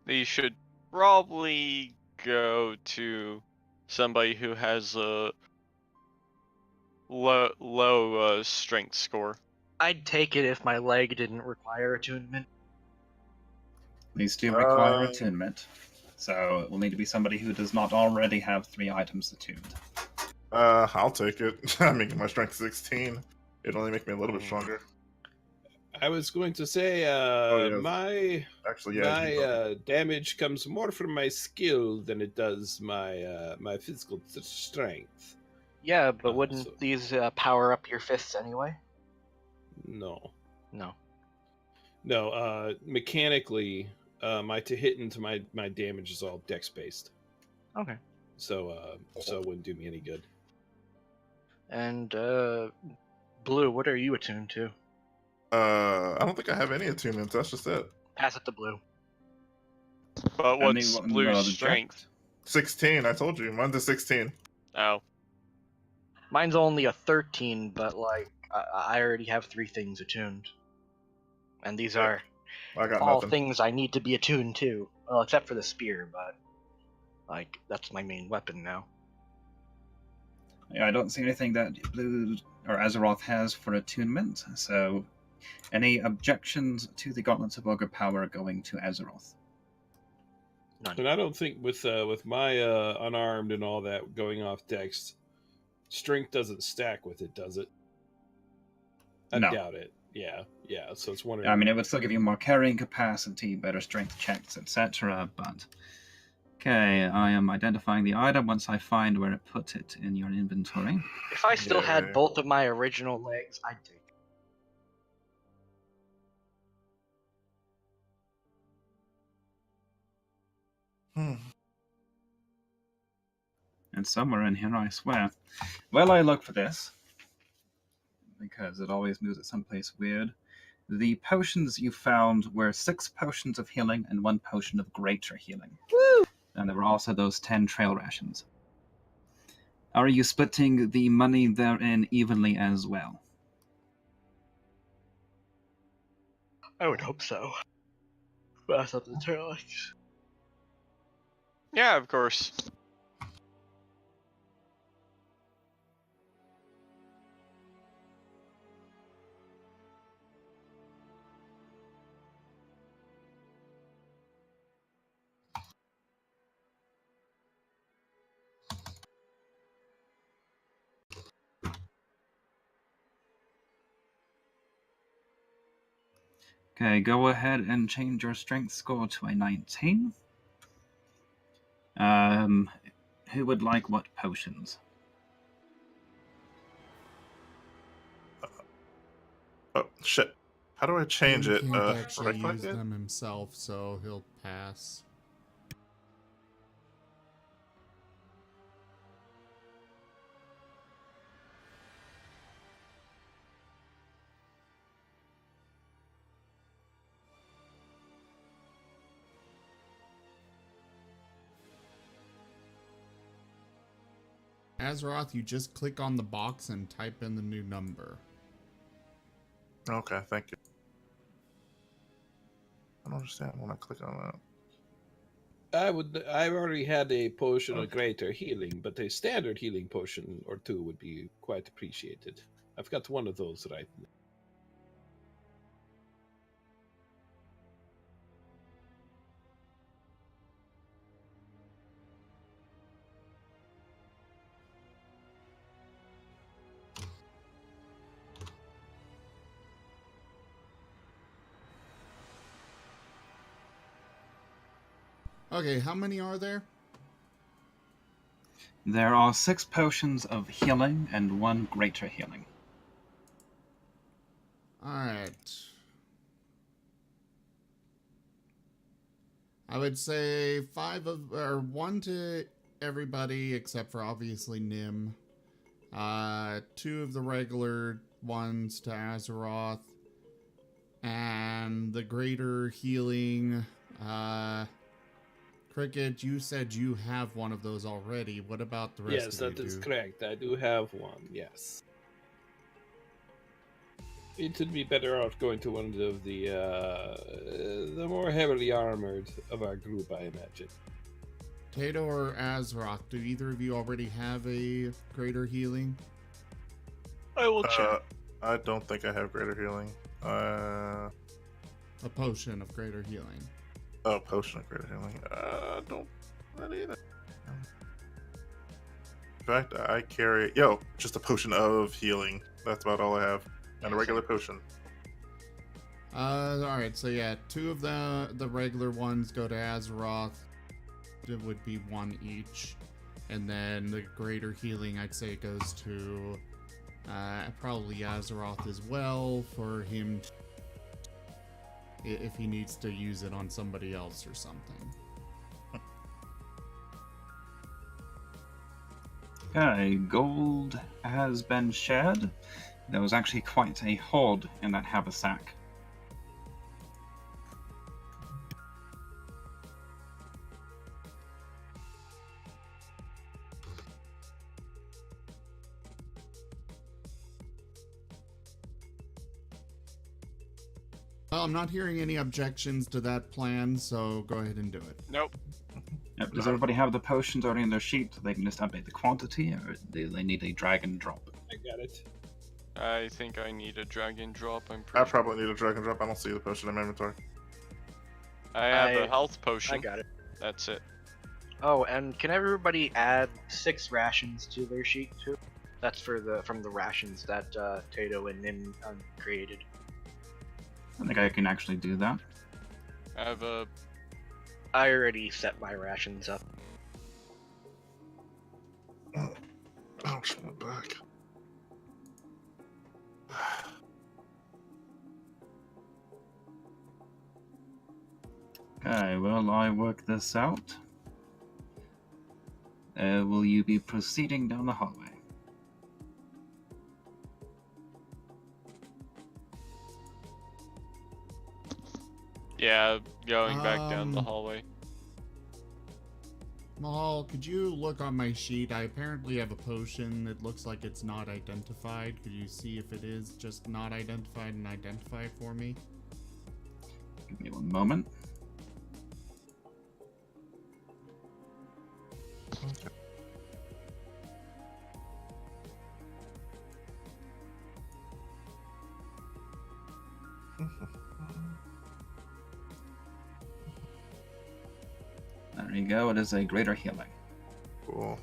These should probably go to somebody who has a low strength score. I'd take it if my leg didn't require attunement. These do require attunement, so it will need to be somebody who does not already have 3 items attuned. I'll take it. I'm making my strength 16. It'll only make me a little bit stronger. I was going to say, yes. my Actually, yeah. my damage comes more from my skill than it does my my physical strength. Yeah, but wouldn't so- these power up your fists anyway? No, No. mechanically, my to hit into my damage is all dex based, Okay. so it wouldn't do me any good. And Blue, what are you attuned to? I don't think I have any attunements. That's just it. Pass it to Blue. But what's Anyone Blue's know the strength? 16. I told you. Mine's a 16. Oh. Mine's only a 13, but like I already have 3 things attuned, and these are I got all nothing. things I need to be attuned to. Well, except for the spear, but like that's my main weapon now. Yeah, I don't see anything that Blue or Azeroth has for attunement, so any objections to the Gauntlets of Ogre Power are going to Azeroth. None. And I don't think with my unarmed and all that going off dex, strength doesn't stack with it, does it? I No. doubt it. Yeah. So it's wondering. I mean, it would still give you more carrying capacity, better strength checks, etc., but... Okay, I am identifying the item once I find where it put it in your inventory. If I still Yeah. had both of my original legs, I'd take it. And somewhere in here, I swear. Well, I look for this, because it always moves it someplace weird. The potions you found were 6 potions of healing and 1 potion of greater healing. Woo! And there were also those 10 trail rations. Are you splitting the money therein evenly as well? I would hope so. But that's up to the Turtles. Yeah, of course. Okay, go ahead and change your strength score to a 19. Who would like what potions? Oh, shit. How do I change He it? can't actually right-click use it? them himself, so he'll pass. Azeroth, you just click on the box and type in the new number. Okay, thank you. I don't understand when I click on that. I already had a potion of greater healing, but a standard healing potion or 2 would be quite appreciated. I've got one of those right now. Okay, how many are there? There are 6 potions of healing and 1 greater healing. Alright. I would say 1 to everybody except for obviously Nim. 2 of the regular ones to Azeroth. And the greater healing, Cricket, you said you have one of those already. What about the rest Yes, of you? that is correct. I do have one, yes. It would be better off going to one of the more heavily armored of our group, I imagine. Tato or Azeroth, do either of you already have a greater healing? I will check. I don't think I have greater healing. A potion of greater healing. Oh, potion of greater healing. Don't that either. In fact, I carry just a potion of healing. That's about all I have, and a regular potion. All right. So yeah, 2 of the regular ones go to Azeroth. It would be 1 each, and then the greater healing, I'd say, goes to probably Azeroth as well for him. If he needs to use it on somebody else or something. Okay, gold has been shared. There was actually quite a hoard in that haversack. Well, I'm not hearing any objections to that plan, so go ahead and do it. Nope. Yep, does everybody have the potions already in their sheet so they can just update the quantity, or do they need a drag and drop? I got it. I think I need a drag and drop. I'm I pretty. probably need a drag and drop. I don't see the potion in my inventory. I have a health potion. I got it. That's it. Oh, and can everybody add 6 rations to their sheet too? That's from the rations that Tato and Nim created. I think I can actually do that. I have a. I already set my rations up. Ouch, my back. Okay, well, I work this out. Will you be proceeding down the hallway? Yeah, going back down the Um, hallway. Mahal, could you look on my sheet? I apparently have a potion. It looks like it's not identified. Could you see if it is just not identified and identify it for me? Give me 1 moment. There you go, it is a greater healing. Cool.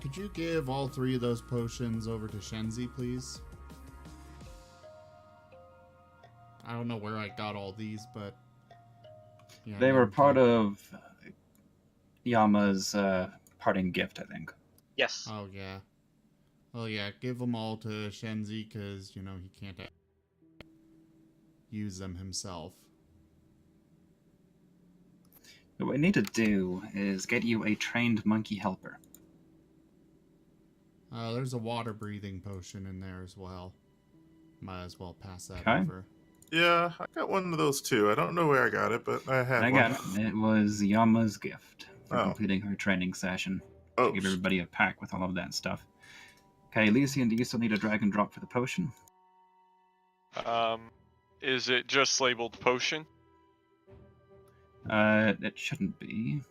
Could you give all 3 of those potions over to Shenzi, please? I don't know where I got all these, but... yeah, They that were would part be- of Yama's parting gift, I think. Yes. Oh, yeah. Oh, yeah, give them all to Shenzi, because, he can't use them himself. What we need to do is get you a trained monkey helper. There's a water-breathing potion in there as well. Might as well pass that Okay. over. Yeah, I got one of those too. I don't know where I got it, but I had Again, one. it was Yama's gift for Oh. completing her training session. Oh, To give everybody a pack with all of that stuff. Okay, Lucian, do you still need a drag and drop for the potion? Is it just labeled potion? It shouldn't be.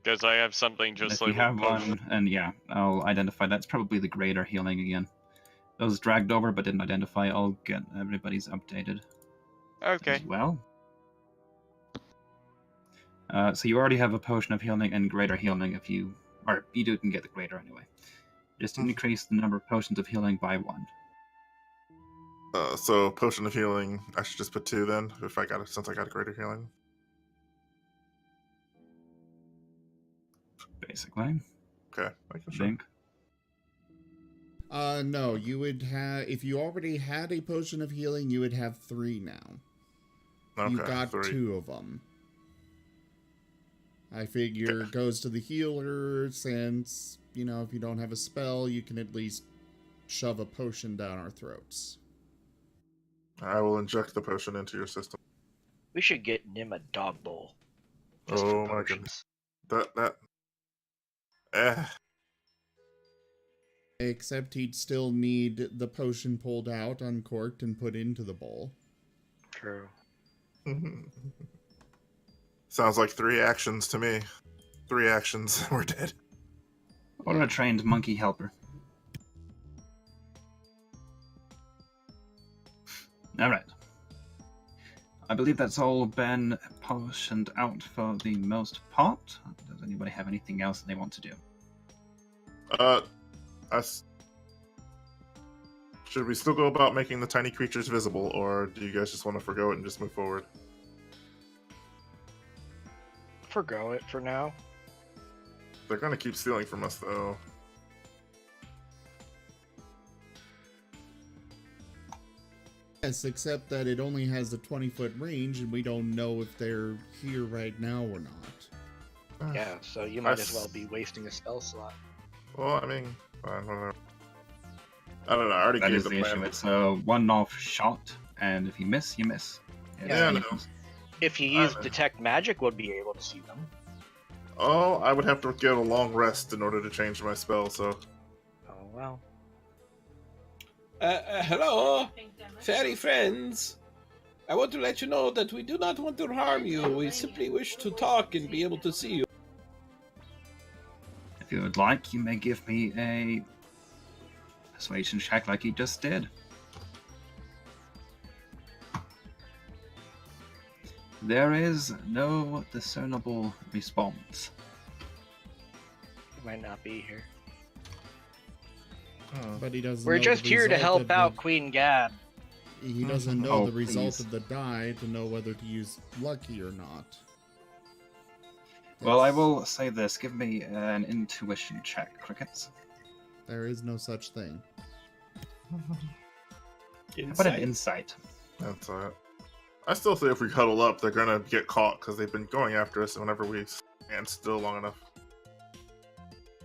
Because I have something just If you labeled have potion. one, and yeah, I'll identify. That's probably the greater healing again. It was dragged over but didn't identify. I'll get everybody's updated Okay. as well. So you already have a potion of healing and greater healing if you... Or you can get the greater anyway. Just increase the number of potions of healing by 1. so potion of healing. I should just put 2 then, if I got it, since I got a greater healing. basically. Okay, making I sure. think. No, you would have, if you already had a potion of healing, you would have 3 now. Okay, You got 3. 2 of them. I figure Okay. goes to the healer, since, you know, if you don't have a spell, you can at least shove a potion down our throats. I will inject the potion into your system. We should get Nim a dog bowl. Just Oh for my potions. goodness. Eh. Except he'd still need the potion pulled out, uncorked, and put into the bowl. True. Sounds like 3 actions to me. 3 actions, we're dead. Or a trained monkey helper. Alright. I believe that's all been potioned out for the most part. Does anybody have anything else they want to do? Should we still go about making the tiny creatures visible, or do you guys just want to forgo it and just move forward? Forgo it for now. They're gonna keep stealing from us, though. Yes, except that it only has a 20-foot range, and we don't know if they're here right now or not. Yeah, so you might as well be wasting a spell slot. Well, I mean, fine, whatever. I don't know. I already That gave is the the plan. issue. It's a one-off shot, and if you miss, you miss. Yeah, I know. If you use detect magic, we'll be able to see them. Oh, I would have to get a long rest in order to change my spell, so... Oh well. Hello, fairy friends. I want to let you know that we do not want to harm you. We simply wish to talk and be able to see you. If you would like, you may give me a persuasion check like you just did. There is no discernible response. He might not be here. But he doesn't We're know just the here to result help of out the, Queen Gad. He doesn't know Oh, the result please. of the die to know whether to use lucky or not. Well, I That's- will say this. Give me an intuition check, Crickets. There is no such thing. How about an insight? That's it. I still say if we huddle up, they're gonna get caught, because they've been going after us whenever we stand still long enough.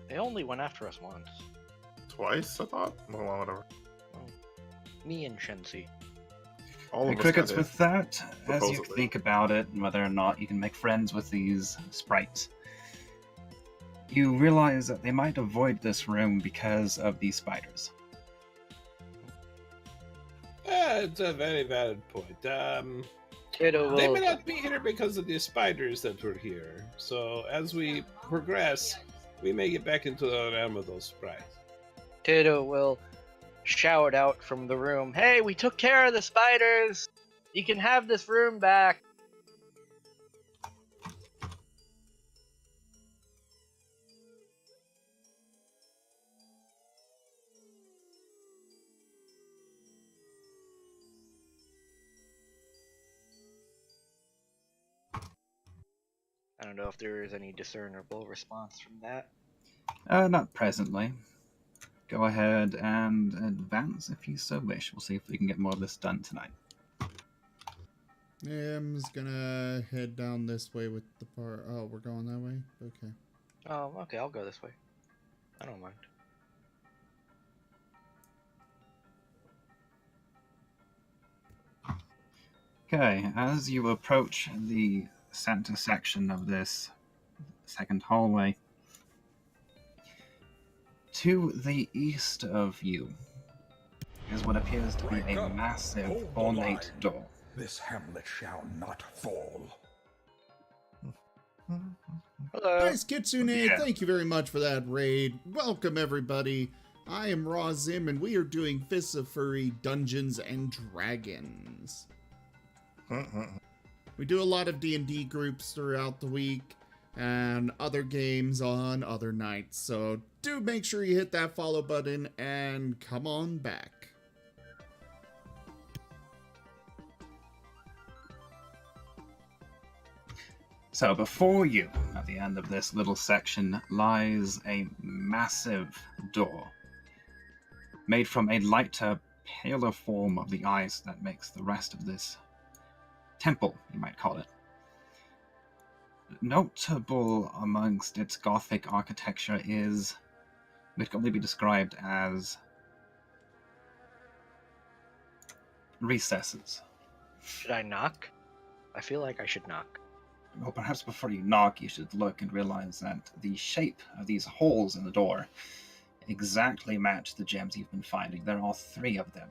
They only went after us once. Twice, I thought? Well, whatever. Me and Shensi. All Hey, of us Crickets, got with that, as you supposedly. think about it and whether or not you can make friends with these sprites, you realize that they might avoid this room because of these spiders. It's a very valid point. Kiddo They will, may not be here because of the spiders that were here. So as we progress, we may get back into the realm of those sprites. Kiddo will shout out from the room, "Hey, we took care of the spiders! You can have this room back!" I don't know if there is any discernible response from that. Not presently. Go ahead and advance if you so wish. We'll see if we can get more of this done tonight. Yeah, I'm just gonna head down this way with the part. Oh, we're going that way? Okay. Oh, okay, I'll go this way. I don't mind. Okay, as you approach the center section of this second hallway, to the east of you is what appears to be Wake a up, massive, hold the ornate line. door. This hamlet shall not fall. Hello. Nice Kitsune, Yeah. thank you very much for that raid. Welcome everybody. I am Raw Zim and we are doing Fists of Furry Dungeons and Dragons. We do a lot of D&D groups throughout the week and other games on other nights. So do make sure you hit that follow button and come on back. So before you, at the end of this little section lies a massive door, made from a lighter, paler form of the ice that makes the rest of this temple, you might call it. Notable amongst its Gothic architecture is it can only be described as recesses. Should I knock? I feel like I should knock. Well, perhaps before you knock, you should look and realize that the shape of these holes in the door exactly match the gems you've been finding. There are 3 of them.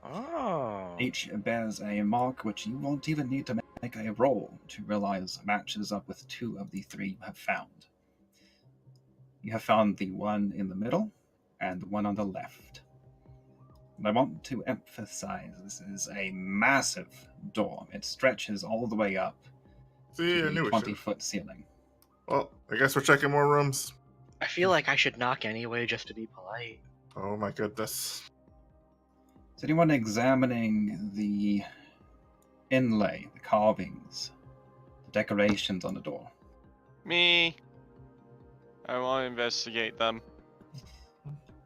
Oh. Each bears a mark which you won't even need to make a roll to realize matches up with 2 of the 3 you have found. You have found the one in the middle and the one on the left. And I want to emphasize this is a massive door. It stretches all the way up See, to I knew the it should. 20-foot ceiling. Well, I guess we're checking more rooms. I feel like I should knock anyway just to be polite. Oh my goodness. Is anyone examining the inlay, the carvings, the decorations on the door? Me. I want to investigate them.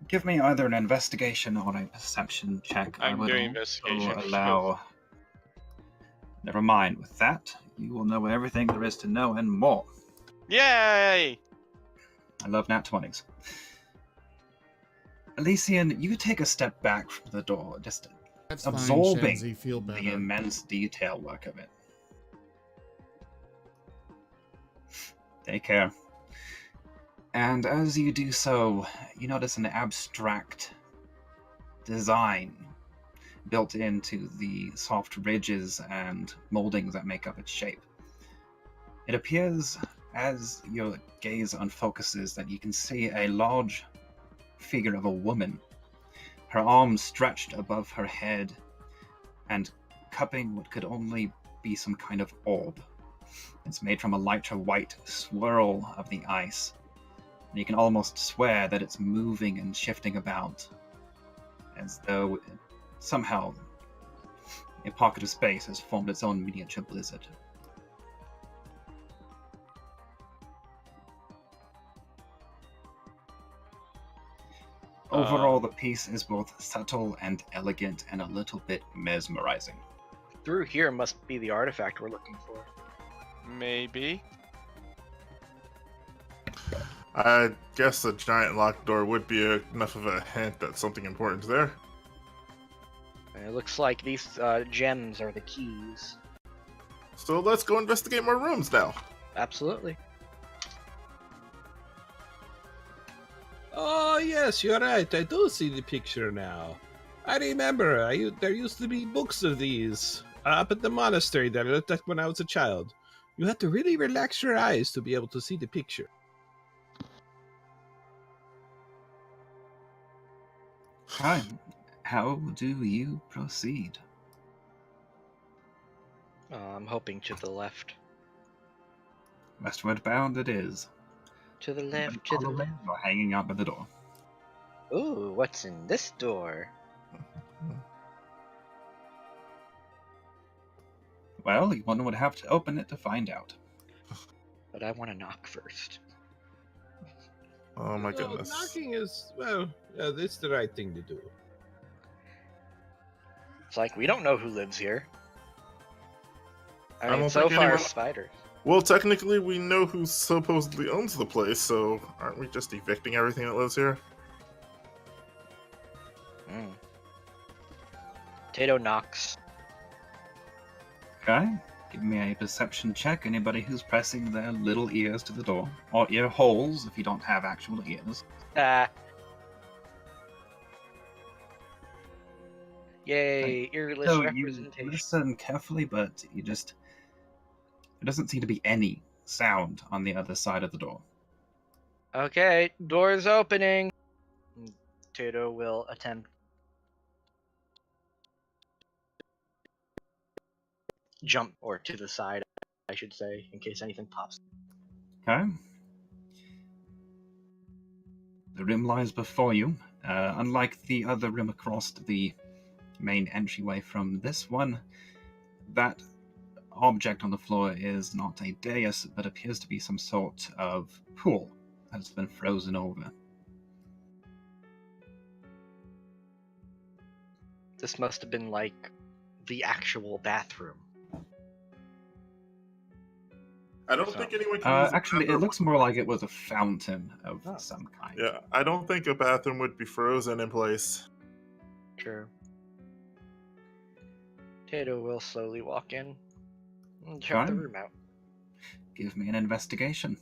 Give me either an investigation or a perception check. I'm I would doing also investigation. allow... Never mind. With that, you will know everything there is to know and more. Yay! I love nat 20s. Elysian, you take a step back from the door, just That's absorbing fine, Shenzi, feel better. the immense detail work of it. Take care. And as you do so, you notice an abstract design built into the soft ridges and moldings that make up its shape. It appears, as your gaze unfocuses, that you can see a large figure of a woman, her arms stretched above her head and cupping what could only be some kind of orb. It's made from a lighter white swirl of the ice, and you can almost swear that it's moving and shifting about, as though somehow a pocket of space has formed its own miniature blizzard. Overall, the piece is both subtle and elegant and a little bit mesmerizing. Through here must be the artifact we're looking for. Maybe. I guess a giant locked door would be enough of a hint that something important is there. It looks like these gems are the keys. So let's go investigate more rooms now. Absolutely. Oh, yes, you're right. I do see the picture now. I remember. There used to be books of these up at the monastery that I looked at when I was a child. You had to really relax your eyes to be able to see the picture. Hi, how do you proceed? I'm hoping to the left. Westward bound it is. To the left, to the left. You're hanging out by the door. Ooh, what's in this door? Well, one would have to open it to find out. But I want to knock first. Oh my Well, goodness. knocking is, well, it's the right thing to do. It's like we don't know who lives here. I mean, don't so think far, anyone- spiders. Well, technically, we know who supposedly owns the place, so aren't we just evicting everything that lives here? Tato knocks. Okay, give me a perception check. Anybody who's pressing their little ears to the door. Or ear holes, if you don't have actual ears. Yay, earless So you representation. listen carefully, but you just... There doesn't seem to be any sound on the other side of the door. Okay, door's opening. Tato will attempt. Jump, or to the side, I should say, in case anything pops. Okay. The room lies before you. Unlike the other room across the main entryway from this one, that object on the floor is not a dais, but appears to be some sort of pool that has been frozen over. This must have been like the actual bathroom. I don't think anyone can use a Actually, it bathroom. looks more like it was a fountain of Oh. some kind. Yeah, I don't think a bathroom would be frozen in place. True. Tato will slowly walk in and check the Fine. room out. Give me an investigation.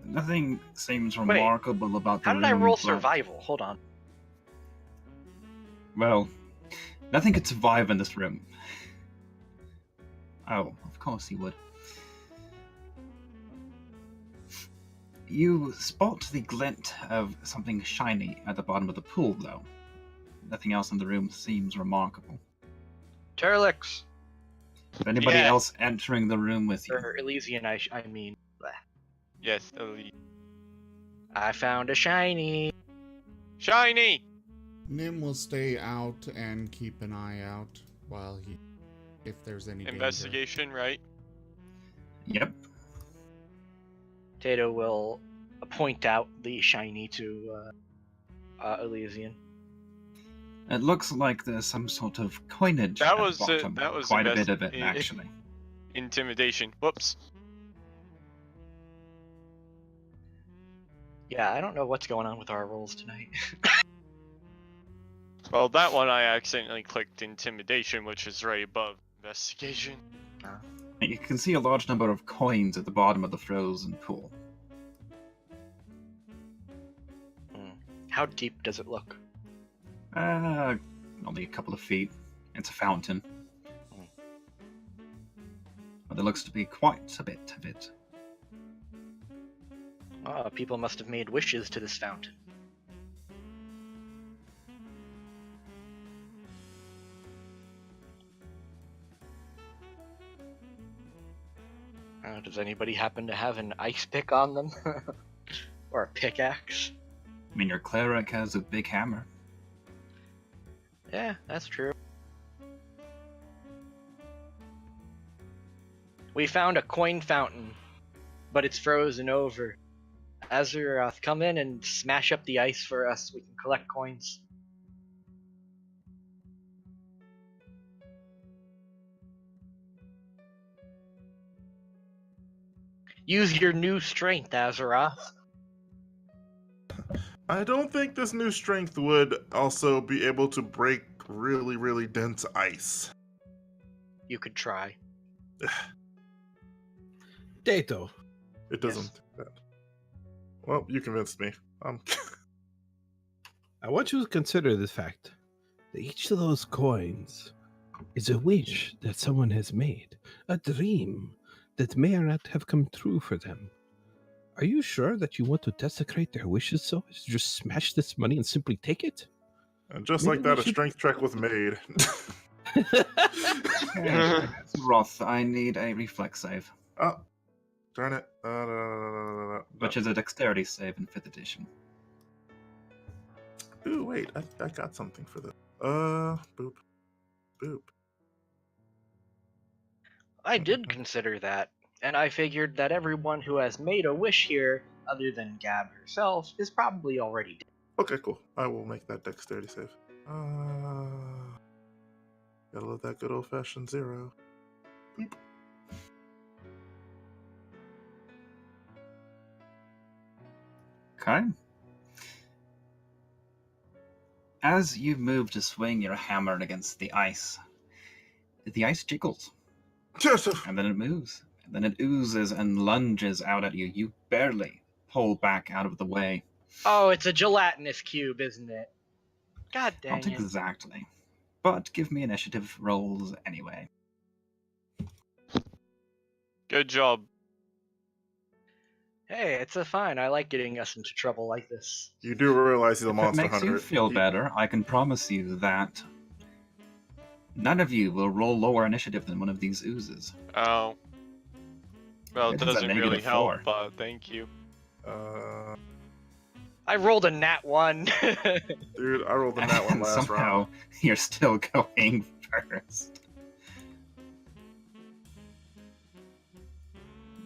Nothing seems Wait, remarkable about the How room. did I roll but- survival? Hold on. Well, nothing could survive in this room. Oh, of course he would. You spot the glint of something shiny at the bottom of the pool, though. Nothing else in the room seems remarkable. Terlix! Is anybody Yeah. else entering the room with you? Or Elysian, I mean. Bleh. Yes, elite. I found a shiny! Shiny! Nim will stay out and keep an eye out while he, if there's any danger. Investigation, right? Yep. Tato will point out the shiny to Elysian. It looks like there's some sort of coinage That at the was bottom. that was Quite a bit of it, investi- actually. Intimidation. Whoops. Yeah, I don't know what's going on with our rolls tonight. Well, that one I accidentally clicked intimidation, which is right above investigation. You can see a large number of coins at the bottom of the frozen pool. How deep does it look? Only a couple of feet. It's a fountain. But there looks to be quite a bit of it. Oh, people must have made wishes to this fountain. Does anybody happen to have an ice pick on them? Or a pickaxe? I mean, your cleric has a big hammer. Yeah, that's true. We found a coin fountain, but it's frozen over. Azeroth, come in and smash up the ice for us. We can collect coins. Use your new strength, Azeroth. I don't think this new strength would also be able to break really, really dense ice. You could try. Tato, It doesn't do that. Well, you convinced me. I want you to consider the fact that each of those coins is a wish that someone has made, a dream that may or not have come true for them. Are you sure that you want to desecrate their wishes so as to just smash this money and simply take it? And just Maybe like that, we a should- strength check was made. Roth, I need a reflex save, Oh, darn it. which is a dexterity save in 5th edition. Ooh, wait, I got something for this. Boop. Boop. I did consider that, and I figured that everyone who has made a wish here, other than Gab herself, is probably already dead. Okay, cool. I will make that dexterity save. Gotta love that good old-fashioned 0. Boop. Okay. As you move to swing your hammer against the ice jiggles, and then it moves, and then it oozes and lunges out at you. You barely pull back out of the way. Oh, it's a gelatinous cube, isn't it? God dang Not it. exactly. But give me initiative rolls anyway. Good job. Hey, it's a fine. I like getting us into trouble like this. You do realize he's a If it monster makes hunter. you feel better, I can promise you that none of you will roll lower initiative than one of these oozes. Oh. Well, it It is a doesn't really negative help, 4. but thank you. I rolled a nat 1. Dude, I rolled in that one And last somehow round. you're still going first.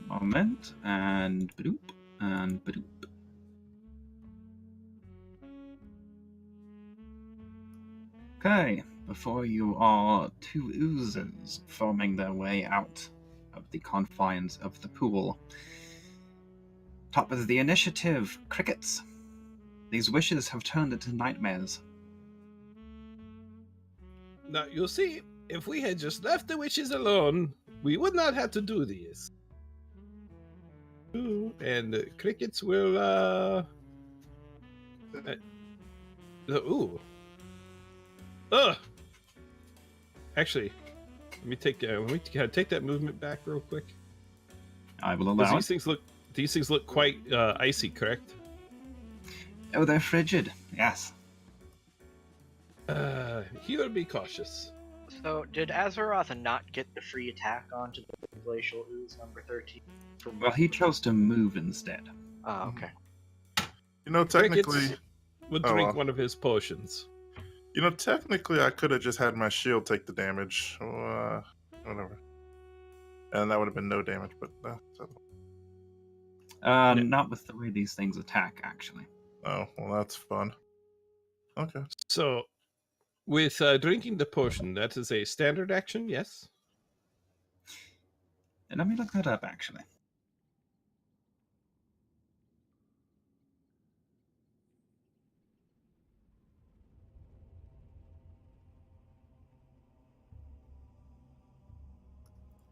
Moment, and badoop, and badoop. Okay, before you are two oozes forming their way out of the confines of the pool. Top of the initiative, crickets. These wishes have turned into nightmares. Now, you'll see, if we had just left the witches alone, we would not have to do this. Ooh, and the crickets will, ooh. Ugh! Actually, let me take that movement back real quick. I will Because allow these things look quite icy, correct? Oh, they're frigid. Yes. He will be cautious. So, did Azeroth not get the free attack onto the Glacial Ooze number 13? Well, he chose to move instead. Oh, okay. You know, technically, Crickets would Oh, drink well. one of his potions. technically, I could have just had my shield take the damage. Whatever. And that would have been no damage, but Not with the way these things attack, actually. oh, well, that's fun. Okay. So, with drinking the potion, that is a standard action, yes? And let me look that up, actually.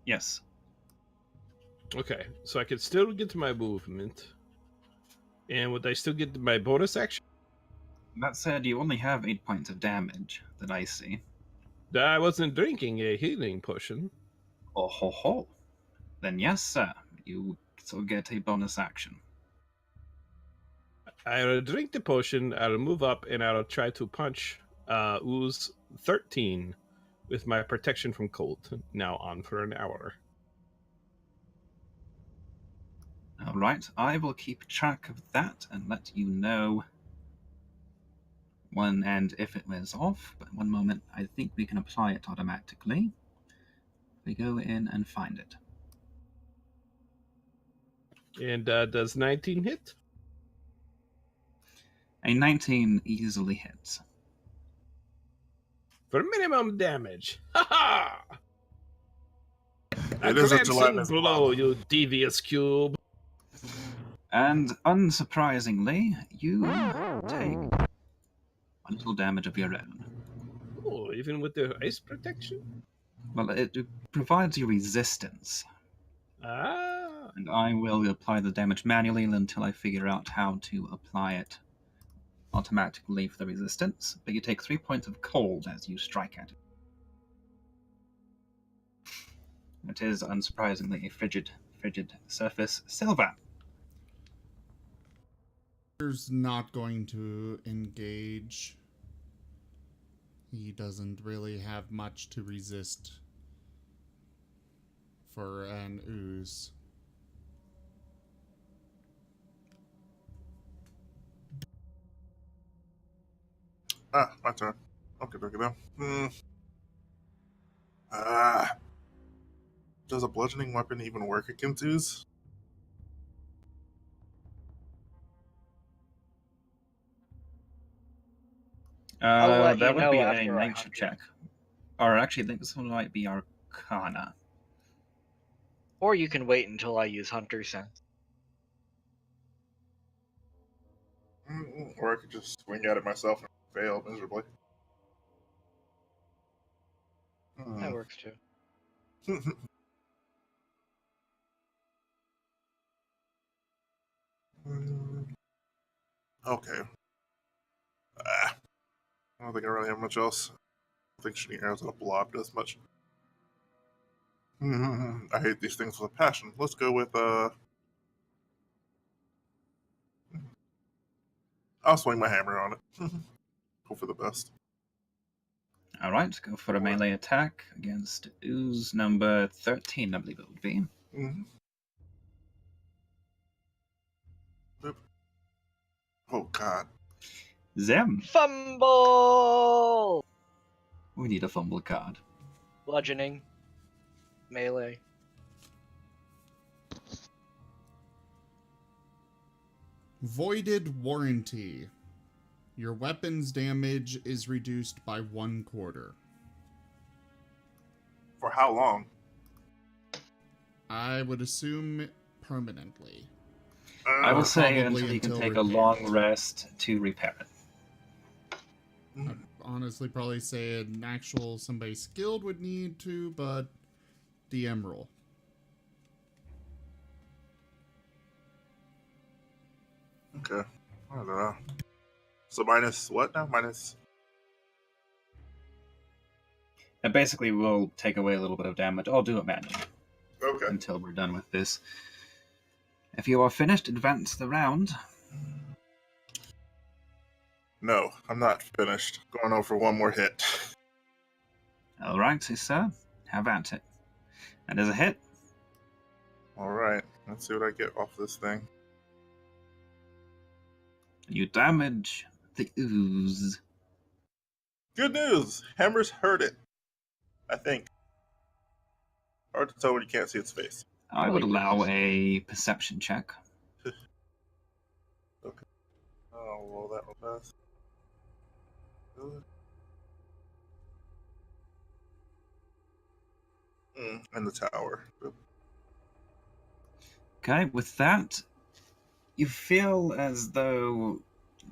Yes. Okay, so I could still get to my movement. And would I still get my bonus action? That said, you only have 8 points of damage that I see. I wasn't drinking a healing potion. Oh ho ho. Then yes, sir. You still get a bonus action. I'll drink the potion, I'll move up, and I'll try to punch Ooze 13 with my protection from cold now on for an hour. Alright, I will keep track of that and let you know when and if it wears off. But one moment, I think we can apply it automatically. We go in and find it. And does 19 hit? A 19 easily hits. For minimum damage. Ha ha! It is a glancing gelatinous blow, blob. you devious cube. And unsurprisingly, you take a little damage of your own. Oh, even with the ice protection? Well, it provides you resistance, Ah, and I will apply the damage manually until I figure out how to apply it automatically for the resistance. But you take 3 points of cold as you strike at it. It is, unsurprisingly, a frigid surface. Silver. He's not going to engage. He doesn't really have much to resist for an ooze. My turn. Okay, then. Does a bludgeoning weapon even work against ooze? I'll let That you would know be a after I nature hunt check. Or actually, I think this one might be Arcana. Or you can wait until I use Hunter Sense. Or I could just swing at it myself and fail miserably. That works too. Okay. I don't think I really have much else. I don't think shooting arrows at a blob does much. I hate these things with a passion. Let's go with I'll swing my hammer on it. Hope for the best. Alright, go for a melee attack against ooze number 13, I believe it would be. Mm-hmm. Oh god. Zim, Fumble! we need a fumble card. Bludgeoning. Melee. Voided Warranty. Your weapon's damage is reduced by 1/4. For how long? I would assume permanently. I will Or say probably until you can until take a repaired. long rest to repair it. I'd honestly probably say an actual somebody skilled would need to, but DM roll. Okay. I don't know. So minus what now? Minus. And basically, we'll take away a little bit of damage. I'll do it manually Okay. until we're done with this. If you are finished, advance the round. No, I'm not finished. Going over one more hit. All right, sir. Have at it. That is a hit. All right. Let's see what I get off this thing. You damage the ooze. Good news. Hammers hurt it. I think. Hard to tell when you can't see its face. I would allow a perception check. Okay. I'll roll that real fast. Good. And the tower. Good. Okay, with that, you feel as though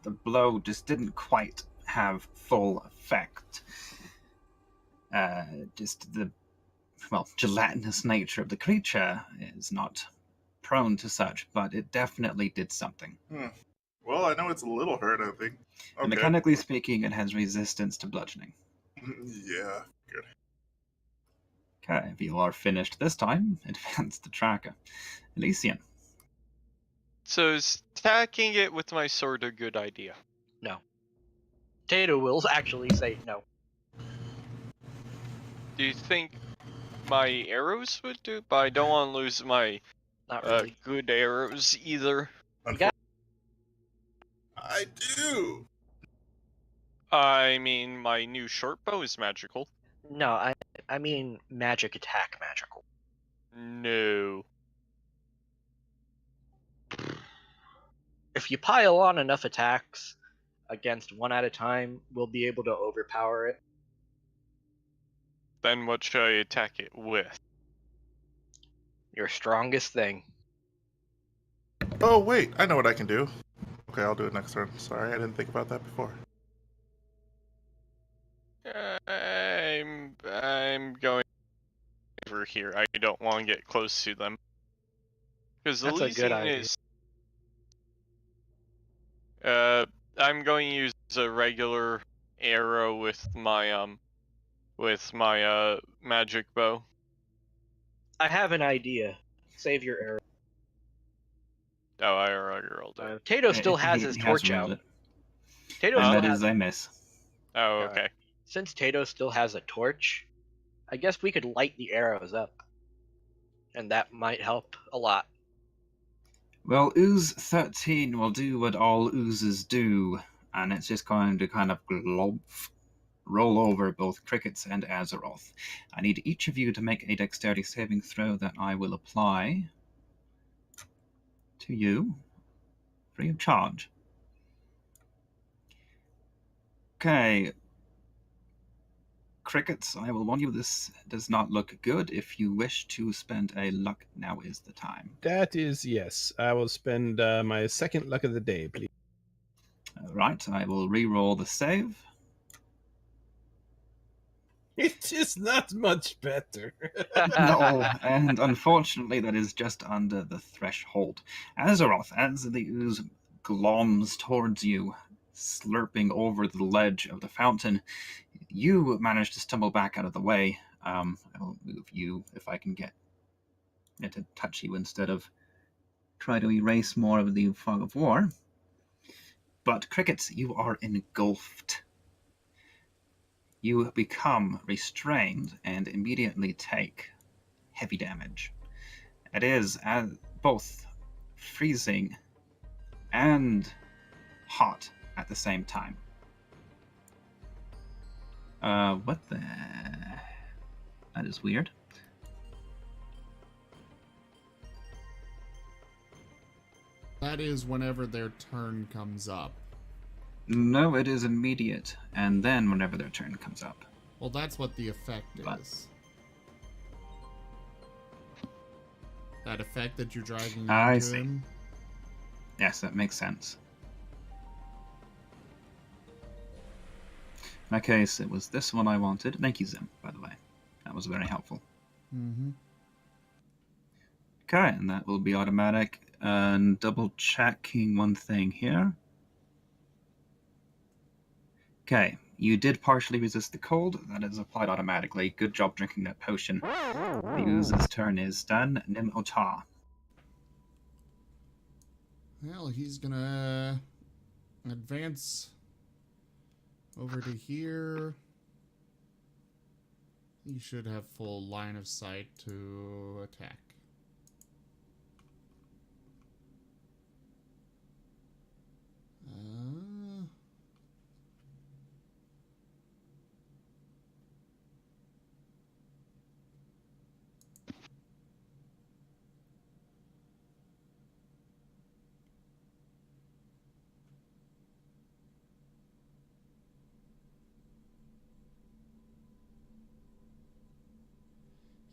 the blow just didn't quite have full effect. Just the, gelatinous nature of the creature is not prone to such, but it definitely did something. Well, I know it's a little hurt, I think. Okay. And mechanically speaking, it has resistance to bludgeoning. Yeah, good. Okay, if you are finished this time, advance the tracker. Elysian. So is attacking it with my sword a good idea? No. Tato will actually say no. Do you think my arrows would do? But I don't want to lose my Not really. good arrows either. I do. I mean, my new short bow is magical. No, I mean magic attack magical. No. If you pile on enough attacks against one at a time, we'll be able to overpower it. Then what should I attack it with? Your strongest thing. Oh, wait. I know what I can do. Okay, I'll do it next turn. Sorry, I didn't think about that before. I'm going over here. I don't want to get close to them. Because the That's a good Elysian idea. is... I'm going to use a regular arrow with my magic bow. I have an idea. Save your arrow. Oh, I already rolled it. Tato still has He his has torch rolled out. it. Tato And still that has. is a miss. Oh, okay. Since Tato still has a torch, I guess we could light the arrows up, and that might help a lot. Well, Ooze 13 will do what all oozes do, and it's just going to kind of roll over both Crickets and Azeroth. I need each of you to make a dexterity saving throw that I will apply to you, free of charge. Okay. Crickets, I will warn you, this does not look good. If you wish to spend a luck, now is the time. That is yes. I will spend my second luck of the day, please. All right, I will re-roll the save. It is not much better. No, and unfortunately that is just under the threshold. Azeroth, as the ooze gloms towards you, slurping over the ledge of the fountain, you manage to stumble back out of the way. I will move you if I can get it to touch you instead of try to erase more of the fog of war. But Crickets, you are engulfed. You become restrained and immediately take heavy damage. It is both freezing and hot at the same time. What the... That is weird. That is whenever their turn comes up. No, it is immediate, and then whenever their turn comes up. Well, that's what the effect But- is. That effect that you're dragging I into see. him. Yes, that makes sense. In that case, it was this one I wanted. Thank you, Zim, by the way. That was very helpful. Mm-hmm. Okay, and that will be automatic. And double checking one thing here. Okay, you did partially resist the cold. That is applied automatically. Good job drinking that potion. The user's turn is done. Nim Ota. Well, he's gonna advance over to here. He should have full line of sight to attack.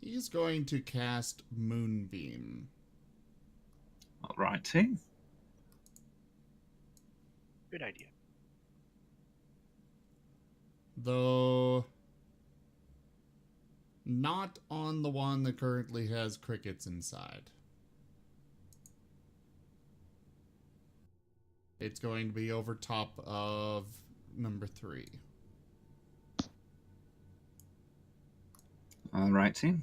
He's going to cast Moonbeam. Alrighty. Good idea. Though not on the one that currently has crickets inside. It's going to be over top of number 3. Alrighty.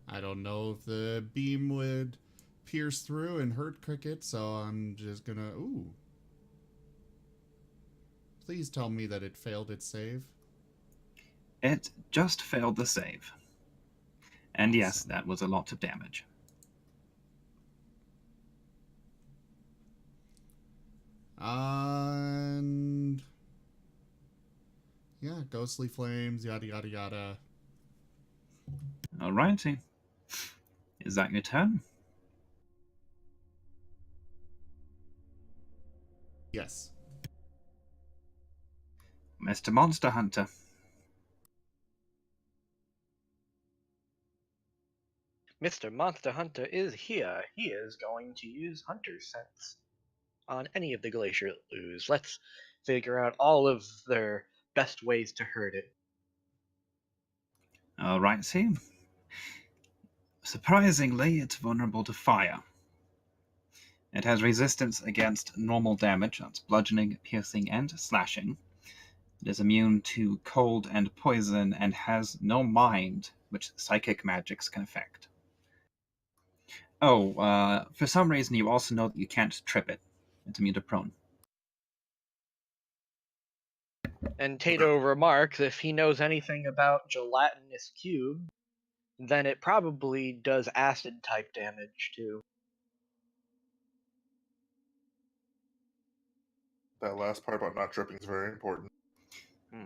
I don't know if the beam would pierce through and hurt cricket, so I'm just gonna... Ooh. Please tell me that it failed its save. It just failed the save. And yes, that was a lot of damage. And... yeah, ghostly flames, yada yada yada. Alrighty. Is that your turn? Yes. Mr. Monster Hunter. Mr. Monster Hunter is here. He is going to use Hunter Sense on any of the Glacier Ooze. Let's figure out all of their best ways to hurt it. Alrighty. Surprisingly, it's vulnerable to fire. It has resistance against normal damage, that's bludgeoning, piercing, and slashing. It is immune to cold and poison, and has no mind, which psychic magics can affect. Oh, for some reason you also know that you can't trip it. It's immune to prone. And Tato remarks if he knows anything about gelatinous cube, then it probably does acid type damage too. That last part about not tripping is very important.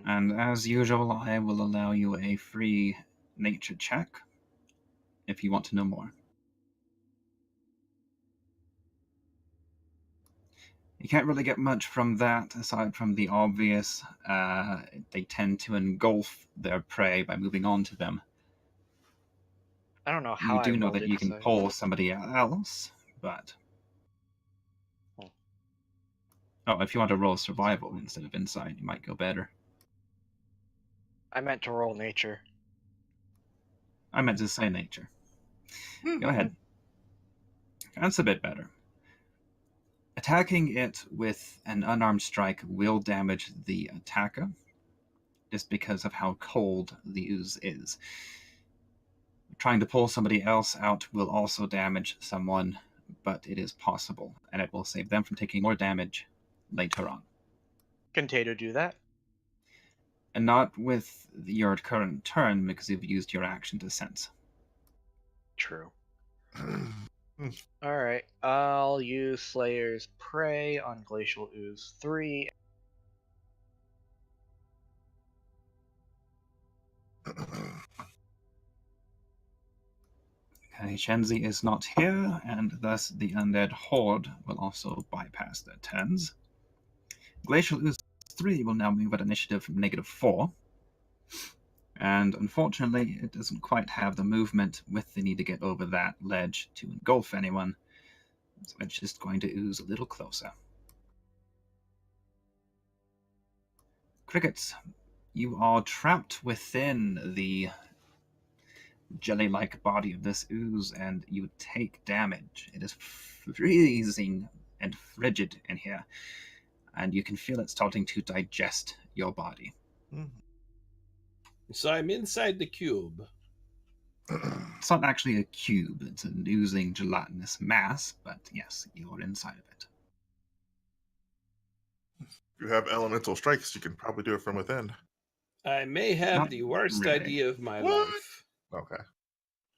And as usual, I will allow you a free nature check if you want to know more. You can't really get much from that aside from the obvious. They tend to engulf their prey by moving on to them. I don't know how You do I know rolled that you can insight. pull somebody else, but... Oh, if you want to roll survival instead of insight, you might go better. I meant to roll nature. I meant to say nature. Go ahead. That's a bit better. Attacking it with an unarmed strike will damage the attacker, just because of how cold the ooze is. Trying to pull somebody else out will also damage someone, but it is possible, and it will save them from taking more damage later on. Can Tato do that? And not with your current turn, because you've used your action to sense. True. Alright, I'll use Slayer's Prey on Glacial Ooze 3. Okay, Shenzi is not here, and thus the undead horde will also bypass their turns. Glacial Ooze 3 will now move at initiative from -4. And unfortunately, it doesn't quite have the movement width they need to get over that ledge to engulf anyone. So it's just going to ooze a little closer. Crickets, you are trapped within the jelly-like body of this ooze, and you take damage. It is freezing and frigid in here, and you can feel it starting to digest your body. So I'm inside the cube. It's not actually a cube, it's an oozing gelatinous mass, but yes, you're inside of it. You have elemental strikes, you can probably do it from within. I may have Not the worst really. idea of my What? life. Okay.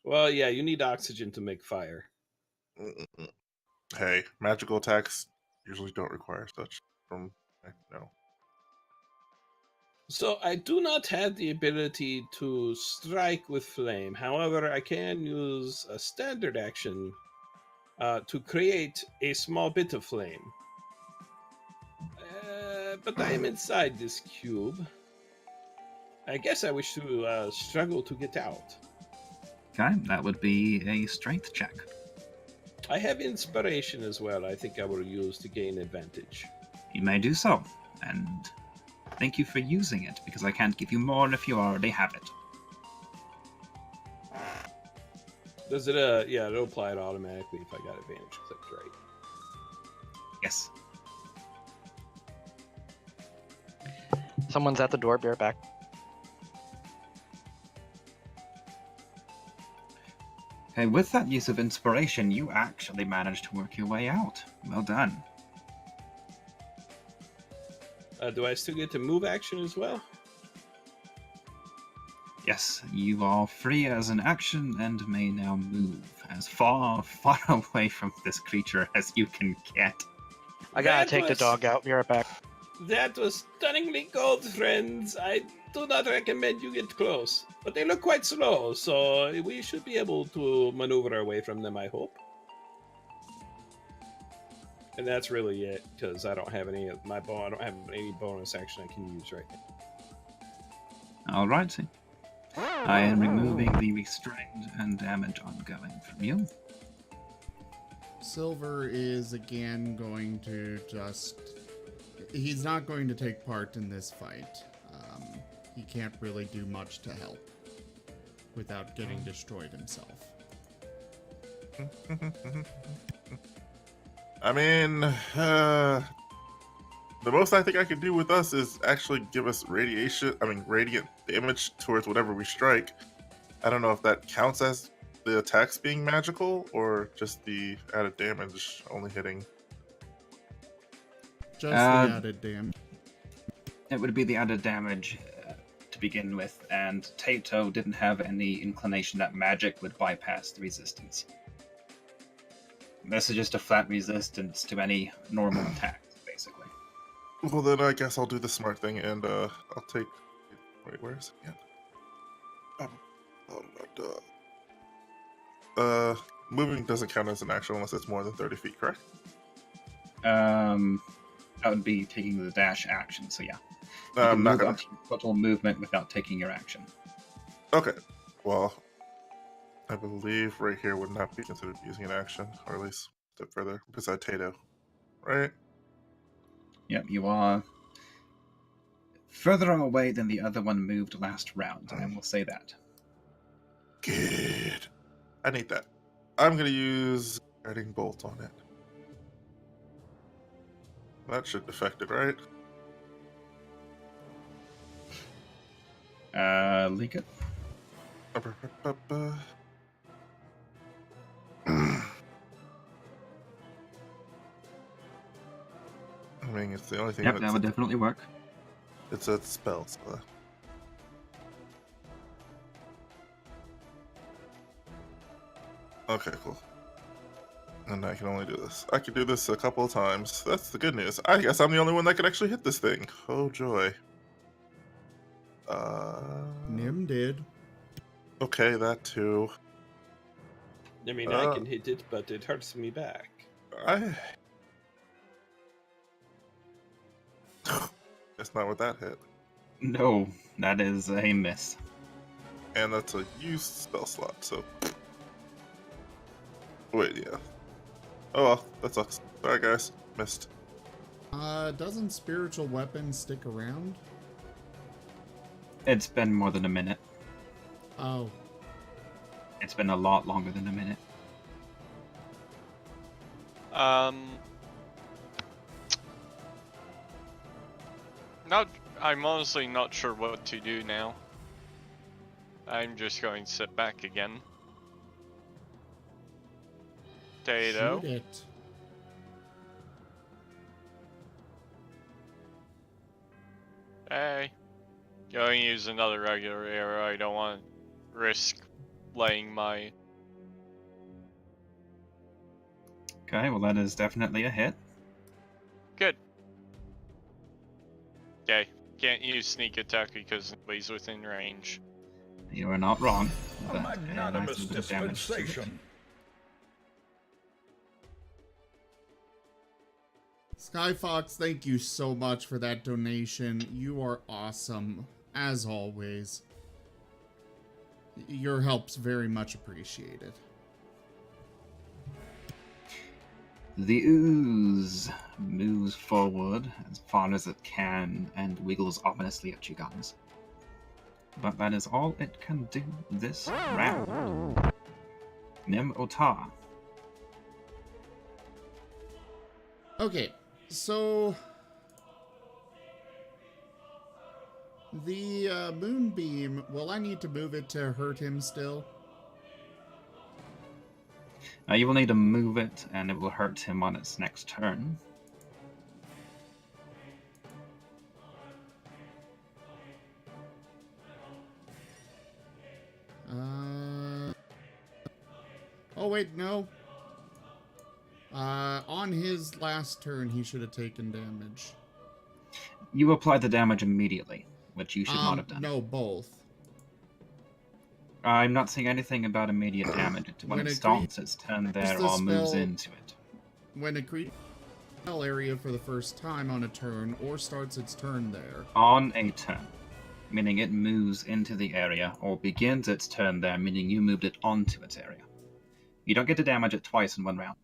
Well, yeah, you need oxygen to make fire. Hey, magical attacks usually don't require such from no. So I do not have the ability to strike with flame. However, I can use a standard action to create a small bit of flame. But I am inside this cube. I guess I wish to struggle to get out. Okay, that would be a strength check. I have inspiration as well. I think I will use to gain advantage. You may do so, and thank you for using it, because I can't give you more if you already have it. Does it? Yeah, it'll apply it automatically if I got advantage clicked right. Yes. Someone's at the door, be right back. Okay, with that use of inspiration, you actually managed to work your way out. Well done. Do I still get to move action as well? Yes, you are free as an action and may now move as far, far away from this creature as you can get. I gotta That take the was- dog out, be right back. That was stunningly cold, friends. I do not recommend you get close. But they look quite slow, so we should be able to maneuver our way from them, I hope. And that's really it, because I don't have any of my I don't have any bonus action I can use right now. Alrighty. I am removing the restraint and damage ongoing from you. Silver is again going to just... He's not going to take part in this fight. He can't really do much to help without getting destroyed himself. I mean, the most I think I can do with us is actually give us radiant damage towards whatever we strike. I don't know if that counts as the attacks being magical or just the added damage only hitting. Just the added damage. It would be the added damage to begin with, and Tato didn't have any inclination that magic would bypass the resistance. This is just a flat resistance to any normal attacks, basically. Well, then I guess I'll do the smart thing and I'll take. Wait, where is it again? Moving doesn't count as an action unless it's more than 30 feet, correct? That would be taking the dash action, so yeah. You I'm can not move gonna. up to your total movement without taking your action. Okay, well, I believe right here would not be considered using an action, or at least a step further beside Tato, right? Yep, you are further away than the other one moved last round, I will say that. Good. I need that. I'm gonna use guiding bolt on it. That should affect it, right? Leak it. I mean, it's the only thing Yep, that would definitely work. It's a spell, so. Okay, cool. And I can only do this. I can do this a couple of times. That's the good news. I guess I'm the only one that can actually hit this thing. Oh joy. Nim did. Okay, that too. I mean, I can hit it, but it hurts me back. That's not what that hit. No, that is a miss. And that's a used spell slot, so... Wait, yeah. Oh well, that sucks. Sorry guys, missed. Doesn't spiritual weapons stick around? It's been more than a minute. Oh. It's been a lot longer than a minute. I'm honestly not sure what to do now. I'm just going to sit back again. Potato. Shoot it. Hey. Going to use another regular arrow. I don't want to risk laying my... Okay, well that is definitely a hit. Good. Okay. Can't use sneak attack because nobody's within range. You are not wrong. A but magnanimous nice bit of damage to it. dispensation. Skyfox, thank you so much for that donation. You are awesome, as always. Your help's very much appreciated. The ooze moves forward as far as it can and wiggles ominously at you guys. But that is all it can do this round. Nim Otar. Okay, so... The moonbeam, will I need to move it to hurt him still? You will need to move it, and it will hurt him on its next turn. Oh wait, no. On his last turn, he should have taken damage. You apply the damage immediately, which you should not have done. No, both. I'm not saying anything about immediate damage. When it starts its turn there or moves into it. When a creature area for the first time on a turn or starts its turn there. On a turn, meaning it moves into the area, or begins its turn there, meaning you moved it onto its area. You don't get to damage it twice in one round.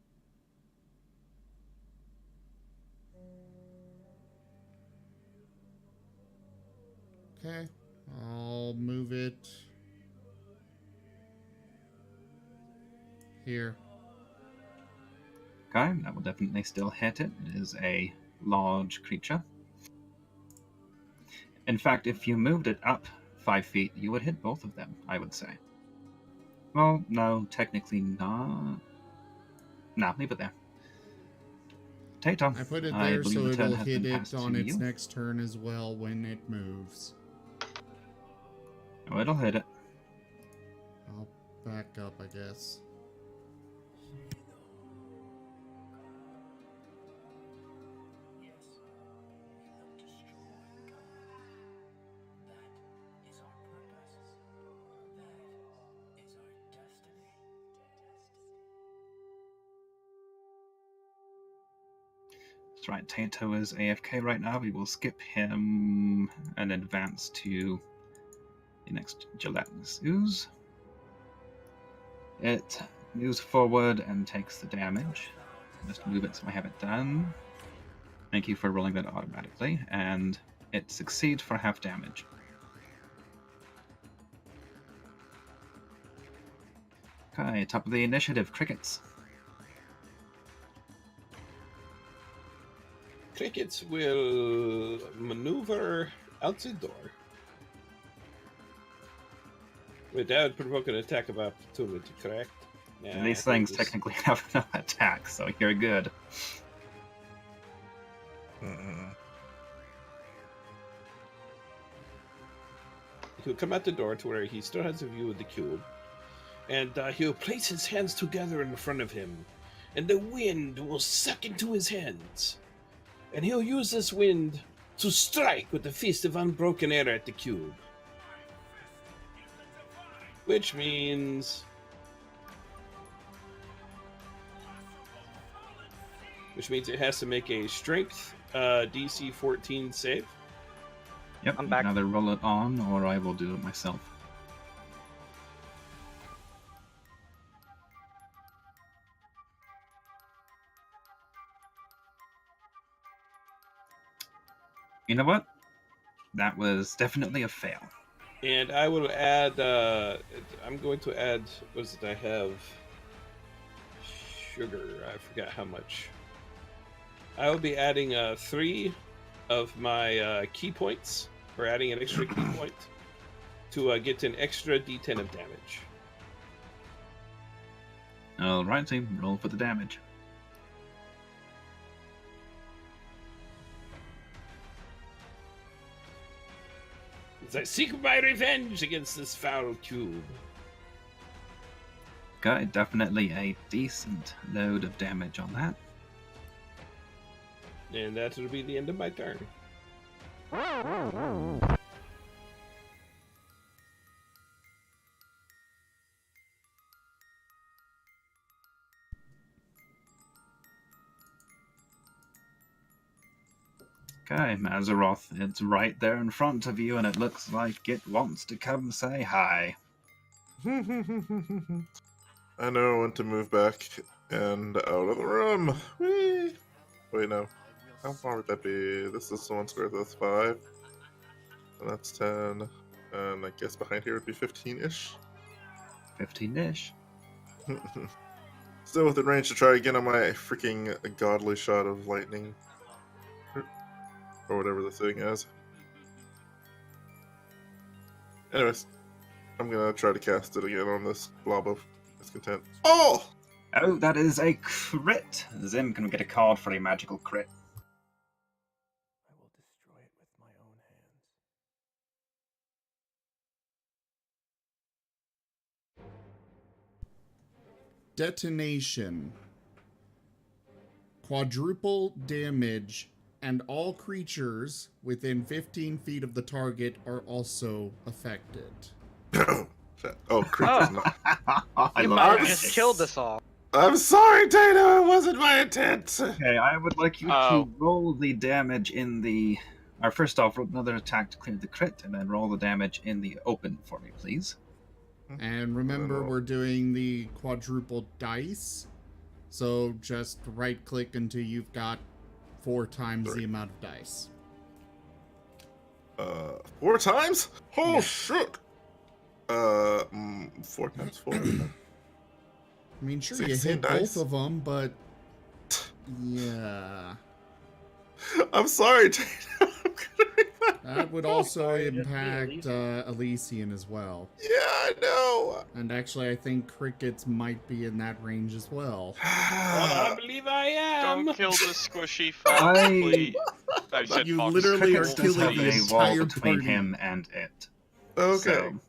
Okay, I'll move it here. Okay, that will definitely still hit it. It is a large creature. In fact, if you moved it up 5 feet, you would hit both of them, I would say. Well, no, technically not. No, leave it there. Tatum. I put it there so the turn it'll has hit been it passed on to its you. next turn as well when it moves. Oh, it'll hit it. I'll back up, I guess. That's right, Tato is AFK right now. We will skip him and advance to the next gelatinous ooze. It moves forward and takes the damage. Just move it so I have it done. Thank you for rolling that automatically. And it succeeds for half damage. Okay, top of the initiative, crickets. Crickets will maneuver out the door without provoking an attack of opportunity, correct? Yeah, These things technically have no attack, so you're good. He'll come out the door to where he still has a view of the cube, and he'll place his hands together in front of him, and the wind will suck into his hands. And he'll use this wind to strike with the fist of unbroken air at the cube. Which means... it has to make a strength DC 14 save. Yep, I'm you back. can either roll it on, or I will do it myself. You know what? That was definitely a fail. And I will add, I'm going to add, what is it I have? Sugar, I forgot how much. I will be adding 3 of my key points, or adding an extra key point, to get an extra d10 of damage. Alrighty, roll for the damage. As I seek my revenge against this foul cube. Got definitely a decent load of damage on that. And that will be the end of my turn. Okay, Mazaroth, it's right there in front of you, and it looks like it wants to come say hi. I know when to move back and out of the room. Whee! Wait, no. How far would that be? This is 1 square, that's 5. And that's 10. And I guess behind here would be 15-ish. 15-ish. Still within range to try again on my freaking godly shot of lightning. Or whatever the thing is. Anyways, I'm gonna try to cast it again on this blob of discontent. Oh! Oh, that is a crit! Zim can get a card for a magical crit. I will destroy it with my own hands. Detonation. Quadruple damage, and all creatures within 15 feet of the target are also affected. Oh, creature's not. I You love might that. have just killed us all. I'm sorry, Dana. It wasn't my intent. Okay, I would like you to roll the damage in the... Or first off, roll another attack to clear the crit, and then roll the damage in the open for me, please. And remember, we're doing the quadruple dice. So just right click until you've got 4 times the amount of dice. 4 times? Oh, Yeah. shit. 4 times 4. I mean, sure, you 16 hit dice. both of them, but yeah. I'm sorry, Dana. I'm gonna revive. That would also Sorry, just impact Elysian as well. Yeah, I know. And actually, I think crickets might be in that range as well. I believe I am! Don't kill the squishy fox, I- please. I said You fox. literally are Cricket does killing have the a wall entire between party. him and it. Okay. So,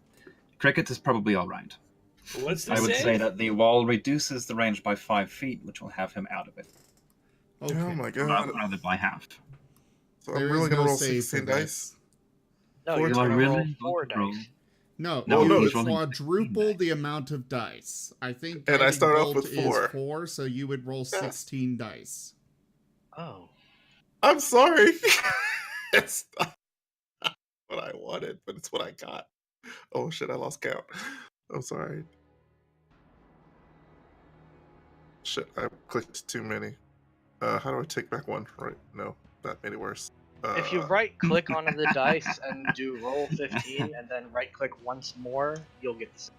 Cricket is probably alright. What's the I would save? say that the wall reduces the range by 5 feet, which will have him out of it. Okay. Oh my god. Rather by half. So There I'm is really gonna no roll save 16 for dice? this. No, Four you're times. gonna roll Really? 4 Roll. dice. No, No, you he's rolling quadruple 16 the amount of dice. I think And I guiding start off bolt with is 4. 4, so you would roll 16 dice. Oh. I'm sorry. It's not what I wanted, but it's what I got. Oh shit, I lost count. I'm sorry. Shit, I clicked too many. How do I take back 1? Right, no, that made it worse. If you right click on the dice and do roll 15 and then right click once more, you'll get the same.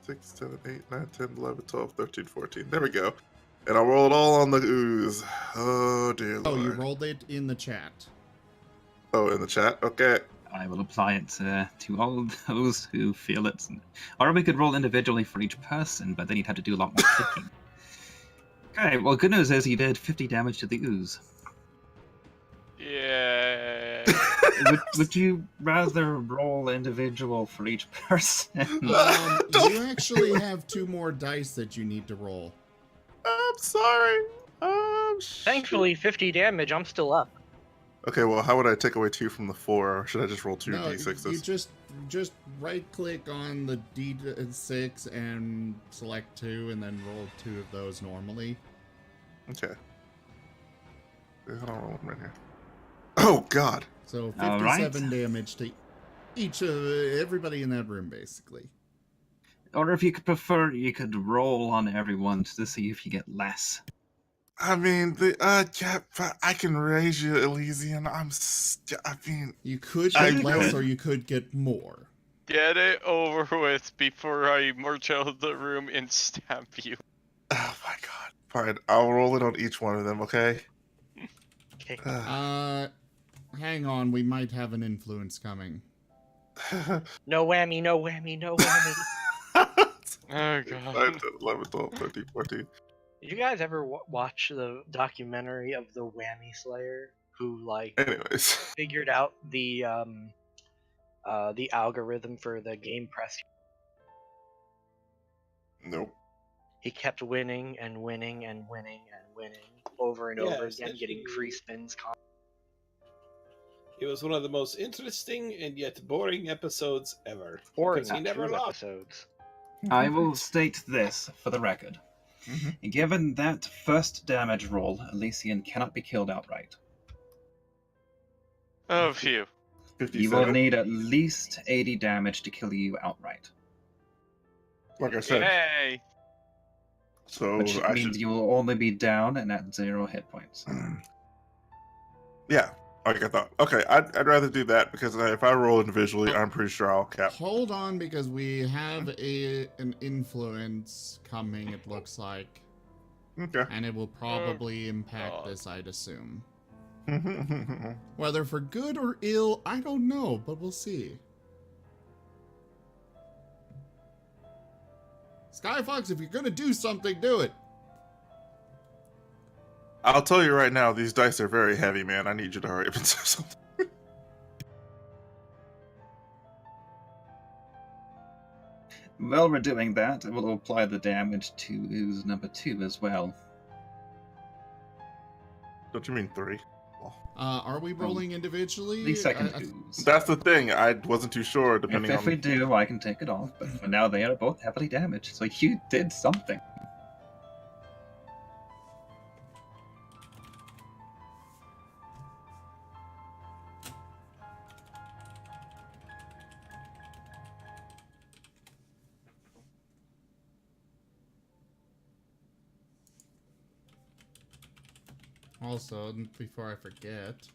6, 7, 8, 9, 10, 11, 12, 13, 14. There we go. And I'll roll it all on the ooze. Oh dear Oh, lord. you rolled it in the chat. Oh, in the chat? Okay. I will apply it to all those who feel it. Or we could roll individually for each person, but then you'd have to do a lot more clicking. Okay, well, good news is you did 50 damage to the ooze. Yeah. would you rather roll individual for each person? You actually have 2 more dice that you need to roll. I'm sorry. Thankfully, 50 damage. I'm still up. Okay, well, how would I take away 2 from the 4? Or should I just roll 2 No, d6s? you just right-click on the d6 and select 2, and then roll 2 of those normally. Okay. Hold on, roll them right here. Oh God! So All 57 right. damage to each of everybody in that room, basically. Or if you could prefer, you could roll on everyone to see if you get less. I mean, yeah, but I can raise you, Elysian. You could Sure get you less, could. or you could get more. Get it over with before I march out of the room and stab you. Oh my God! Fine, I'll roll it on each one of them. Okay. Okay. Hang on, we might have an influence coming. No whammy, no whammy, no whammy. Oh 9, God. 10, 11, 12, 13, 14. Did you guys ever watch the documentary of the Whammy Slayer, who Anyways. figured out the algorithm for the game press? Nope. He kept winning and winning and winning and winning over and Yeah, over again, getting essentially- free spins. It was one of the most interesting and yet boring episodes ever. Boring Because he never two lost. episodes. I will state this for the record. Given that first damage roll, Elysian cannot be killed outright. Oh, phew. You will 57. need at least 80 damage to kill you outright. Like I said. Yay! So Which I means should. you will only be down and at 0 hit points. Yeah. Like I thought. Okay, I'd rather do that because if I roll individually, I'm pretty sure I'll cap. Hold on, because we have an influence coming, it looks like. Okay. And it will probably impact God. this, I'd assume. Whether for good or ill, I don't know, but we'll see. Skyfox, if you're gonna do something, do it. I'll tell you right now, these dice are very heavy, man. I need you to hurry up and do something. While we're doing that, I will apply the damage to ooze number 2 as well. Don't you mean 3? Are we rolling individually? The second I- ooze. That's the thing. I wasn't too sure, depending If on. we do, I can take it off, but for now they are both heavily damaged, so you did something. Also, before I forget,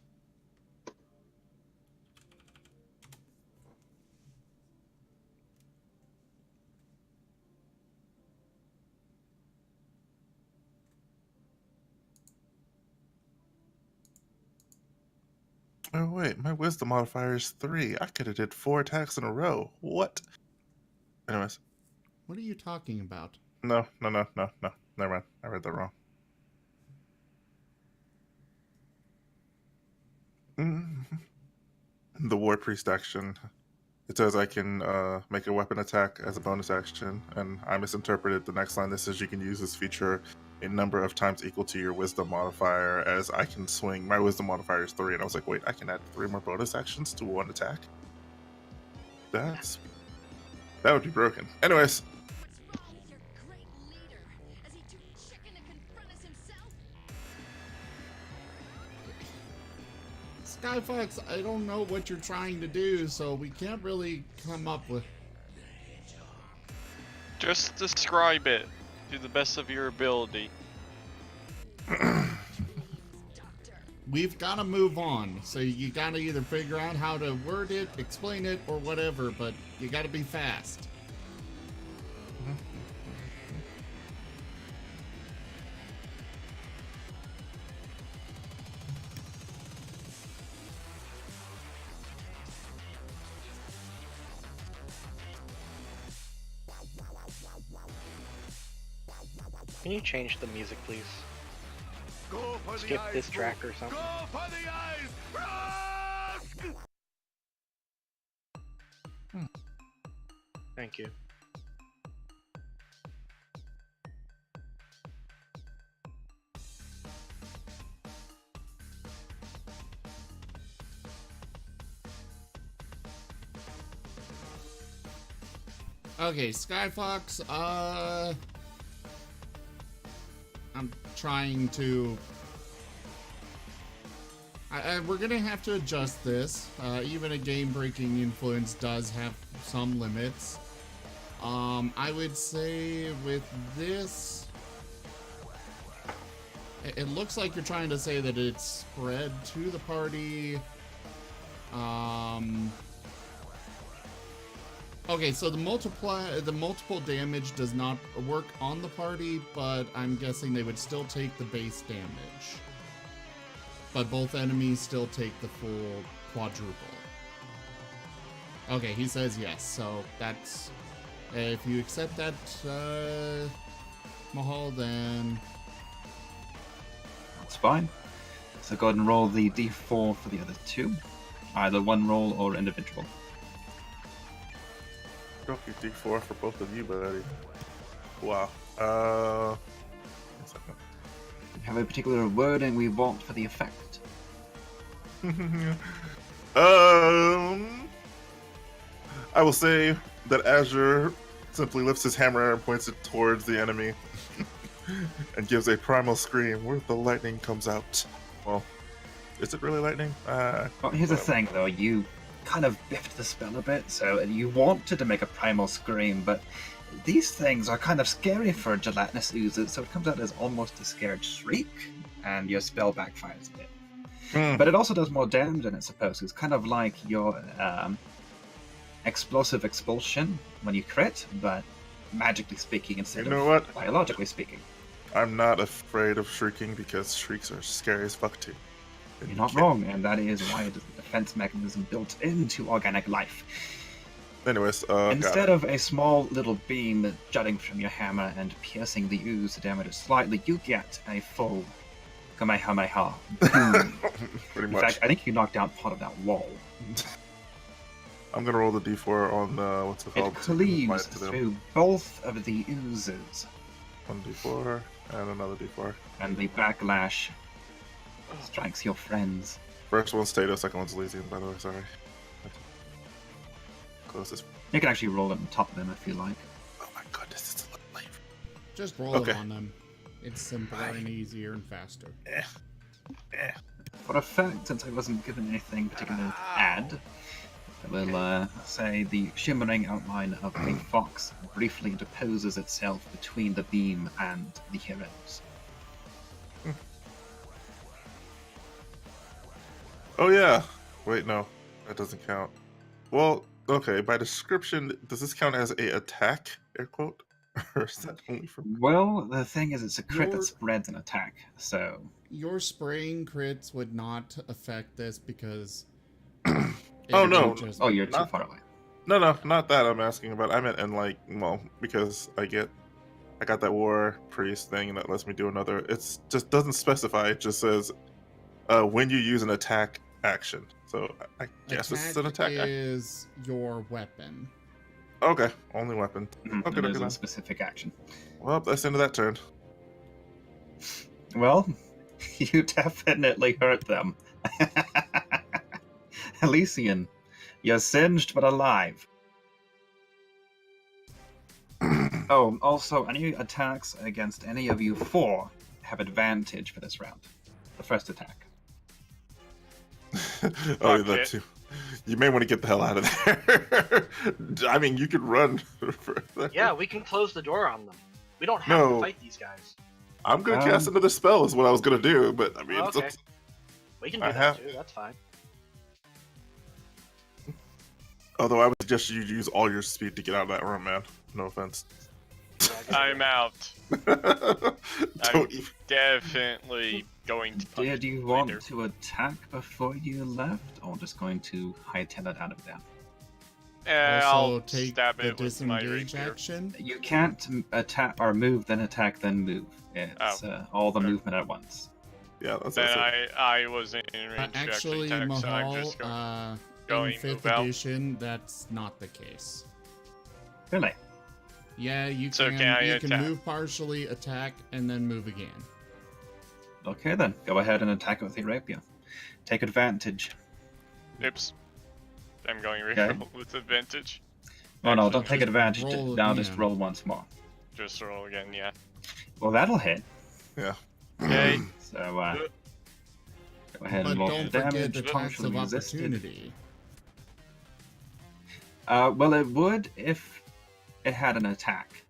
Oh wait, my wisdom modifier is 3. I could have did 4 attacks in a row. What? Anyways, what are you talking about? no. Never mind. I read that wrong. The War Priest action. It says I can make a weapon attack as a bonus action, and I misinterpreted the next line. This says you can use this feature a number of times equal to your wisdom modifier, as I can swing. My wisdom modifier is 3, and I was like, wait, I can add 3 more bonus actions to one attack? That would be broken. Anyways, What's wrong with your great leader? Is he too chicken to confront us himself? Skyfox, I don't know what you're trying to do, so we can't really come up with... Just describe it to the best of your ability. We've got to move on, so you got to either figure out how to word it, explain it, or whatever, but you got to be fast. Can you change the music, please? Skip this track or something. Thank you. Okay, Skyfox, I'm trying to... we're gonna have to adjust this. Even a game-breaking influence does have some limits. I would say with this... It looks like you're trying to say that it's spread to the party. Okay, so the multiple damage does not work on the party, but I'm guessing they would still take the base damage. But both enemies still take the full quadruple. Okay, he says yes, so that's... If you accept that, Mahal, then... That's fine. So go ahead and roll the d4 for the other two. Either one roll or individual. Drop your D4 for both of you, buddy. Wow. One second. Have a particular wording we want for the effect. I will say that Azure simply lifts his hammer and points it towards the enemy and gives a primal scream where the lightning comes out. Well, is it really lightning? Well, here's the thing, though. You kind of biffed the spell a bit, so you wanted to make a primal scream, but these things are kind of scary for gelatinous oozes, so it comes out as almost a scared shriek, and your spell backfires a bit. But it also does more damage than it's supposed to. It's kind of like your explosive expulsion when you crit, but magically speaking instead of biologically speaking. I'm not afraid of shrieking because shrieks are scary as fuck too. You're not wrong, and that is why it is a defense mechanism built into organic life. Anyways, instead of a small little beam jutting from your hammer and piercing the ooze to damage it slightly, you get a full Kamehameha. Pretty In much. fact, I think you knocked out part of that wall. I'm gonna roll the D4 on the what's it called? It cleaves through both of the oozes. One D4 and another D4. And the backlash strikes your friends. First one's Tato, second one's Elysian, by the way, sorry. Closest. You can actually roll it on top of them if you like. Oh my goodness, it's a little late. Just roll it on them. It's simpler and easier and faster. For effect, since I wasn't given anything particular to add, I will say the shimmering outline of a fox briefly interposes itself between the beam and the heroes. Oh yeah. Wait, no. That doesn't count. Well, okay, by description, does this count as a attack, air quote? Or is that only for... Well, the thing is, it's a crit that spreads an attack, so... Your spraying crits would not affect this because... Oh, no. Oh, you're too far away. No, not that I'm asking about. I meant in like, well, because I got that war priest thing that lets me do another. It's just doesn't specify. It just says when you use an attack action. So I guess this is an attack. Is your weapon. Okay, only weapon. Okay, there's a specific action. Well, that's the end of that turn. Well, you definitely hurt them. Elysian, you're singed but alive. Oh, also, any attacks against any of you four have advantage for this round. The first attack. Oh, that too. You may want to get the hell out of there. I mean, you could run further. Yeah, we can close the door on them. We don't have to fight these guys. I'm gonna cast another spell is what I was gonna do, but I mean, okay. We can do that too. That's fine. Although I would suggest you use all your speed to get out of that room, man. No offense. I'm out. I'm definitely going to. Did you want to attack before you left, or just going to hightail it out of there? Also I'll take stab the it with my disengage rapier. action. You can't attack or move, then attack, then move. It's all the movement at once. Yeah, that's Then I wasn't in range Actually, to actually attack, so I'm Mahal, just going. going, in 5th move out. edition, that's not the case. Really? Yeah, you So can, can I you can attack? move partially, attack, and then move again. Okay then, go ahead and attack with your rapier. Take advantage. Oops. I'm going Okay. reroll with advantage. Oh no, Actually, don't take just advantage. roll Now again. just roll once more. Just roll again, yeah. Well, that'll hit. Yeah. Okay. So, go ahead But and roll don't for forget damage. attacks Partially of resisted. opportunity. Well, it would if it had an attack.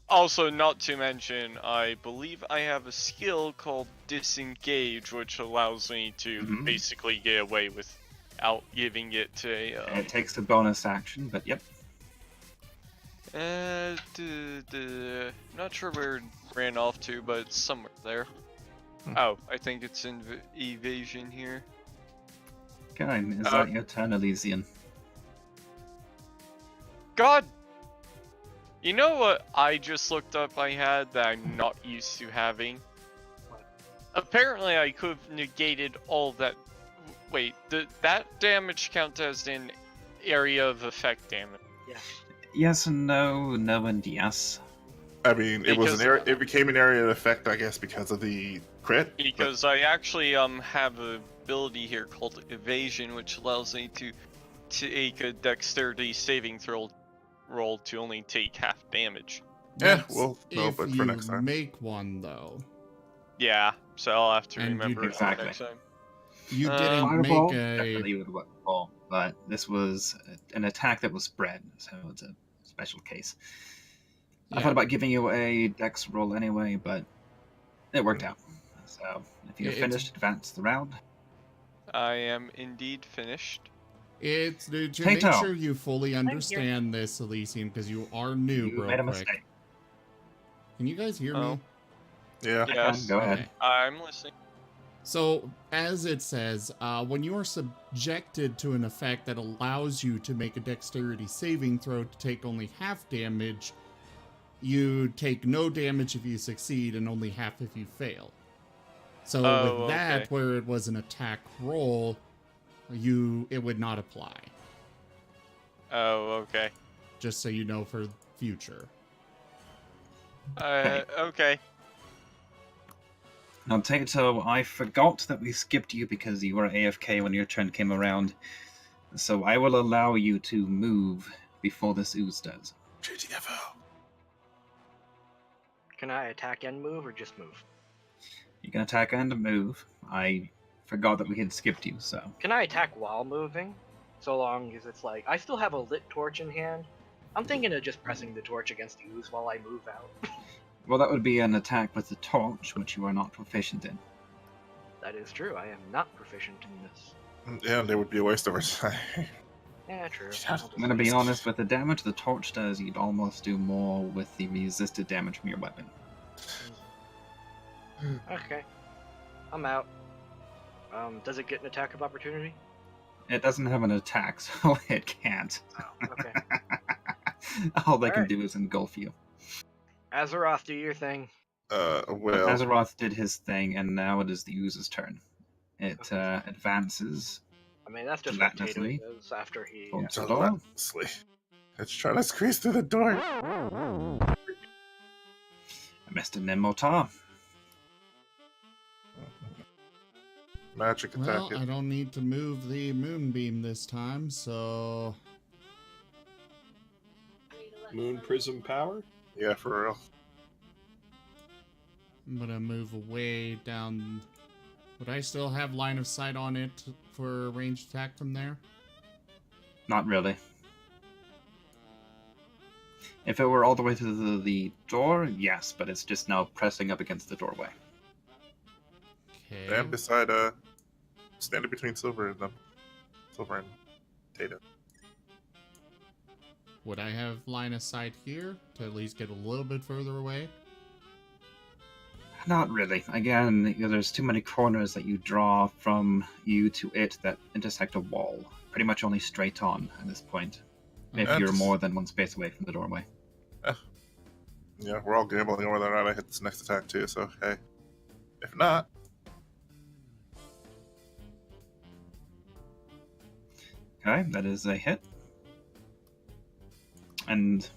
Also, not to mention, I believe I have a skill called Disengage, which allows me to Mhm. basically get away without giving it to a. It takes a bonus action, but yep. Not sure where it ran off to, but it's somewhere there. Hmm. Oh, I think it's in evasion here. Okay, is that your turn, Elysian? God! You know what I just looked up I had that I'm not used to having? Apparently I could have negated all that. Wait, that damage count as an area of effect damage? Yes and no, no and yes. I mean, it was Because- an area. It became an area of effect, I guess, because of the crit. but- Because I actually have an ability here called evasion, which allows me to take a dexterity saving throw roll to only take half damage. Yeah, That's well, no, if but you for next time. make one, though. Yeah, so I'll have to And you- remember it for Exactly. next time. You didn't Fireball make a... definitely would work for, but this was an attack that was spread, so it's a special case. I Yeah. thought about giving you a dex roll anyway, but it worked out. So if you're It's- finished, advance the round. I am indeed finished. It's to make Tato. sure you fully understand this, Elysium, because you are new, You real made a quick. mistake. Can you guys hear Oh. me? Yeah. Yes, Go ahead. Okay. I'm listening. So, as it says, when you are subjected to an effect that allows you to make a dexterity saving throw to take only half damage, you take no damage if you succeed and only half if you fail. So Oh, with that, okay. where it was an attack roll, it would not apply. Oh, okay. Just so you know for future. Okay. Now, Tato, I forgot that we skipped you because you were AFK when your turn came around. So I will allow you to move before this ooze does. GTFO. Can I attack and move, or just move? You can attack and move. I forgot that we had skipped you, so. Can I attack while moving? So long as it's like, I still have a lit torch in hand. I'm thinking of just pressing the torch against the ooze while I move out. Well, that would be an attack with the torch, which you are not proficient in. That is true, I am not proficient in this. Yeah, there would be a waste of our time. Yeah, true. I'm I'm gonna be honest, with the damage the torch does, you'd almost do more with the resisted damage from your weapon. Okay. I'm out. Does it get an attack of opportunity? It doesn't have an attack, so it can't. Okay. All they can Alright. do is engulf you. Azeroth, do your thing. Well, Azeroth did his thing, and now it is the ooze's turn. It advances. I mean, that's just what Tato Relentlessly. does after he... Oh. so Hello? relentlessly. It's trying to squeeze through the door. Mr. Nemotar. Magic attack. Well, it. I don't need to move the moonbeam this time, so... Moon prism power? Yeah, for real. I'm gonna move away down... Would I still have line of sight on it for a ranged attack from there? Not really. If it were all the way to the door, yes, but it's just now pressing up against the doorway. Okay. Stand beside, standing between Silver and them. Silver and Tato. Would I have line of sight here to at least get a little bit further away? Not really. Again, there's too many corners that you draw from you to it that intersect a wall. Pretty much only straight on at this point. If That's- you're more than one space away from the doorway. Yeah, we're all gambling over whether or not I hit this next attack too, so hey. If not, Okay, that is a hit. And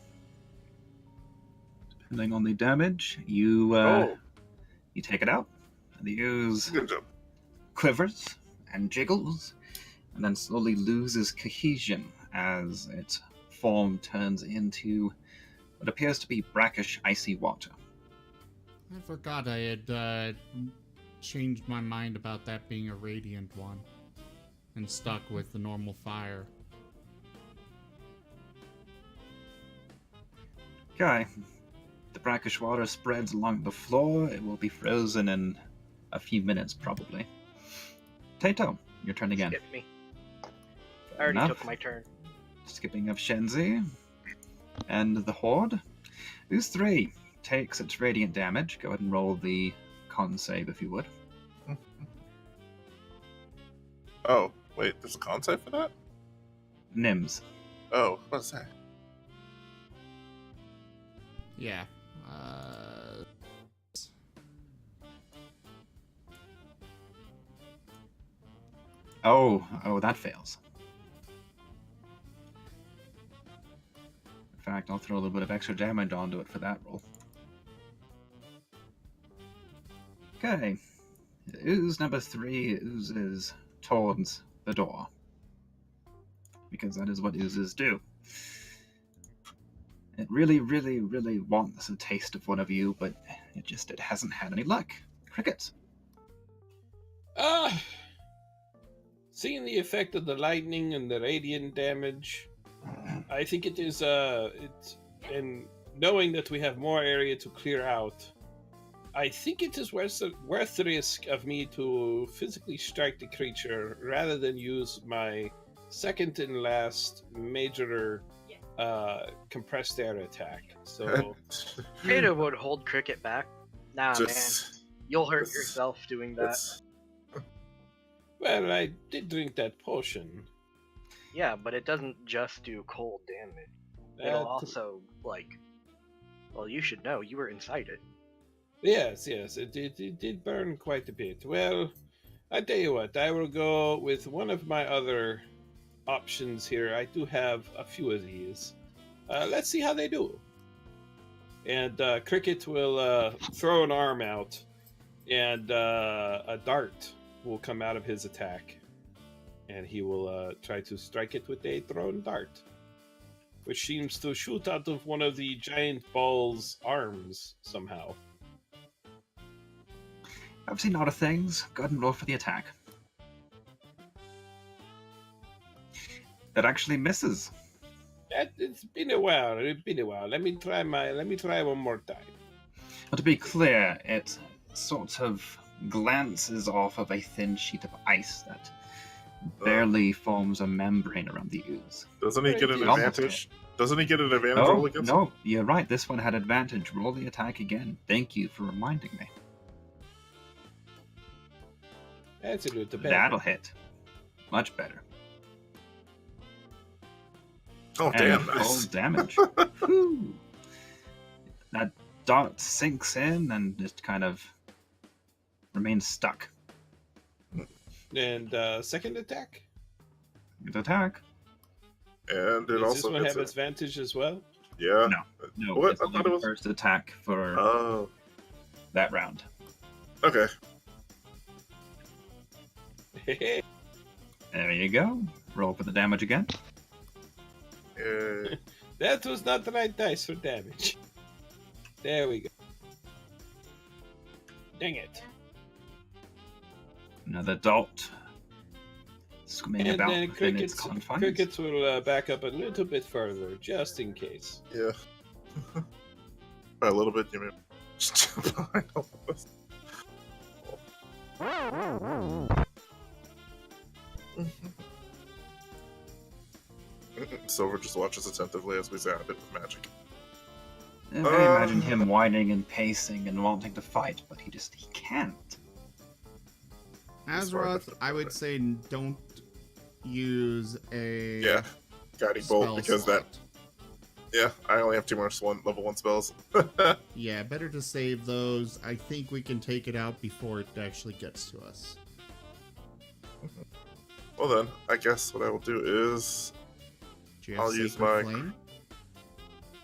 depending on the damage, you take it out. The ooze Good job. quivers and jiggles, and then slowly loses cohesion as its form turns into what appears to be brackish, icy water. I forgot I had changed my mind about that being a radiant one and stuck with the normal fire. Okay. The brackish water spreads along the floor. It will be frozen in a few minutes, probably. Tato, your turn again. Skip me. I Fair already enough. took my turn. Skipping of Shenzi. And the Horde. Ooze 3 takes its radiant damage. Go ahead and roll the con save if you would. Oh, wait, there's a con save for that? Nims. Oh, what's that? Yeah. Oh, that fails. In fact, I'll throw a little bit of extra damage onto it for that roll. Okay. Ooze number 3 oozes towards the door. Because that is what oozes do. It really, really, really wants a taste of one of you, but it hasn't had any luck. Crickets. Seeing the effect of the lightning and the radiant damage, I think it is and knowing that we have more area to clear out, I think it is worth the risk of me to physically strike the creature rather than use my second and last major compressed air attack. So Tato would hold Cricket back. Nah, man. You'll hurt this- yourself doing that. well, I did drink that potion. Yeah, but it doesn't just do cold damage. It'll Uh, also, well, you should know, you were inside it. Yes, it did burn quite a bit. Well, I tell you what, I will go with one of my other options here. I do have a few of these. Let's see how they do. And Cricket will throw an arm out, and a dart will come out of his attack. And he will try to strike it with a thrown dart, which seems to shoot out of one of the giant ball's arms somehow. I've seen a lot of things. Go ahead and roll for the attack. That actually misses. It's been a while. Let me try one more time. But to be clear, it sort of glances off of a thin sheet of ice that barely forms a membrane around the ooze. Doesn't he get an Almost advantage? Doesn't he get an advantage roll against him? No, you're right. This one had advantage. Roll the attack again. Thank you for reminding me. That's a little better. That'll hit. Much better. Oh, And damn. full damage. Whew. That dart sinks in and just kind of remains stuck. And second attack. Good attack. And it Does also this one hits have it. advantage as well? Yeah. No, What? it's I only thought it the was. first attack for Oh. that round. Okay. There you go. Roll for the damage again. That was not the right dice for damage. There we go. Dang it. Another dot swimming And about then within its confines. Crickets will back up a little bit further, just in case. Yeah. By a little bit, you mean just behind all of us. Silver just watches attentively as we zap it with magic. I imagine him whining and pacing and wanting to fight, but he can't. Azeroth, I would say don't use a Yeah. Guiding bolt spell because slot. Yeah, I only have 2 more level 1 spells. Yeah, better to save those. I think we can take it out before it actually gets to us. Well then, I guess what I will do is Do you have I'll use Sacred my- Flame?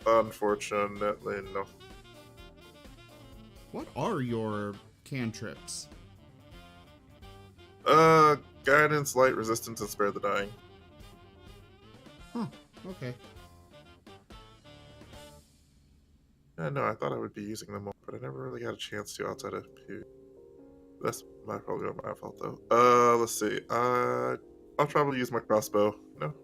unfortunately no. What are your cantrips? Guidance, light, resistance, and spare the dying. Huh, okay. Yeah, no, I thought I would be using them more, but I never really got a chance to outside of PvP. That's probably my fault though. Let's see. I'll probably use my crossbow. No.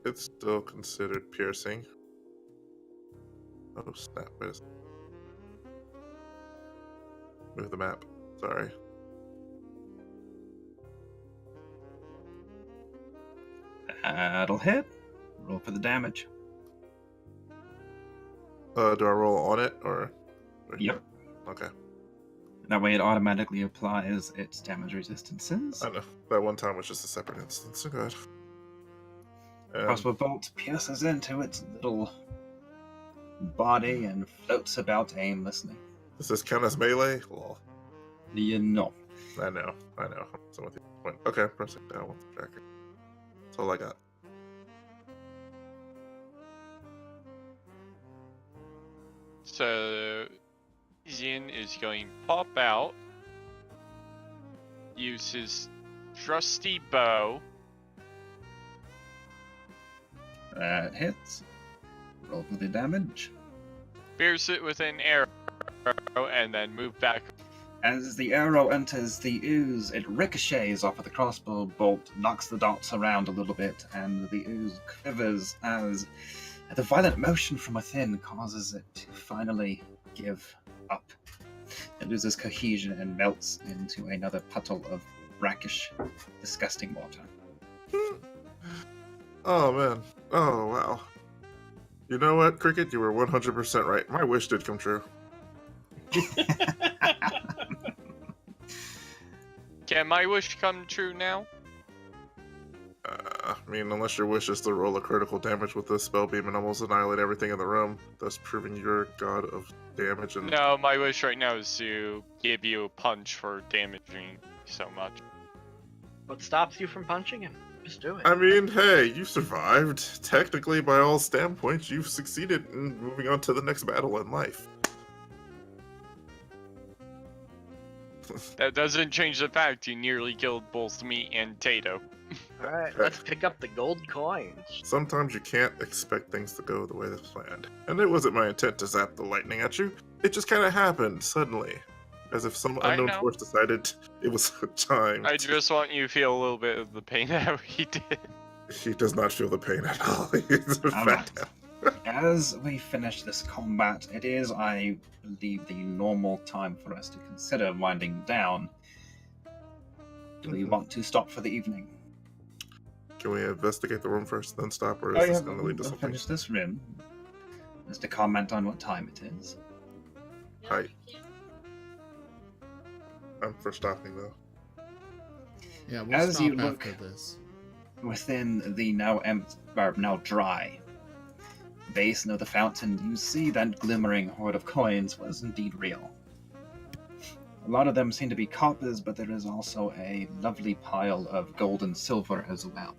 It's still considered piercing. Oh snap, wait a second. Move the map. Sorry. That'll hit. Roll for the damage. Do I roll on it or? Yep. Okay. That way it automatically applies its damage resistances. I know. That one time was just a separate instance. So good. Crossbow bolt pierces into its little body and floats about aimlessly. Does this count as melee? Lol. You know. I know. So with the point. Okay, pressing down with the tracker. That's all I got. So Xin is going to pop out, use his trusty bow. That hits. Roll for the damage. Pierce it with an arrow, and then move back. As the arrow enters the ooze, it ricochets off of the crossbow bolt, knocks the dots around a little bit, and the ooze quivers as the violent motion from within causes it to finally give up. It loses cohesion and melts into another puddle of brackish, disgusting water. Oh man. Oh wow. You know what, Cricket? You were 100% right. My wish did come true. Can my wish come true now? I mean, unless your wish is to roll a critical damage with this spell beam and almost annihilate everything in the room, thus proving you're god of damage and... No, my wish right now is to give you a punch for damaging so much. What stops you from punching him? Just do it. I mean, hey, you survived. Technically, by all standpoints, you've succeeded in moving on to the next battle in life. That doesn't change the fact you nearly killed both me and Tato. Alright, let's pick up the gold coins. Sometimes you can't expect things to go the way they're planned. And it wasn't my intent to zap the lightning at you. It just kind of happened, suddenly. As if some I unknown know. force decided it was time. I just want you to feel a little bit of the pain that he did. He does not feel the pain at all. He's a Alright. fat As we finish this combat, it is, I believe, the normal time for us to consider winding down. Do we want to stop for the evening? Can we investigate the room first, then stop, or is this going to lead to we'll something? finish this room. Just to comment on what time it is. Hi. I'm for stopping, though. Yeah, we'll As stop you look- after this. Within the now dry basin of the fountain, you see that glimmering hoard of coins was indeed real. A lot of them seem to be coppers, but there is also a lovely pile of gold and silver as well.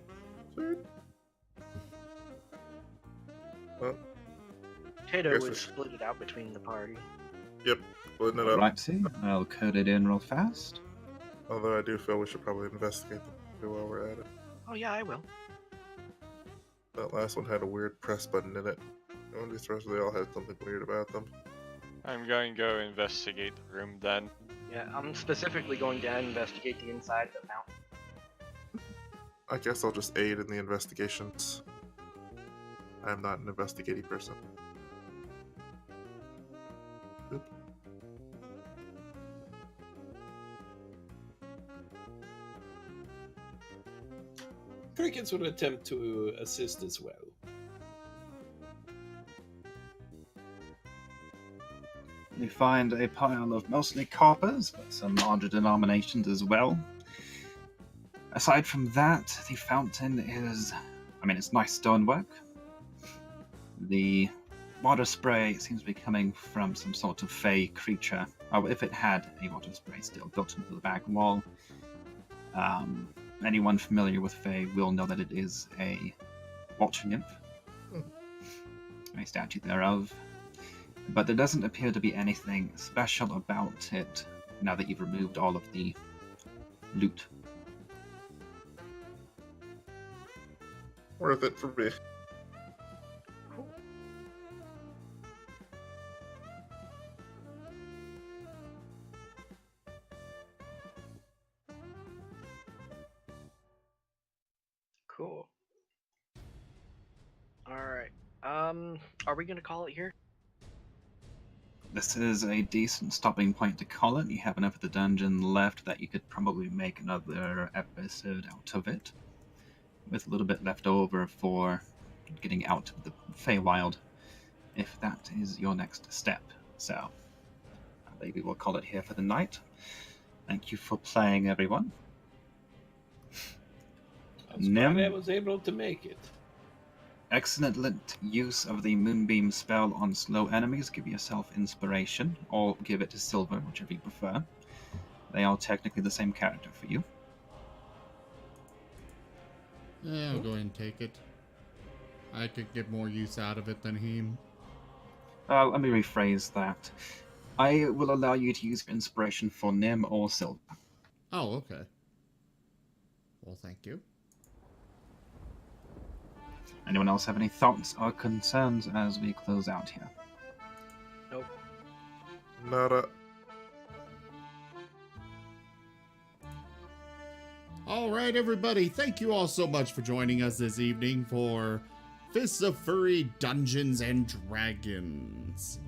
Well, Tato Yes, would sir. split it out between the party. yep, splitting it up. Right, see? I'll code it in real fast. Although I do feel we should probably investigate them while we're at it. Oh yeah, I will. That last one had a weird press button in it. One of these rest they all had something weird about them. I'm going to go investigate the room then. Yeah, I'm specifically going to investigate the inside of the fountain. I guess I'll just aid in the investigations. I'm not an investigating person. Oop. Crickets would attempt to assist as well. You find a pile of mostly coppers, but some larger denominations as well. Aside from that, the fountain is, it's nice stonework. The water spray seems to be coming from some sort of fey creature. Oh, if it had a water spray still built into the back wall. Anyone familiar with Fey will know that it is a watcher nymph, a statue thereof. But there doesn't appear to be anything special about it now that you've removed all of the loot. Worth it for me. Cool. Alright. Are we gonna call it here? This is a decent stopping point to call it. You have enough of the dungeon left that you could probably make another episode out of it, with a little bit left over for getting out of the Fey Wild, if that is your next step. So, maybe we'll call it here for the night. Thank you for playing, everyone. I'm glad I was able to make it. Excellent use of the Moonbeam spell on slow enemies. Give yourself inspiration, or give it to Silver, whichever you prefer. They are technically the same character for you. Yeah, I'll go ahead and take it. I could get more use out of it than him. Let me rephrase that. I will allow you to use your inspiration for Nim or Silver. Oh, okay. Well, thank you. Anyone else have any thoughts or concerns as we close out here? Nope. Nada. All right, everybody. Thank you all so much for joining us this evening for Fists of Furry Dungeons and Dragons.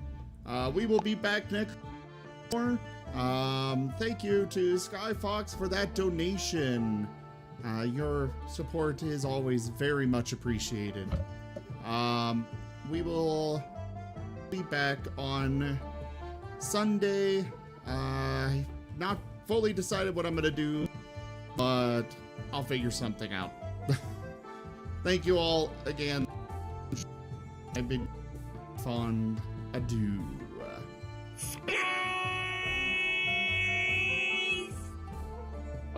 We will be back next more. Thank you to Skyfox for that donation. Your support is always very much appreciated. We will be back on Sunday. Not fully decided what I'm going to do, but I'll figure something out. Thank you all again. I've been fond. Adieu.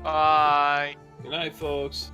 Bye. Good night, folks.